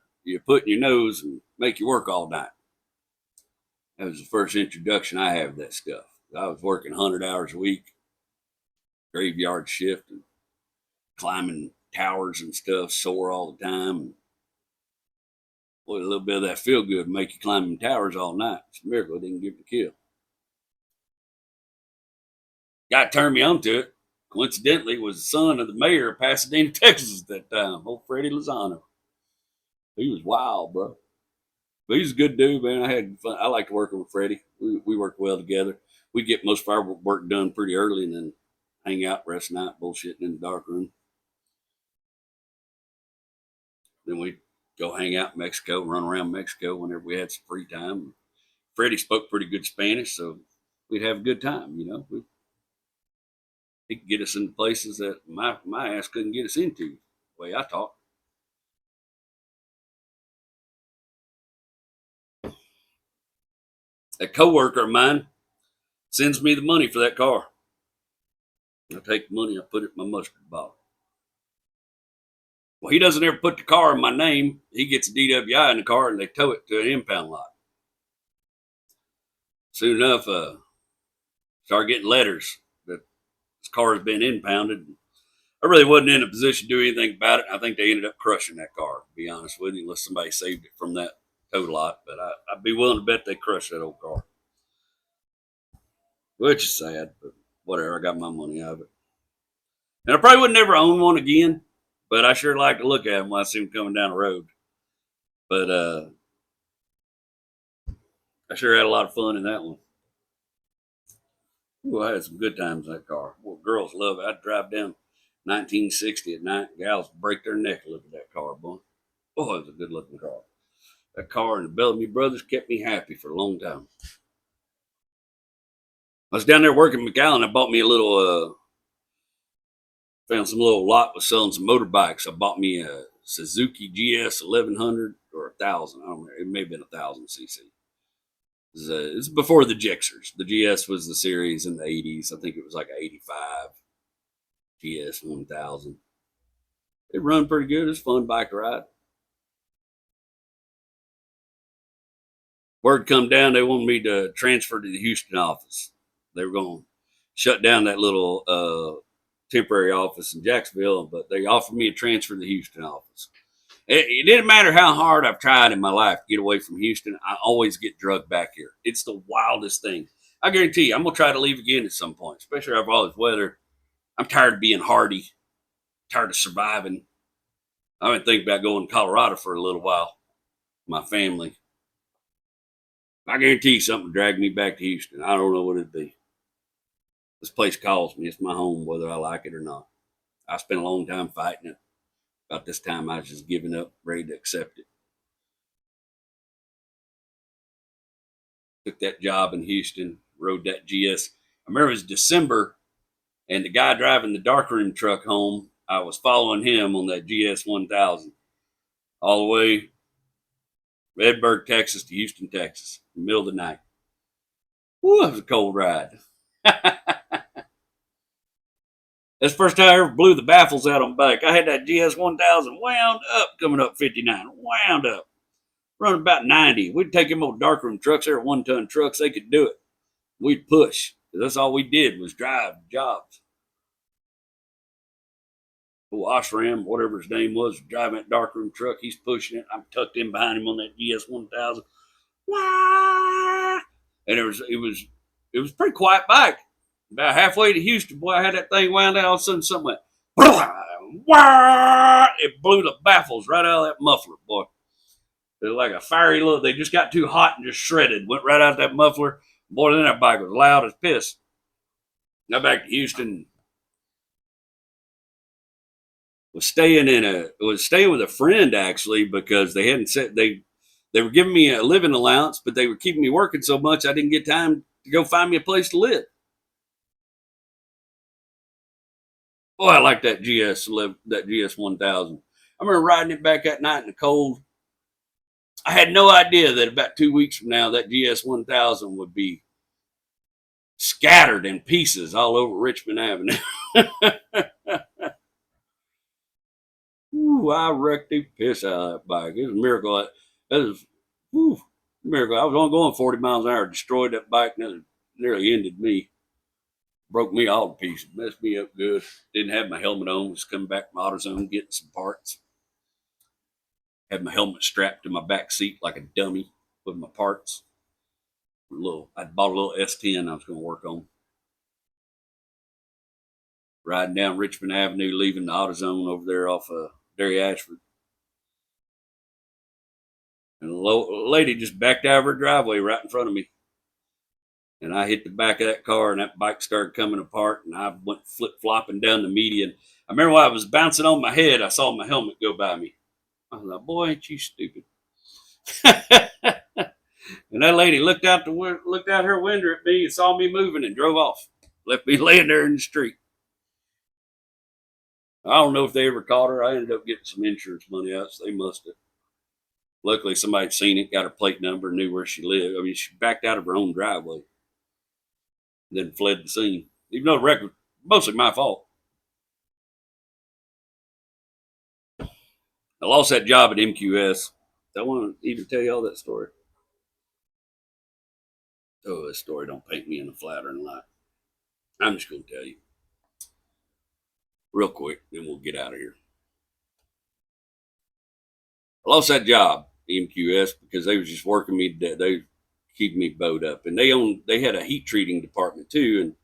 put in your nose and make you work all night. That was the first introduction I had of that stuff. I was working 100 hours a week, graveyard shift, and climbing towers and stuff, sore all the time. And boy, a little bit of that feel good make you climbing towers all night. It's a miracle it didn't give me a kill. Guy turned me onto it. Coincidentally, was the son of the mayor of Pasadena, Texas at that time, old Freddie Lozano. He was wild, bro. But he's a good dude, man. I had fun. I liked working with Freddie. We worked well together. We get most of our work done pretty early and then hang out rest of the night bullshitting in the dark room. Then we go hang out in Mexico, run around Mexico whenever we had some free time. Freddie spoke pretty good Spanish, so we'd have a good time, you know. He could get us into places that my ass couldn't get us into, the way I talk. A coworker of mine sends me the money for that car. I take the money, I put it in my mustard bottle. Well, he doesn't ever put the car in my name. He gets a DWI in the car and they tow it to an impound lot. Soon enough, start getting letters that his car has been impounded. I really wasn't in a position to do anything about it. I think they ended up crushing that car, to be honest with you, unless somebody saved it from that tow lot. But I'd be willing to bet they crushed that old car, which is sad, but whatever. I got my money out of it. And I probably would never own one again, but I sure like to look at them when I see them coming down the road. But I sure had a lot of fun in that one. Ooh, I had some good times in that car. Well, girls love it. I'd drive down 1960 at night. Gals break their neck looking at that car, boy. Oh, it was a good looking car. That car and the Bellamy Brothers kept me happy for a long time. I was down there working in McAllen. I bought me a little, found some little lot was selling some motorbikes. I bought me a Suzuki GS 1100 or 1000. I don't know. It may have been 1000 cc. It's before the Gixxers. The GS was the series in the 80s. I think it was like an 85 GS 1000. It run pretty good. It's a fun bike ride. Word come down, they wanted me to transfer to the Houston office. They were going to shut down that little temporary office in Jacksonville, but they offered me a transfer to the Houston office. It didn't matter how hard I've tried in my life to get away from Houston. I always get drugged back here. It's the wildest thing. I guarantee you, I'm going to try to leave again at some point, especially after all this weather. I'm tired of being hardy, tired of surviving. I've been thinking about going to Colorado for a little while. My family. I guarantee you something will drag me back to Houston. I don't know what it'd be. This place calls me. It's my home, whether I like it or not. I spent a long time fighting it. About this time, I was just giving up, ready to accept it. Took that job in Houston, rode that GS. I remember it was December, and the guy driving the darkroom truck home, I was following him on that GS 1000 all the way Redburg, Texas to Houston, Texas, in the middle of the night. Woo, that was a cold ride. That's the first time I ever blew the baffles out on bike. I had that GS 1000 wound up coming up 59, wound up, running about 90. We'd take them old darkroom trucks, they were 1-ton trucks, they could do it. We'd push. That's all we did was drive jobs. Old Osram, whatever his name was, driving that darkroom truck. He's pushing it. I'm tucked in behind him on that GS 1000. And it was a pretty quiet bike. About halfway to Houston, boy, I had that thing wound out. All of a sudden, something went, it blew the baffles right out of that muffler, boy. It was like a fiery look. They just got too hot and just shredded. Went right out that muffler. Boy, then that bike was loud as piss. Got back to Houston. Was staying with a friend actually because they hadn't said they were giving me a living allowance, but they were keeping me working so much I didn't get time to go find me a place to live. Boy, I like that GS 1000. I remember riding it back that night in the cold. I had no idea that about 2 weeks from now that GS 1000 would be scattered in pieces all over Richmond Avenue. Ooh, I wrecked the piss out of that bike. It was a miracle. That was whew, a miracle. I was only going 40 miles an hour, destroyed that bike, and it nearly ended me. Broke me all to pieces, messed me up good. Didn't have my helmet on. Was coming back from AutoZone getting some parts. Had my helmet strapped to my back seat like a dummy with my parts. I bought a little S10 I was going to work on. Riding down Richmond Avenue, leaving the AutoZone over there off of Derry Ashford. And a lady just backed out of her driveway right in front of me. And I hit the back of that car, and that bike started coming apart, and I went flip-flopping down the median. I remember while I was bouncing on my head, I saw my helmet go by me. I was like, boy, ain't you stupid. And that lady looked out her window at me and saw me moving and drove off. Left me laying there in the street. I don't know if they ever caught her. I ended up getting some insurance money out, so they must have. Luckily, somebody had seen it, got her plate number, knew where she lived. I mean, she backed out of her own driveway, then fled the scene. Even though the wreck was mostly my fault. I lost that job at MQS. I want to even tell you all that story. Oh, this story don't paint me in a flattering light. I'm just going to tell you real quick, then we'll get out of here. I lost that job, MQS, because they was just working me to death. They keeping me bowed up, and they had a heat treating department too. And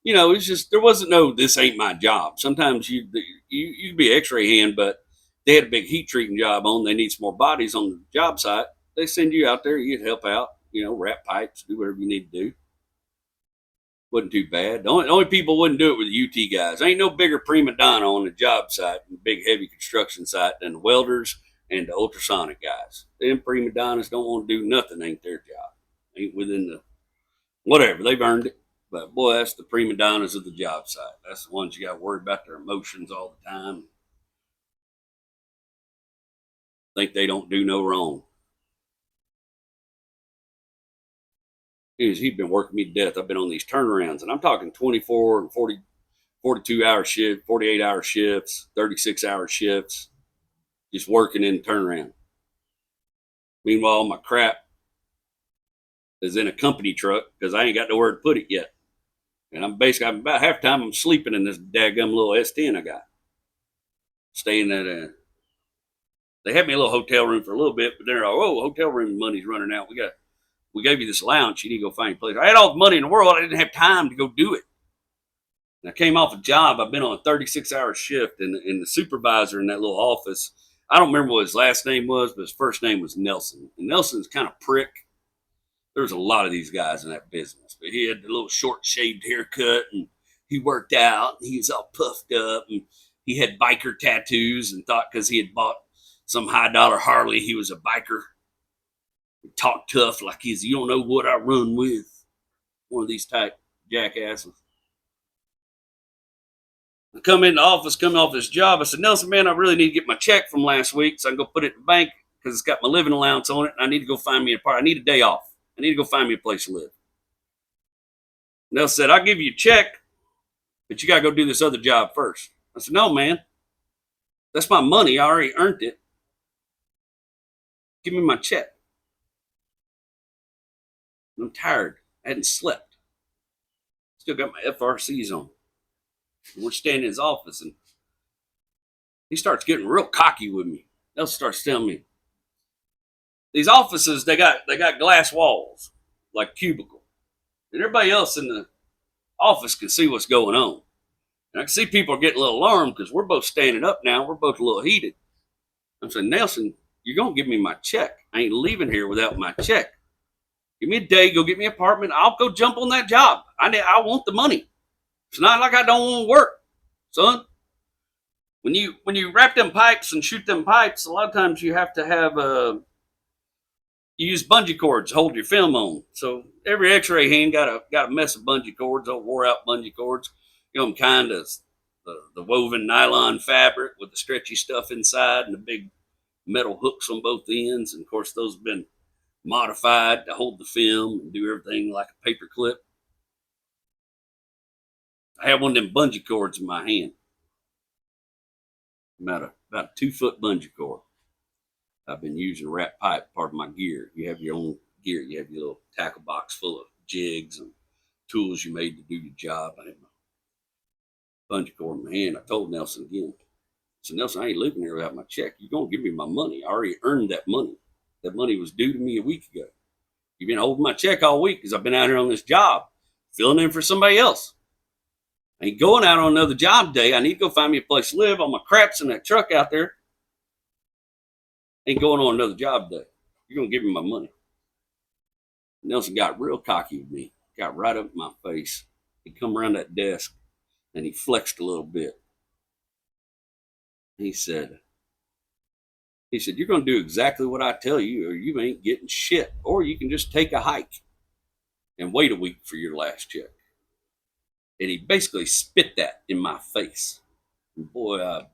it's just there wasn't no this ain't my job. Sometimes you be an X-ray hand, but they had a big heat treating job on. They need some more bodies on the job site. They send you out there, you help out, wrap pipes, do whatever you need to do. Wasn't too bad. The only people wouldn't do it with the UT guys. Ain't no bigger prima donna on the job site, big heavy construction site, than the welders and the ultrasonic guys. Them prima donnas don't want to do nothing. Ain't their job. Ain't within the whatever. They've earned it. But boy, that's the prima donnas of the job site. That's the ones you got to worry about their emotions all the time. Think they don't do no wrong. He's been working me to death. I've been on these turnarounds, and I'm talking 24 and 40, 42-hour shifts, 48-hour shifts, 36-hour shifts, just working in the turnaround. Meanwhile, my crap is in a company truck because I ain't got nowhere to put it yet. And I'm about half the time I'm sleeping in this daggum little S10 I got. Staying at they had me a little hotel room for a little bit, but they're like, oh, hotel room money's running out. We gave you this allowance. You need to go find a place. I had all the money in the world. I didn't have time to go do it. And I came off a job. I've been on a 36-hour shift, and the supervisor in that little office, I don't remember what his last name was, but his first name was Nelson. And Nelson's kind of prick. There's a lot of these guys in that business, but he had the little short shaved haircut, and he worked out, and he was all puffed up, and he had biker tattoos and thought because he had bought some high dollar Harley, he was a biker. He talked tough like you don't know what I run with. One of these type jackasses. I come in the office, coming off this job. I said, Nelson, man, I really need to get my check from last week so I can go put it in the bank because it's got my living allowance on it. And I need to go find me a part. I need a day off. I need to go find me a place to live. Nelson said, I'll give you a check, but you got to go do this other job first. I said, no, man. That's my money. I already earned it. Give me my check. I'm tired. I hadn't slept. Still got my FRCs on. And we're standing in his office, and he starts getting real cocky with me. Nelson starts telling me, these offices, they got glass walls, like cubicle. And everybody else in the office can see what's going on. And I can see people are getting a little alarmed because we're both standing up now. We're both a little heated. I'm saying, Nelson, you're going to give me my check. I ain't leaving here without my check. Give me a day, go get me an apartment. I'll go jump on that job. I want the money. It's not like I don't want to work, son. When you wrap them pipes and shoot them pipes, a lot of times you have to have you use bungee cords to hold your film on. So every X-ray hand got a mess of bungee cords, old wore out bungee cords. You know, them kind of the woven nylon fabric with the stretchy stuff inside and the big metal hooks on both ends. And of course, those have been modified to hold the film and do everything like a paper clip. I have one of them bungee cords in my hand, about a 2 foot bungee cord. I've been using a wrap pipe, part of my gear. You have your own gear. You have your little tackle box full of jigs and tools you made to do your job. I have my bungee cord in my hand. I told Nelson again. So Nelson, I ain't leaving here without my check. You're gonna give me my money. I already earned that money. That money was due to me a week ago. You've been holding my check all week because I've been out here on this job, filling in for somebody else. I ain't going out on another job day. I need to go find me a place to live. All my crap's in that truck out there. Ain't going on another job day. You're gonna give me my money. Nelson got real cocky with me. Got right up in my face. He come around that desk and he flexed a little bit. He said, you're going to do exactly what I tell you, or you ain't getting shit. Or you can just take a hike and wait a week for your last check. And he basically spit that in my face. And boy, I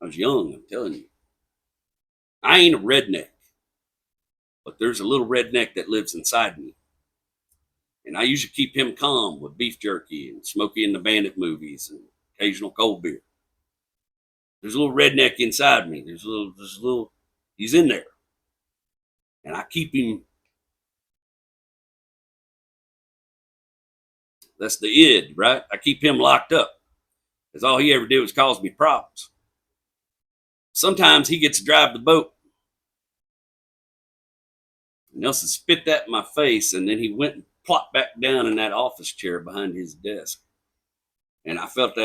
was young, I'm telling you. I ain't a redneck, but there's a little redneck that lives inside me. And I usually keep him calm with beef jerky and Smokey and the Bandit movies and occasional cold beer. There's a little redneck inside me. There's a little, he's in there. And I keep him, that's the id, right? I keep him locked up. Because all he ever did was cause me problems. Sometimes he gets to drive the boat. Nelson spit that in my face, and then he went and plopped back down in that office chair behind his desk. And I felt,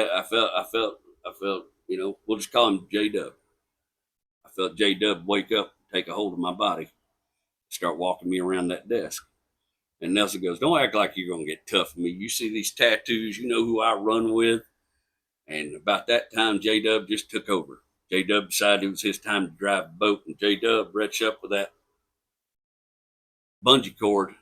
you know, we'll just call him J-Dub. I felt J-Dub wake up, take a hold of my body, start walking me around that desk. And Nelson goes, don't act like you're going to get tough with me. You see these tattoos, you know who I run with. And about that time, J-Dub just took over. J-Dub decided it was his time to drive the boat, and J-Dub reached up with that bungee cord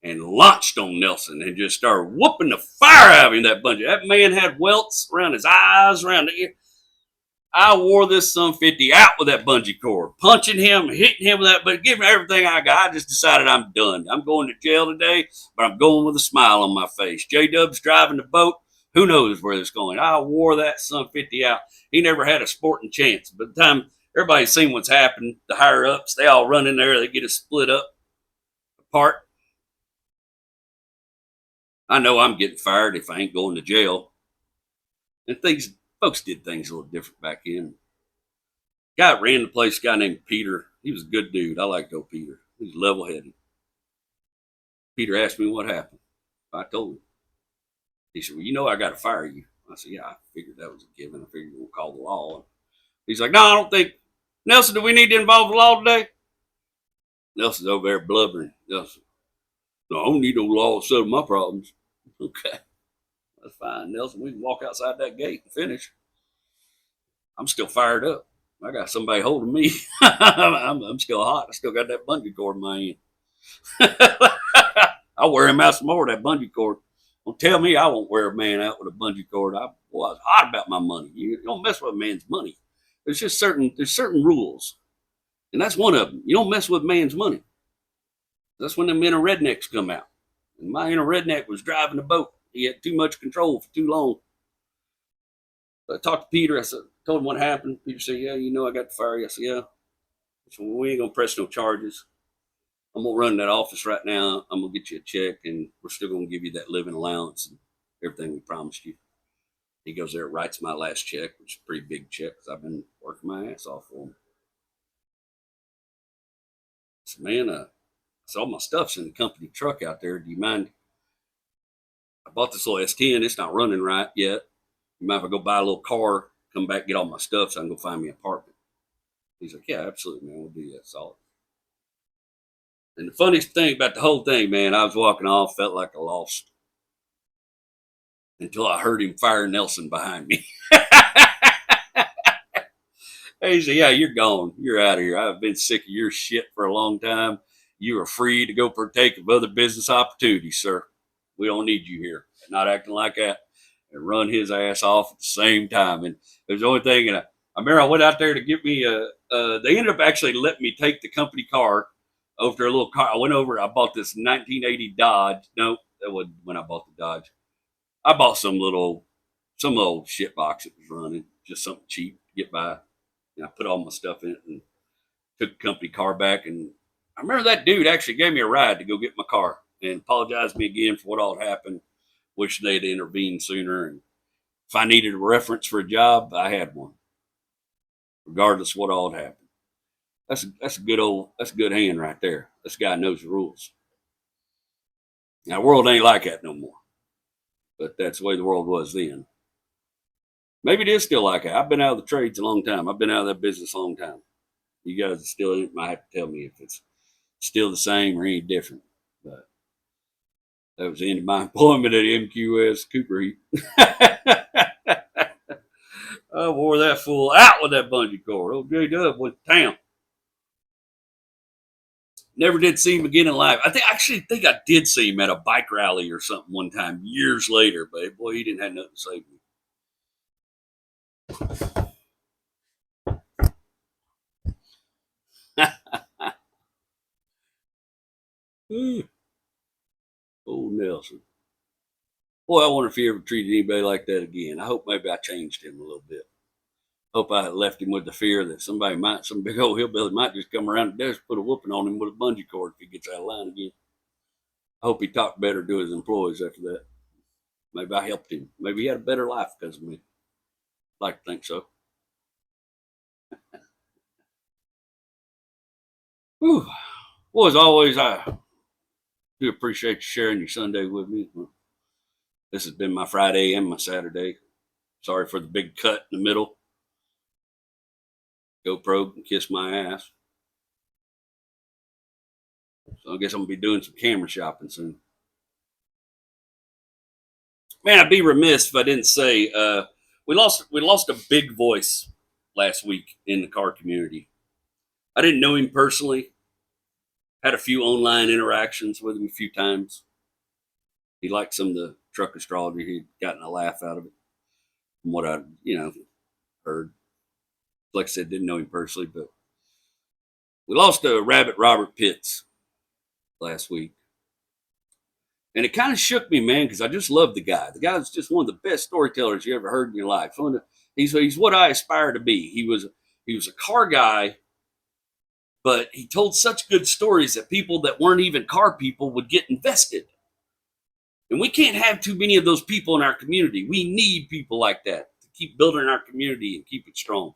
and launched on Nelson and just started whooping the fire out of him, that bungee. That man had welts around his eyes, around the ear. I wore this son 50 out with that bungee cord, punching him, hitting him with that, but giving everything I got. I just decided I'm done. I'm going to jail today, but I'm going with a smile on my face. J-Dub's driving the boat. Who knows where it's going? I wore that son 50 out. He never had a sporting chance. By the time everybody's seen what's happened, the higher ups, they all run in there. They get us split up, apart. I know I'm getting fired if I ain't going to jail. And folks did things a little different back then. Guy ran the place, a guy named Peter. He was a good dude. I liked old Peter. He was level headed. Peter asked me what happened. I told him. He said, well, you know I got to fire you. I said, yeah, I figured that was a given. I figured we'll call the law. He's like, no, I don't think. Nelson, do we need to involve the law today? Nelson's over there blubbering. Nelson, no, I don't need no law to settle my problems. Okay, that's fine, Nelson. We can walk outside that gate and finish. I'm still fired up. I got somebody holding me. I'm still hot. I still got that bungee cord in my hand. I'll wear him out some more, that bungee cord. Don't tell me I won't wear a man out with a bungee cord. I was hot about my money. You don't mess with a man's money. There's certain rules. And that's one of them. You don't mess with a man's money. That's when them inner rednecks come out. And my inner redneck was driving the boat. He had too much control for too long. So I talked to Peter. I told him what happened. Peter said, yeah, you know I got to fire you. I said, yeah. So we ain't going to press no charges. I'm going to run that office right now. I'm going to get you a check, and we're still going to give you that living allowance and everything we promised you. He goes there, writes my last check, which is a pretty big check because I've been working my ass off for him. I said, man, all my stuff's in the company truck out there. Do you mind? I bought this little S10. It's not running right yet. You mind if I go buy a little car, come back, get all my stuff so I can go find me an apartment? He's like, yeah, absolutely, man. We'll do that. Solid. And the funniest thing about the whole thing, man, I was walking off, felt like I lost. until I heard him fire Nelson behind me. He said, "Yeah, you're gone. You're out of here. I've been sick of your shit for a long time. You are free to go partake of other business opportunities, sir. We don't need you here." Not acting like that, and run his ass off at the same time. And it was the only thing. And I remember I went out there to get me they ended up actually letting me take the company car over to a little car. I went over. I bought this 1980 Dodge. No, that wasn't when I bought the Dodge. I bought some little shit box that was running, just something cheap to get by. And I put all my stuff in it and took the company car back. And I remember that dude actually gave me a ride to go get my car and apologized to me again for what all had happened. Wish they'd intervened sooner. And if I needed a reference for a job, I had one, regardless of what all had happened. That's a good hand right there. This guy knows the rules. Now the world ain't like that no more. But that's the way the world was then. Maybe it is still like that. I've been out of the trades a long time. I've been out of that business a long time. You guys still might have to tell me if it's still the same or any different. But that was the end of my employment at MQS Cooper Heat. I wore that fool out with that bungee cord. Old J Dub went to town. Never did see him again in life. I think I did see him at a bike rally or something one time years later, but boy, he didn't have nothing to say to me. Old Nelson. Boy, I wonder if he ever treated anybody like that again. I hope maybe I changed him a little bit. Hope I left him with the fear that some big old hillbilly might just come around the desk, put a whooping on him with a bungee cord if he gets out of line again. I hope he talked better to his employees after that. Maybe I helped him. Maybe he had a better life because of me. I'd like to think so. Whew. Well, as always, I do appreciate you sharing your Sunday with me. This has been my Friday and my Saturday. Sorry for the big cut in the middle. GoPro can kiss my ass. So I guess I'm gonna be doing some camera shopping soon. Man, I'd be remiss if I didn't say we lost a big voice last week in the car community. I didn't know him personally. Had a few online interactions with him a few times. He liked some of the truck astrology. He'd gotten a laugh out of it from what I, heard. Like I said, didn't know him personally, but we lost a Rabbit Robert Pitts last week. And it kind of shook me, man, because I just love the guy. The guy's just one of the best storytellers you ever heard in your life. He's what I aspire to be. He was a car guy, but he told such good stories that people that weren't even car people would get invested. And we can't have too many of those people in our community. We need people like that to keep building our community and keep it strong.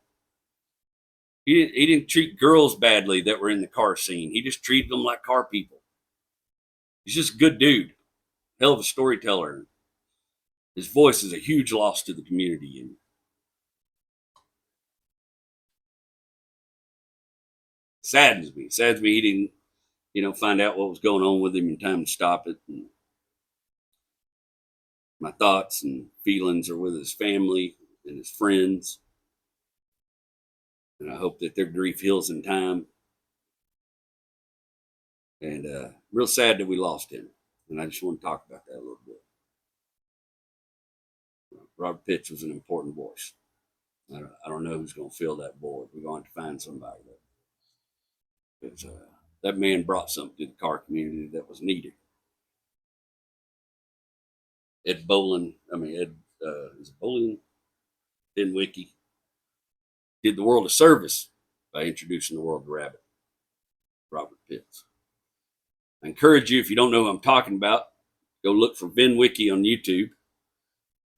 He didn't treat girls badly that were in the car scene. He just treated them like car people. He's just a good dude. Hell of a storyteller. His voice is a huge loss to the community. And saddens me. Saddens me he didn't, find out what was going on with him in time to stop it. And my thoughts and feelings are with his family and his friends. And I hope that their grief heals in time. And real sad that we lost him. And I just want to talk about that a little bit. Robert Pitts was an important voice. I don't know who's going to fill that void. We're going to find somebody. Because that man brought something to the car community that was needed. Ed Bowling, is it Bowling? Ben Wiki did the world a service by introducing the world to Robert Pitts. I encourage you, if you don't know who I'm talking about, go look for Ben Wiki on YouTube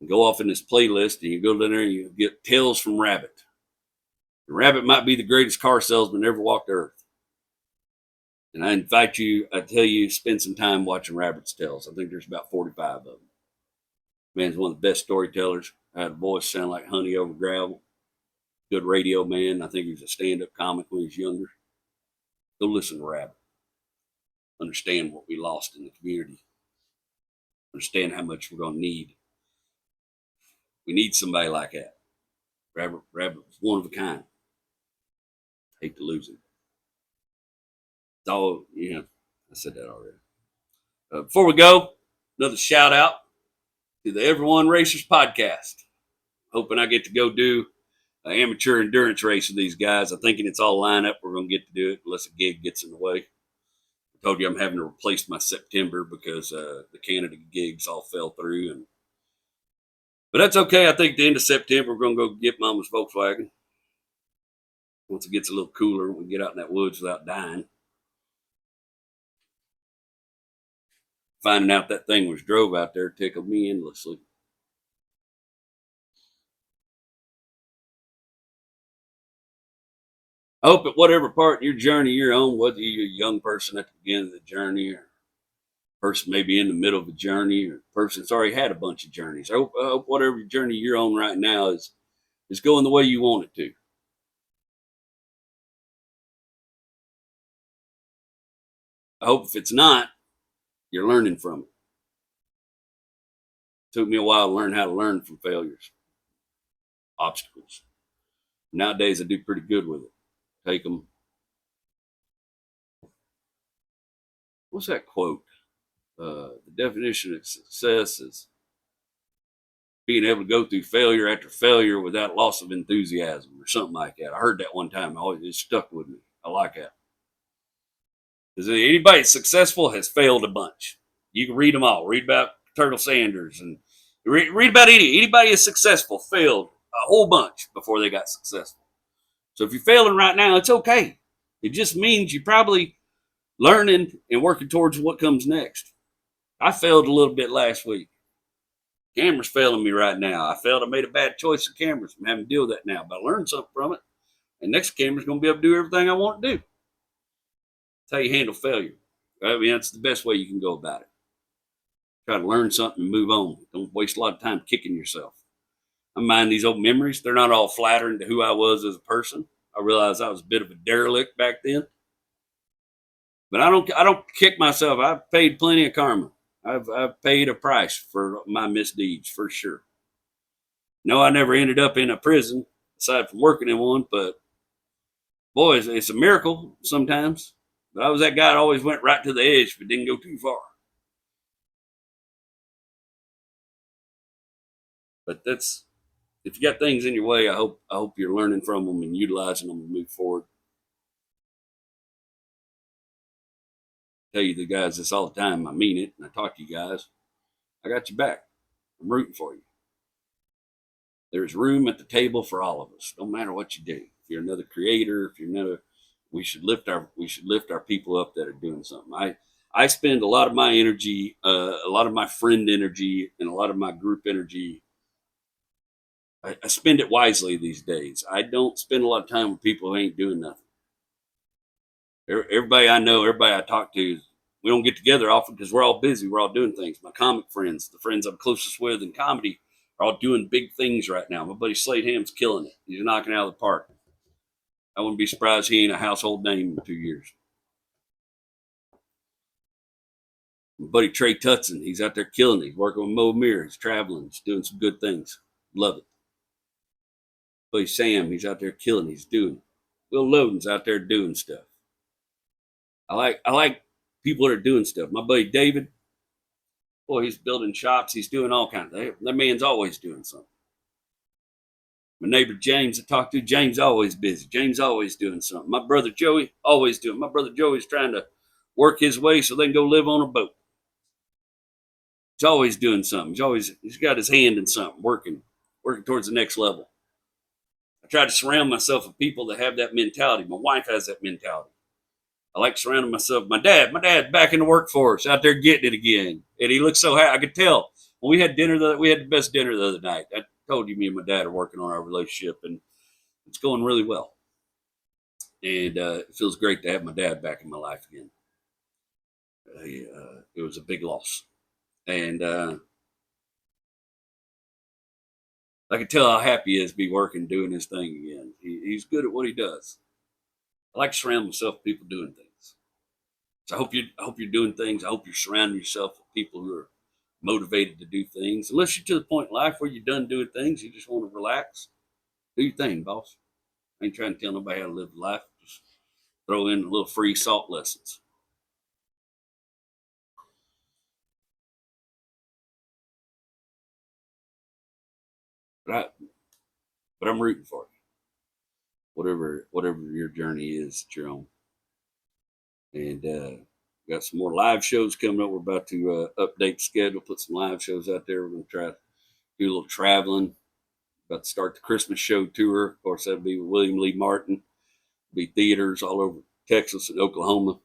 and go off in this playlist and you go down there and you get Tales from Rabbit. And Rabbit might be the greatest car salesman ever walked the earth. And I invite you, I tell you, spend some time watching Rabbit's Tales. I think there's about 45 of them. Man's one of the best storytellers. Had a voice sound like honey over gravel. Good radio man. I think he was a stand-up comic when he was younger. Go listen to Rabbit. Understand what we lost in the community. Understand how much we're going to need We need somebody like that. Rabbit was one of a kind. Hate to lose him. It's all, I said that already. Before we go, another shout out to the Everyone Racers podcast. Hoping I get to go do an amateur endurance race with these guys. I'm thinking it's all lined up. We're going to get to do it unless a gig gets in the way. I told you I'm having to replace my September because the Canada gigs all fell through. But that's okay. I think at the end of September, we're going to go get Mama's Volkswagen. Once it gets a little cooler, we can get out in that woods without dying. Finding out that thing was drove out there tickled me endlessly. I hope at whatever part of your journey you're on, whether you're a young person at the beginning of the journey or a person maybe in the middle of a journey or a person that's already had a bunch of journeys. I hope whatever journey you're on right now is going the way you want it to. I hope if it's not, you're learning from it. It took me a while to learn how to learn from failures, obstacles. Nowadays, I do pretty good with it. Take them. What's that quote? The definition of success is being able to go through failure after failure without loss of enthusiasm or something like that. I heard that one time. It stuck with me. I like that. Because anybody successful has failed a bunch. You can read them all. Read about Turtle Sanders and read about anybody is successful failed a whole bunch before they got successful. So if you're failing right now, it's okay. It just means you're probably learning and working towards what comes next. I failed a little bit last week. Camera's failing me right now. I made a bad choice of cameras. I'm having to deal with that now. But I learned something from it. And next camera's going to be able to do everything I want to do. That's how you handle failure. I mean, that's the best way you can go about it. Try to learn something and move on. Don't waste a lot of time kicking yourself. I mind these old memories. They're not all flattering to who I was as a person. I realized I was a bit of a derelict back then. But I don't kick myself. I've paid plenty of karma. I've paid a price for my misdeeds for sure. No, I never ended up in a prison aside from working in one, but boy, it's a miracle sometimes. But I was that guy that always went right to the edge but didn't go too far. But that's, if you got things in your way, I hope you're learning from them and utilizing them to move forward. I tell you the guys this all the time. I mean it, and I talk to you guys. I got your back. I'm rooting for you. There's room at the table for all of us, no matter what you do. If you're another creator, if you're another, we should lift our people up that are doing something. I spend a lot of my energy, a lot of my friend energy, and a lot of my group energy. I spend it wisely these days. I don't spend a lot of time with people who ain't doing nothing. Everybody I know, everybody I talk to, we don't get together often because we're all busy. We're all doing things. My comic friends, the friends I'm closest with in comedy, are all doing big things right now. My buddy Slade Ham's killing it. He's knocking it out of the park. I wouldn't be surprised he ain't a household name in 2 years. My buddy Trey Tutson, he's out there killing it. He's working with Mo Mir. He's traveling. He's doing some good things. Love it. My buddy Sam, he's out there killing it. He's doing it. Will Loden's out there doing stuff. I like people that are doing stuff. My buddy David, boy, he's building shops. He's doing all kinds of things. That man's always doing something. My neighbor James, I talk to, James always busy. James always doing something. My brother Joey, always doing. My brother Joey's trying to work his way so they can go live on a boat. He's always doing something. He's got his hand in something, working towards the next level. I try to surround myself with people that have that mentality. My wife has that mentality. I like surrounding myself with my dad. My dad's back in the workforce, out there getting it again. And he looks so happy. I could tell. When we had dinner, we had the best dinner the other night. I told you me and my dad are working on our relationship, and it's going really well. And it feels great to have my dad back in my life again. It was a big loss. And I can tell how happy he is to be working, doing his thing again. He's good at what he does. I like to surround myself with people doing things. So I hope you're doing things. I hope you're surrounding yourself with people who are motivated to do things. Unless you're to the point in life where you're done doing things, you just want to relax. Do your thing, boss. I ain't trying to tell nobody how to live life. Just throw in a little free salt lessons. But I'm rooting for you. Whatever your journey is that you're on. And got some more live shows coming up. We're about to update the schedule, put some live shows out there. We're going to try to do a little traveling. About to start the Christmas show tour. Of course, that'll be with William Lee Martin. Be theaters all over Texas and Oklahoma.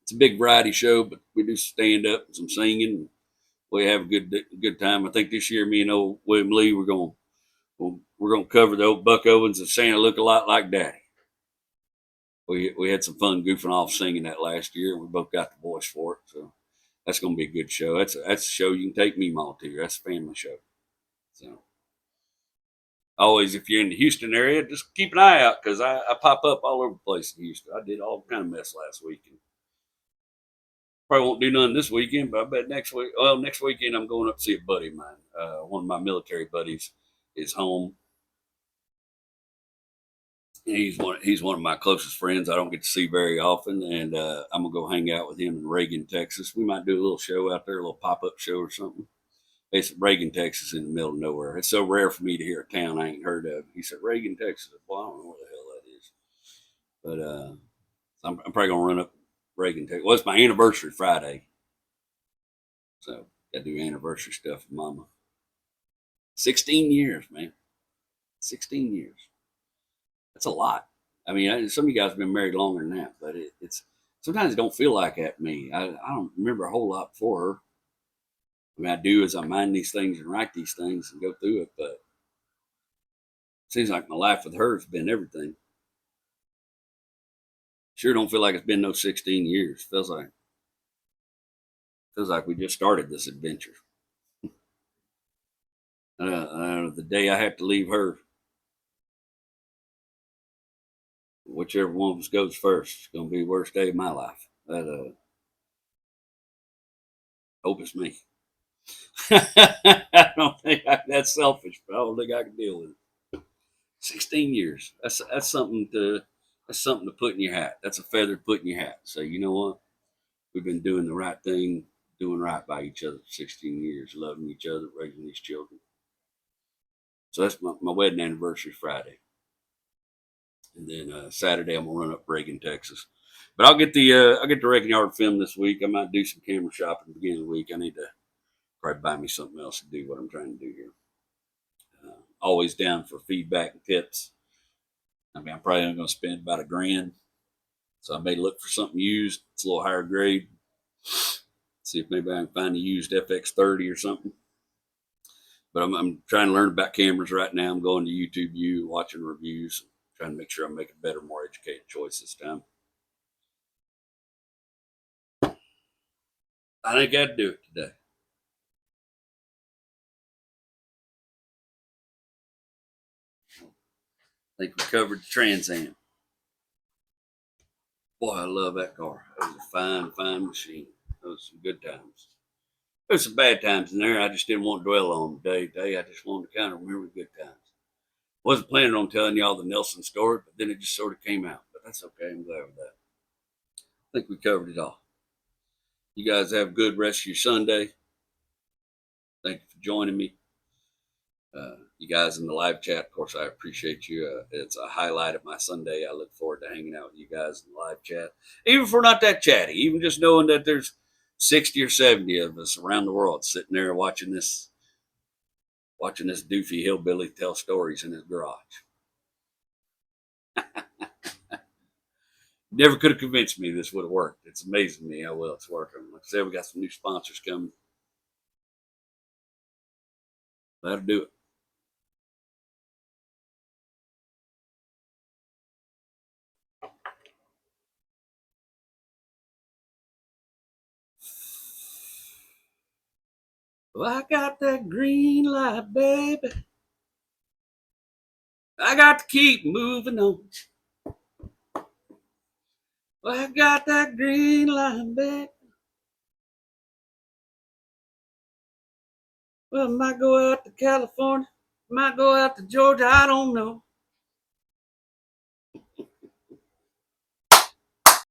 It's a big variety show, but we do stand up and some singing. And we have a good time. I think this year, me and old William Lee, we're gonna cover the old Buck Owens and Santa look a lot like Daddy. We had some fun goofing off singing that last year, and we both got the voice for it. So that's gonna be a good show. That's a show you can take me mom to. That's a family show. So always, if you're in the Houston area, just keep an eye out because I pop up all over the place in Houston. I did all kind of mess last weekend. Probably won't do none this weekend, but I bet next weekend I'm going up to see a buddy of mine. One of my military buddies is home. And he's one of my closest friends. I don't get to see very often, and I'm gonna go hang out with him in Reagan, Texas. We might do a little show out there, a little pop up show or something. It's Reagan, Texas, in the middle of nowhere. It's so rare for me to hear a town I ain't heard of. He said Reagan, Texas. Well, I don't know what the hell that is, but I'm probably gonna run up Reagan, Texas. Well, it's my anniversary Friday, so got to do anniversary stuff with Mama. 16 years, man. 16 years. That's a lot. I mean, some of you guys have been married longer than that, but it's sometimes it don't feel like that to me. I don't remember a whole lot before her. I mean, I do as I mind these things and write these things and go through it, but it seems like my life with her has been everything. Sure don't feel like it's been no 16 years. Feels like we just started this adventure. The day I have to leave her, whichever one of us goes first, it's gonna be the worst day of my life. Hope it's me. I don't think that's selfish, but I don't think I can deal with it. 16 years. That's something to put in your hat. That's a feather to put in your hat. So you know what? We've been doing the right thing, doing right by each other for 16 years, loving each other, raising these children. So that's my wedding anniversary Friday, and then Saturday I'm gonna run up Reagan, Texas. But I'll get the Reagan Yard film this week. I might do some camera shopping at the beginning of the week. I need to probably buy me something else to do what I'm trying to do here. Always down for feedback and tips. I mean, I'm probably only going to spend about $1,000, so I may look for something used. It's a little higher grade. See if maybe I can find a used FX30 or something. But I'm trying to learn about cameras right now. I'm going to YouTube U, watching reviews, trying to make sure I'm making better, more educated choice this time. I think I'd do it today. I think we covered the Trans Am. Boy, I love that car. That was a fine, fine machine. Those was some good times. There's some bad times in there. I just didn't want to dwell on them day. I just wanted to kind of remember the good times. Wasn't planning on telling y'all the Nelson story, but then it just sort of came out. But that's okay. I'm glad with that. I think we covered it all. You guys have a good rest of your Sunday. Thank you for joining me. You guys in the live chat, of course, I appreciate you. It's a highlight of my Sunday. I look forward to hanging out with you guys in the live chat. Even if we're not that chatty, even just knowing that there's 60 or 70 of us around the world sitting there watching this doofy hillbilly tell stories in his garage. Never could have convinced me this would have worked. It's amazing to me how well it's working. Like I said, we got some new sponsors coming. That'll do it. Well, I got that green light, baby. I got to keep moving on. Well, I got that green light, baby. Well, might go out to California, might go out to Georgia, I don't know.